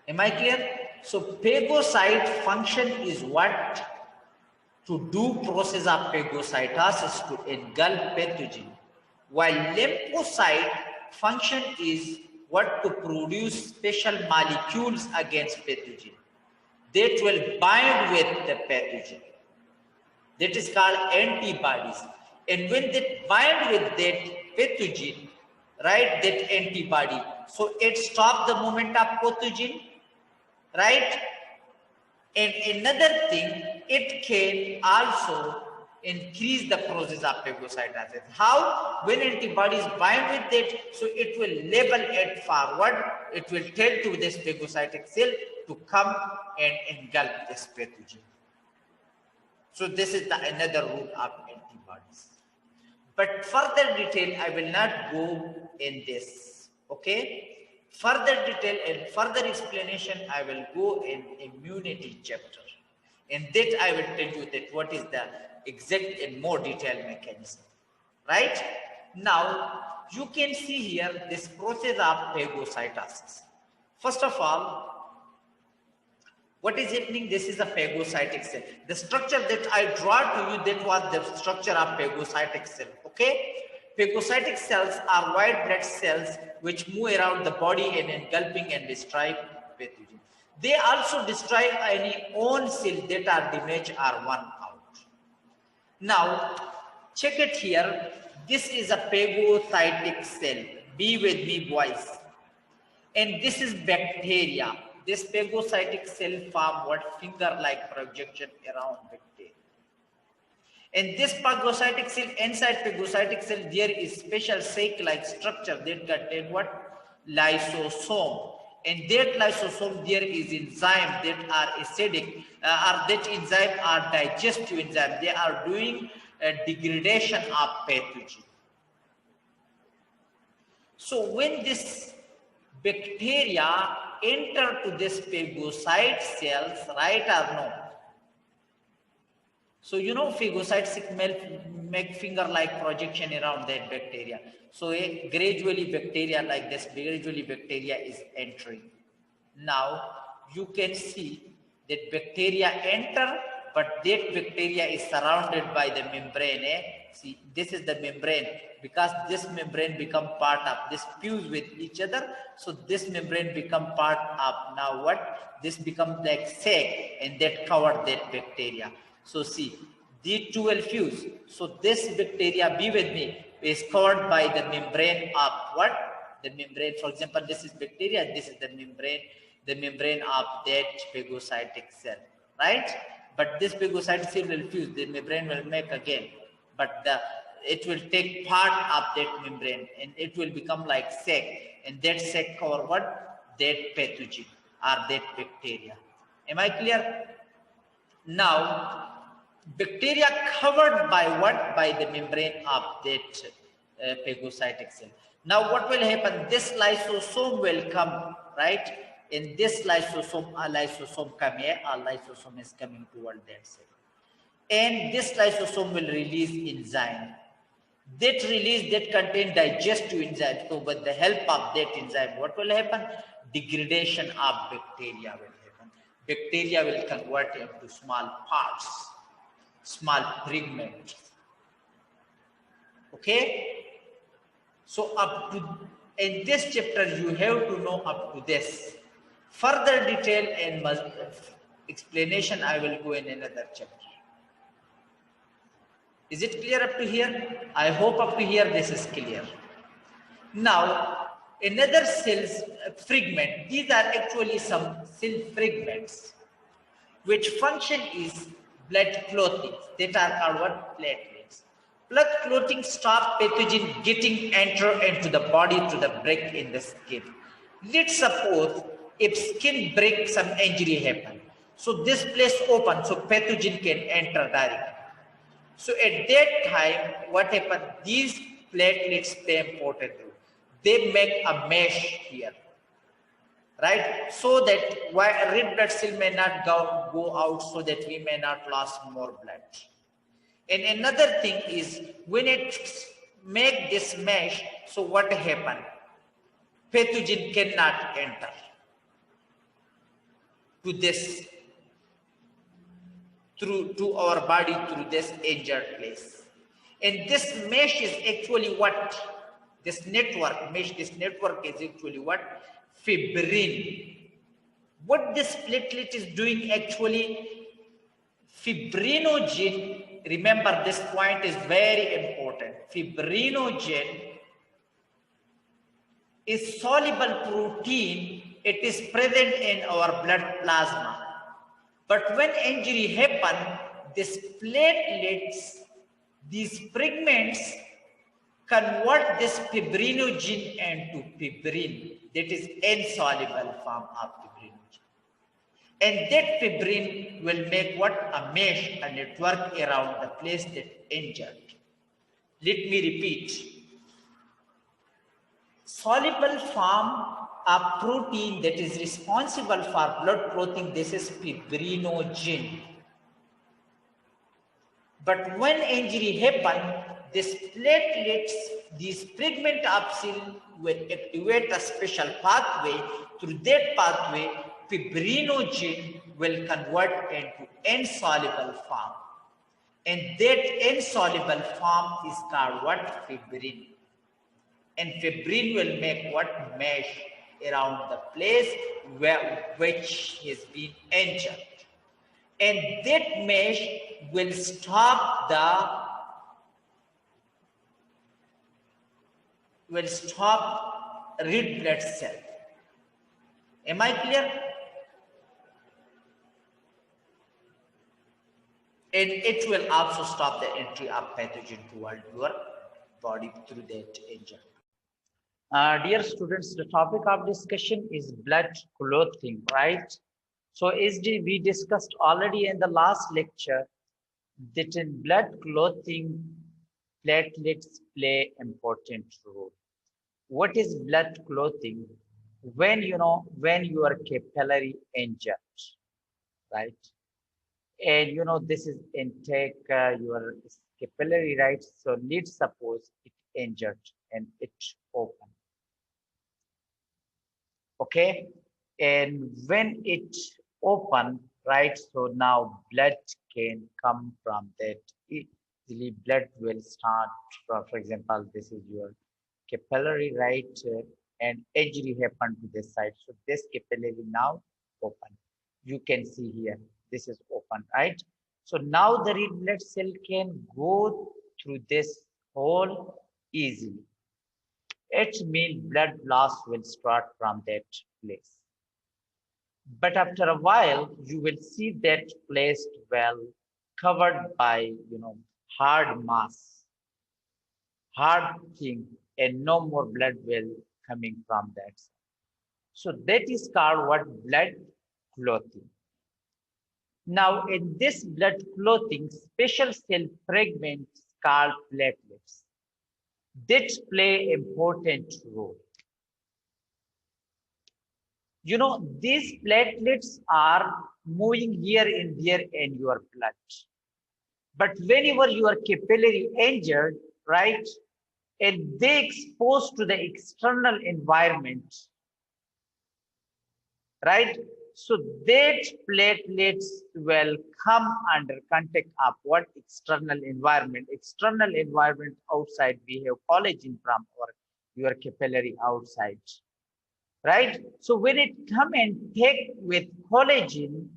Am I clear? So phagocyte function is what? To do process of phagocytosis to engulf pathogen, while lymphocyte function is what? To produce special molecules against pathogen that will bind with the pathogen. That is called antibodies. And when they bind with that pathogen, right, that antibody, so it stops the movement of pathogen, right? And another thing, it can also increase the process of phagocytosis. How? When antibodies bind with it, so it will label it forward. It will tell to this phagocytic cell to come and engulf this pathogen. So this is another rule of antibodies. But further detail, I will not go in this. Okay? Further detail and further explanation, I will go in immunity chapter. In that, I will tell you that what is the exact in more detailed mechanism. Right? Now, you can see here this process of phagocytosis. First of all, what is happening? This is a phagocytic cell. The structure that I draw to you, that was the structure of phagocytic cell. Okay? Phagocytic cells are white blood cells which move around the body and engulfing and destroy pathogen. They also destroy any own cell that are damaged or worn out. Now, check it here. This is a phagocytic cell. Be with me, boys. And this is bacteria. This phagocytic cell form what finger-like projection around bacteria. And this phagocytic cell, inside phagocytic cell, there is special sac-like structure that contain what? Lysosome. And that lysosome, there is enzyme that are acidic, or that enzyme are digestive enzyme. They are doing degradation of pathogen. So when this bacteria enter to this phagocyte cells, right or no? So you know phagocytes make finger-like projection around that bacteria. So gradually bacteria like this, gradually bacteria is entering. Now you can see that bacteria enter, but that bacteria is surrounded by the membrane. See, this is the membrane. Because this membrane become part of, this fuse with each other, so this membrane become part of, now what? This becomes like sac, and that covered that bacteria. So see, these two will fuse. So this bacteria, be with me, is covered by the membrane of what? The membrane, for example, this is bacteria, this is the membrane of that phagocytic cell, right? But this phagocytic cell will fuse, the membrane will make again, but it will take part of that membrane and it will become like sac, and that sac cover what? That pathogen or that bacteria. Am I clear? Now, bacteria covered by what? By the membrane of that phagocytic cell. Now what will happen? This lysosome will come, right? In this lysosome, a lysosome come here, a lysosome is coming toward that cell. And this lysosome will release enzyme. That release that contain digestive enzyme. So with the help of that enzyme, what will happen? Degradation of bacteria will happen. Bacteria will convert into small parts, small fragments. Okay? So up to, in this chapter, you have to know up to this. Further detail and explanation I will go in another chapter. Is it clear up to here? I hope up to here this is clear. Now, another cell's fragment, these are actually some cell fragments which function is blood clotting, that are called what? Platelets. Blood clotting stop pathogen getting enter into the body through the break in the skin. Let's suppose if skin break, some injury happen. So this place open, so pathogen can enter directly. So at that time, what happened? These platelets play important role. They make a mesh here, right? So that red blood cell may not go out, so that we may not lose more blood. And another thing is when it make this mesh, so what happen? Pathogen cannot enter to this, to our body through this injured place. And this mesh is actually what? This network, mesh, this network is actually what? Fibrin. What this platelet is doing actually, fibrinogen, remember this point is very important. Fibrinogen is soluble protein. It is present in our blood plasma. But when injury happen, these platelets, these fragments convert this fibrinogen into fibrin, that is insoluble form of fibrinogen. And that fibrin will make what? A mesh, a network around the place that injured. Let me repeat. Soluble form a protein that is responsible for blood clotting, this is fibrinogen. But when injury happens, these platelets, these fragment of cell will activate a special pathway. Through that pathway, fibrinogen will convert into insoluble form. And that insoluble form is called what? Fibrin. And fibrin will make what? Mesh around the place which has been injured. And that mesh will stop red blood cell. Am I clear? And it will also stop the entry of pathogen toward your body through that injury. Dear students, the topic of discussion is blood clotting, right? So as we discussed already in the last lecture, that in blood clotting, platelets play important role. What is blood clotting? When your capillary injured, right? And this is intake your capillary, right? So let's suppose it injured and it open. Okay, and when it open, right? So now blood can come from that. Easily blood will start from, for example, this is your capillary, right? And injury happened to this side. So this capillary now open. You can see here, this is open, right? So now the red blood cell can go through this hole easily. It means blood loss will start from that place. But after a while, you will see that place well covered by, hard mass, hard thing, and no more blood will coming from that. So that is called what? Blood clotting. Now in this blood clotting, special cell fragments called platelets that play important role. These platelets are moving here and there in your blood. But whenever your capillary injured, right, and they exposed to the external environment, right? So that platelets will come under contact of what? External environment. External environment outside, we have collagen from your capillary outside, right? So when it come and take with collagen,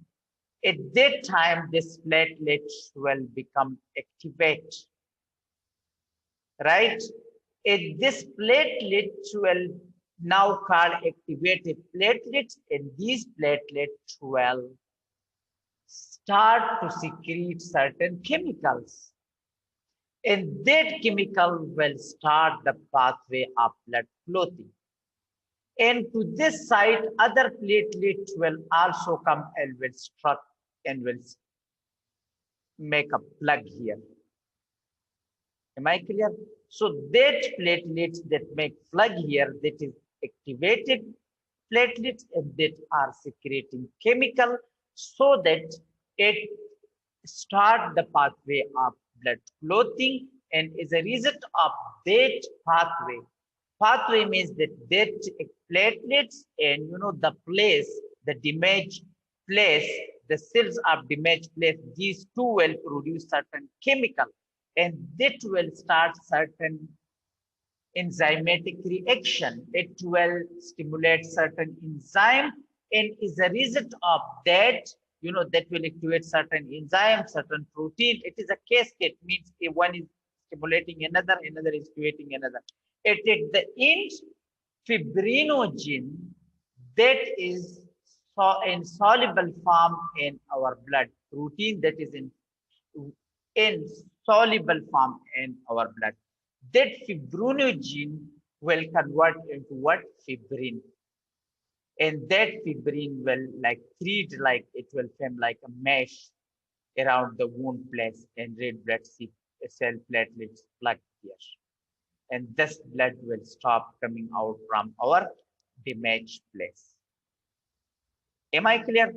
at that time, this platelet will become activate, right? And this platelet will now called activated platelets, and these platelets will start to secrete certain chemicals. And that chemical will start the pathway of blood clotting. And to this side, other platelets will also come and will struck and will make a plug here. Am I clear? So that platelets that make plug here, that is activated platelets, and that are secreting chemical so that it start the pathway of blood clotting. And as a result of that pathway means that platelets and the place, the damaged place, the cells of damaged place, these two will produce certain chemical, and that will start certain enzymatic reaction. It will stimulate certain enzyme, and as a result of that, that will activate certain enzyme, certain protein. It is a cascade, means one is stimulating another, another is activating another. At the end, fibrinogen that is in soluble form in our blood, protein that is in soluble form in our blood, that fibrinogen will convert into what? Fibrin. And that fibrin will it will form like a mesh around the wound place, and red blood cell platelets plug here. And this blood will stop coming out from our damaged place. Am I clear?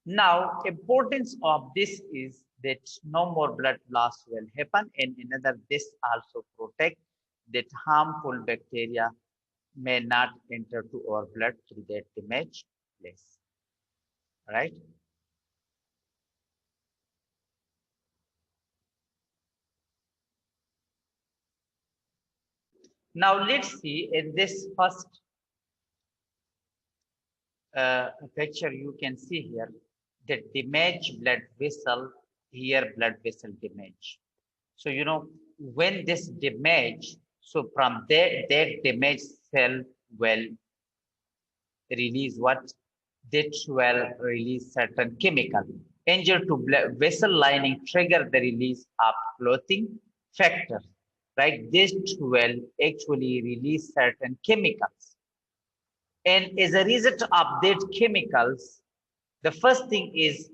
Now, importance of this is that no more blood loss will happen, and another, this also protect that harmful bacteria may not enter to our blood through that damaged place, right? Now let's see in this first picture, you can see here the damaged blood vessel, here blood vessel damage. So, you know, when this damage, so from that damaged cell will release what? That will release certain chemical. Injury to blood vessel lining trigger the release of clotting factor, right? This will actually release certain chemicals. And as a result of that chemicals, the first thing is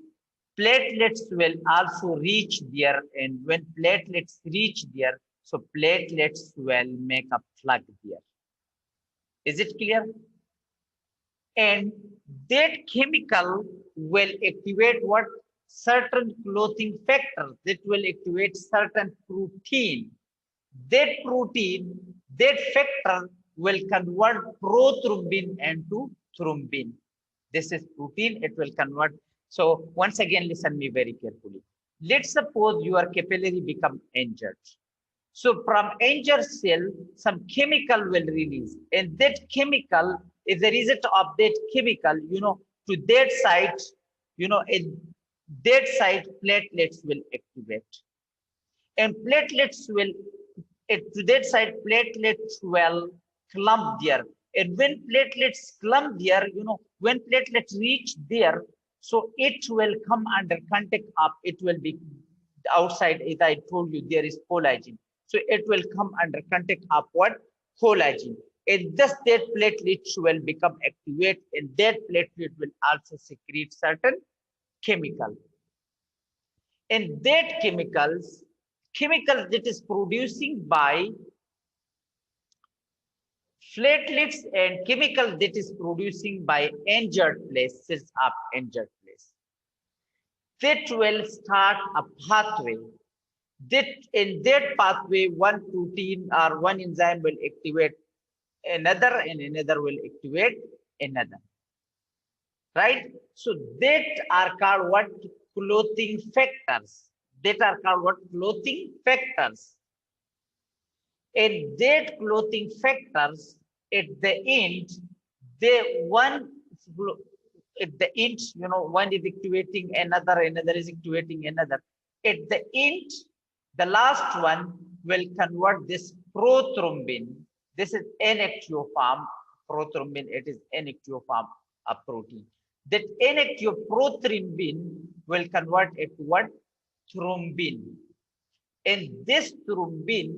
platelets will also reach there, and when platelets reach there, so platelets will make a plug there. Is it clear? And that chemical will activate what? Certain clotting factors that will activate certain protein. That protein, that factor will convert prothrombin into thrombin. This is protein, it will convert. So once again, listen me very carefully. Let's suppose your capillary become injured. So from injured cell, some chemical will release, and that chemical is the result of that chemical, you know, to that site, you know, in that site platelets will activate, and platelets will, to that side platelets will clump there, and when platelets clump there, you know, when platelets reach there, so it will come under contact of, it will be outside, as I told you, there is collagen. So it will come under contact of what? Collagen. And thus that platelets will become activate, and that platelet will also secrete certain chemical. And that chemicals that is producing by platelets and chemical that is producing by injured places of injured place. That will start a pathway. That in that pathway, one protein or one enzyme will activate another, and another will activate another. Right? So that are called what? Clotting factors. That are called what? Clotting factors. And that clotting factors at the end, they one at the end, you know, one is activating another, another is activating another. At the end, the last one will convert this prothrombin. This is inactive form prothrombin. It is inactive form of protein. That inactive prothrombin will convert it to what? Thrombin. And this thrombin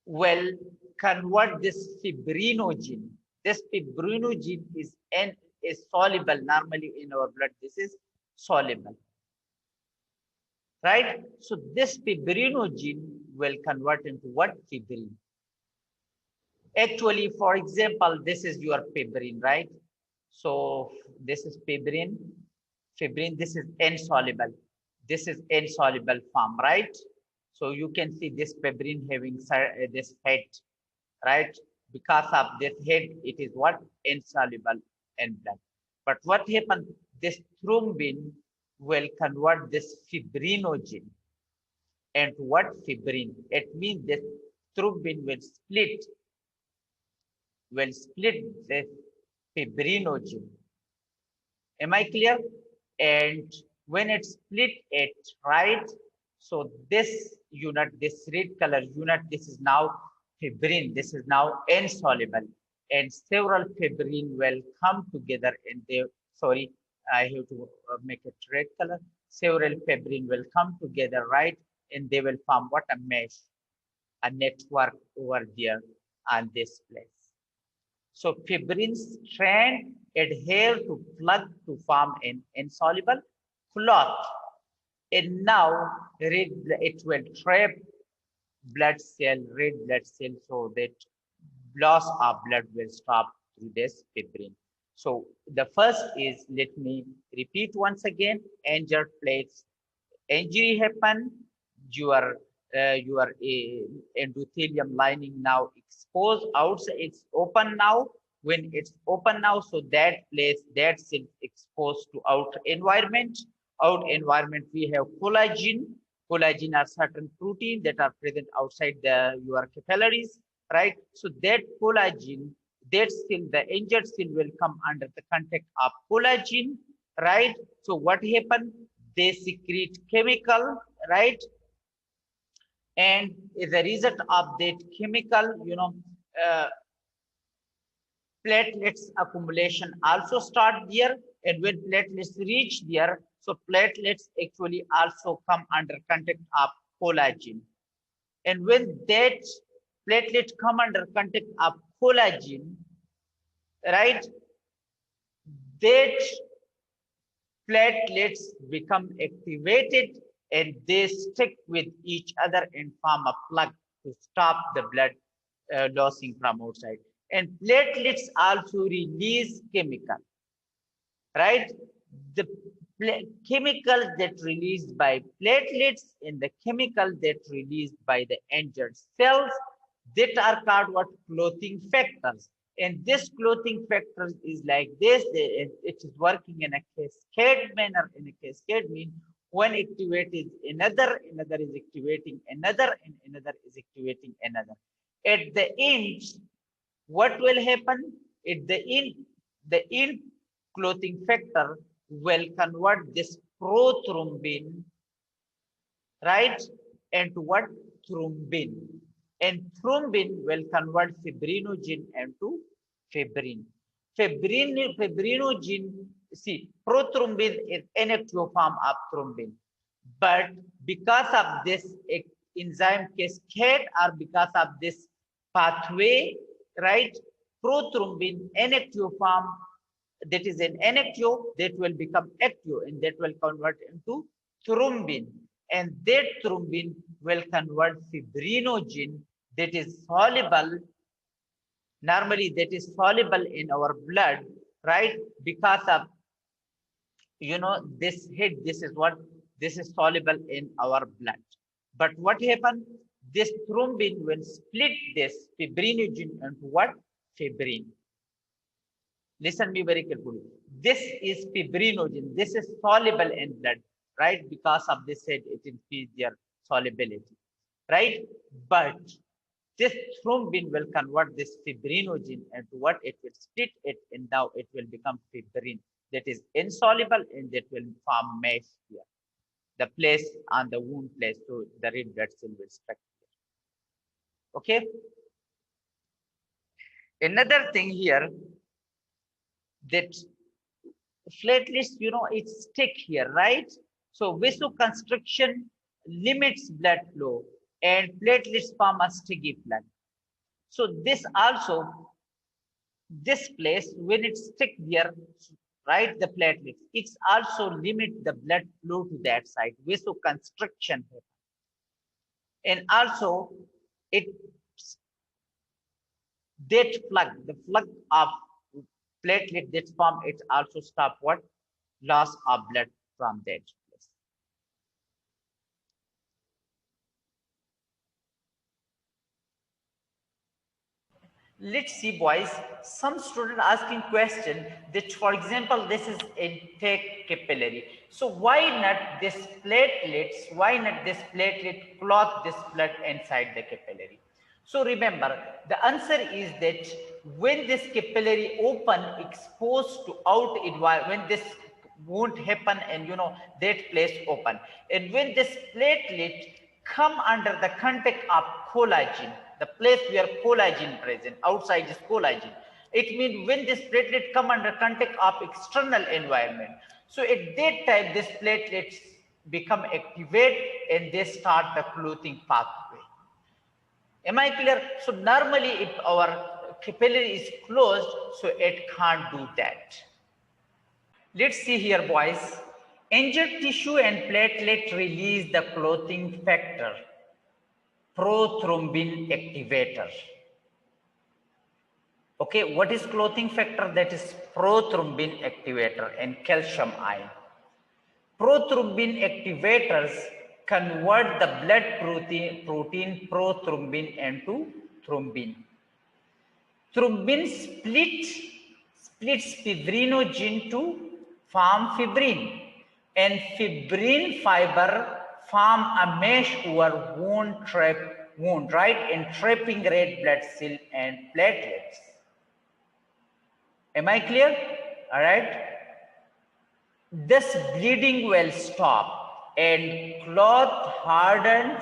will convert this fibrinogen. This fibrinogen is soluble normally in our blood. This is soluble. Right? So this fibrinogen will convert into what? Fibrin. Actually, for example, this is your fibrin, right? So this is fibrin. Fibrin, this is insoluble. This is insoluble form, right? So you can see this fibrin having this head, right? Because of this head, it is what? Insoluble in blood. But what happens? This thrombin will convert this fibrinogen into what? Fibrin. It means this thrombin will split this fibrinogen. Am I clear? And when it split it, right? So this unit, this red color unit, this is now fibrin. This is now insoluble, and several fibrin will come together, and they, sorry, I have to make it red color. Several fibrin will come together, right? And they will form what? A mesh, a network over there on this place. So fibrin strand adhere to plug to form an insoluble clot. And now it will trap blood cell, red blood cell, so that loss of blood will stop through this fibrin. So the first is, let me repeat once again, injured place, injury happen, your endothelium lining now exposed outside, it's open now. When it's open now, so that place, that cell exposed to outer environment. Out environment, we have collagen. Collagen are certain proteins that are present outside your capillaries, right? So that collagen, that cell, the injured cell will come under the contact of collagen, right? So what happen? They secrete chemical, right? And as a result of that chemical, platelets accumulation also start there. And when platelets reach there, so platelets actually also come under contact of collagen. And when that platelet come under contact of collagen, right, that platelets become activated and they stick with each other and form a plug to stop the blood losing from outside. And platelets also release chemical, right? The chemical that released by platelets and the chemical that released by the injured cells, that are called what? Clotting factors. And this clotting factors is like this, it is working in a cascade manner. In a cascade means one activates another, another is activating another, and another is activating another. At the end, what will happen? At the end clotting factor will convert this prothrombin, right, into what? Thrombin. And thrombin will convert fibrinogen into fibrin. Fibrinogen, see, prothrombin is inactive form of thrombin. But because of this enzyme cascade, or because of this pathway, right, prothrombin inactive form, that is an inactive, that will become active, and that will convert into thrombin. And that thrombin will convert fibrinogen, that is soluble, normally that is soluble in our blood, right? Because of, this head, this is what? This is soluble in our blood. But what happened? This thrombin will split this fibrinogen into what? Fibrin. Listen me very carefully. This is fibrinogen. This is soluble in blood, right? Because of this head, it increases their solubility, right? But this thrombin will convert this fibrinogen into what? It will split it, and now it will become fibrin. That is insoluble, and that will form mesh here. The place on the wound place, so the red blood cell will strike here. Okay. Another thing here, that platelets, it stick here, right? So vasoconstriction limits blood flow, and platelets form a sticky plug. So this also, this place, when it stick there, right, the platelets, it's also limit the blood flow to that side, vasoconstriction. And also it, that plug, the plug of platelet that form, it also stop what? Loss of blood from that place. Let's see, boys, some student asking question that, for example, this is intake capillary. So why not this platelets, why not this platelet clot this blood inside the capillary? So remember, the answer is that when this capillary open, exposed to out environment, when this won't happen, and that place open, and when this platelet come under the contact of collagen, the place where collagen present, outside is collagen, it means when this platelet come under contact of external environment, so at that time this platelets become activate and they start the clotting pathway. Am I clear? So normally if our capillary is closed, so it can't do that. Let's see here, boys. Injured tissue and platelet release the clotting factor, prothrombin activator. Okay, what is clotting factor? That is prothrombin activator and calcium ion. Prothrombin activators convert the blood protein prothrombin into thrombin. Thrombin splits fibrinogen to form fibrin, and fibrin fiber form a mesh over wound, right, entrapping red blood cell and platelets. Am I clear? All right. This bleeding will stop and clot hardens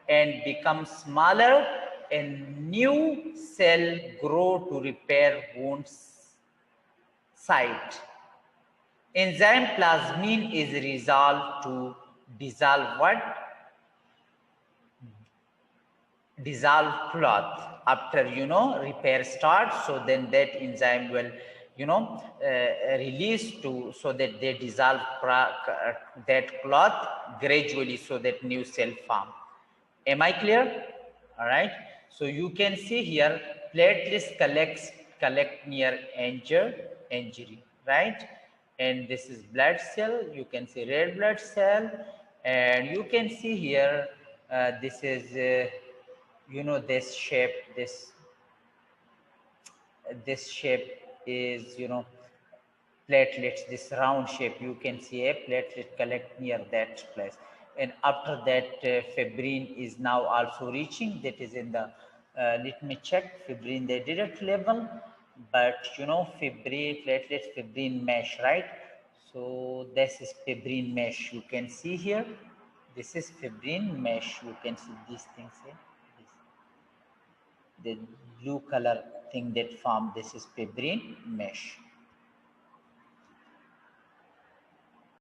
and becomes smaller, and new cell grow to repair wounds site. Enzyme plasmin is resolved to dissolve what? Dissolve cloth after repair starts. So then that enzyme will release to, so that they dissolve that cloth gradually, so that new cell form. Am I clear? All right. So you can see here platelets collect near injury, right? And this is blood cell. You can see red blood cell, and you can see here this is this shape. This shape is platelets. This round shape, you can see a platelet collect near that place, and after that fibrin is now also reaching. That is in the let me check fibrin the direct level, but fibrin platelet fibrin mesh, right? So this is fibrin mesh. You can see here. This is fibrin mesh. You can see these things here. The blue color thing that form, this is fibrin mesh.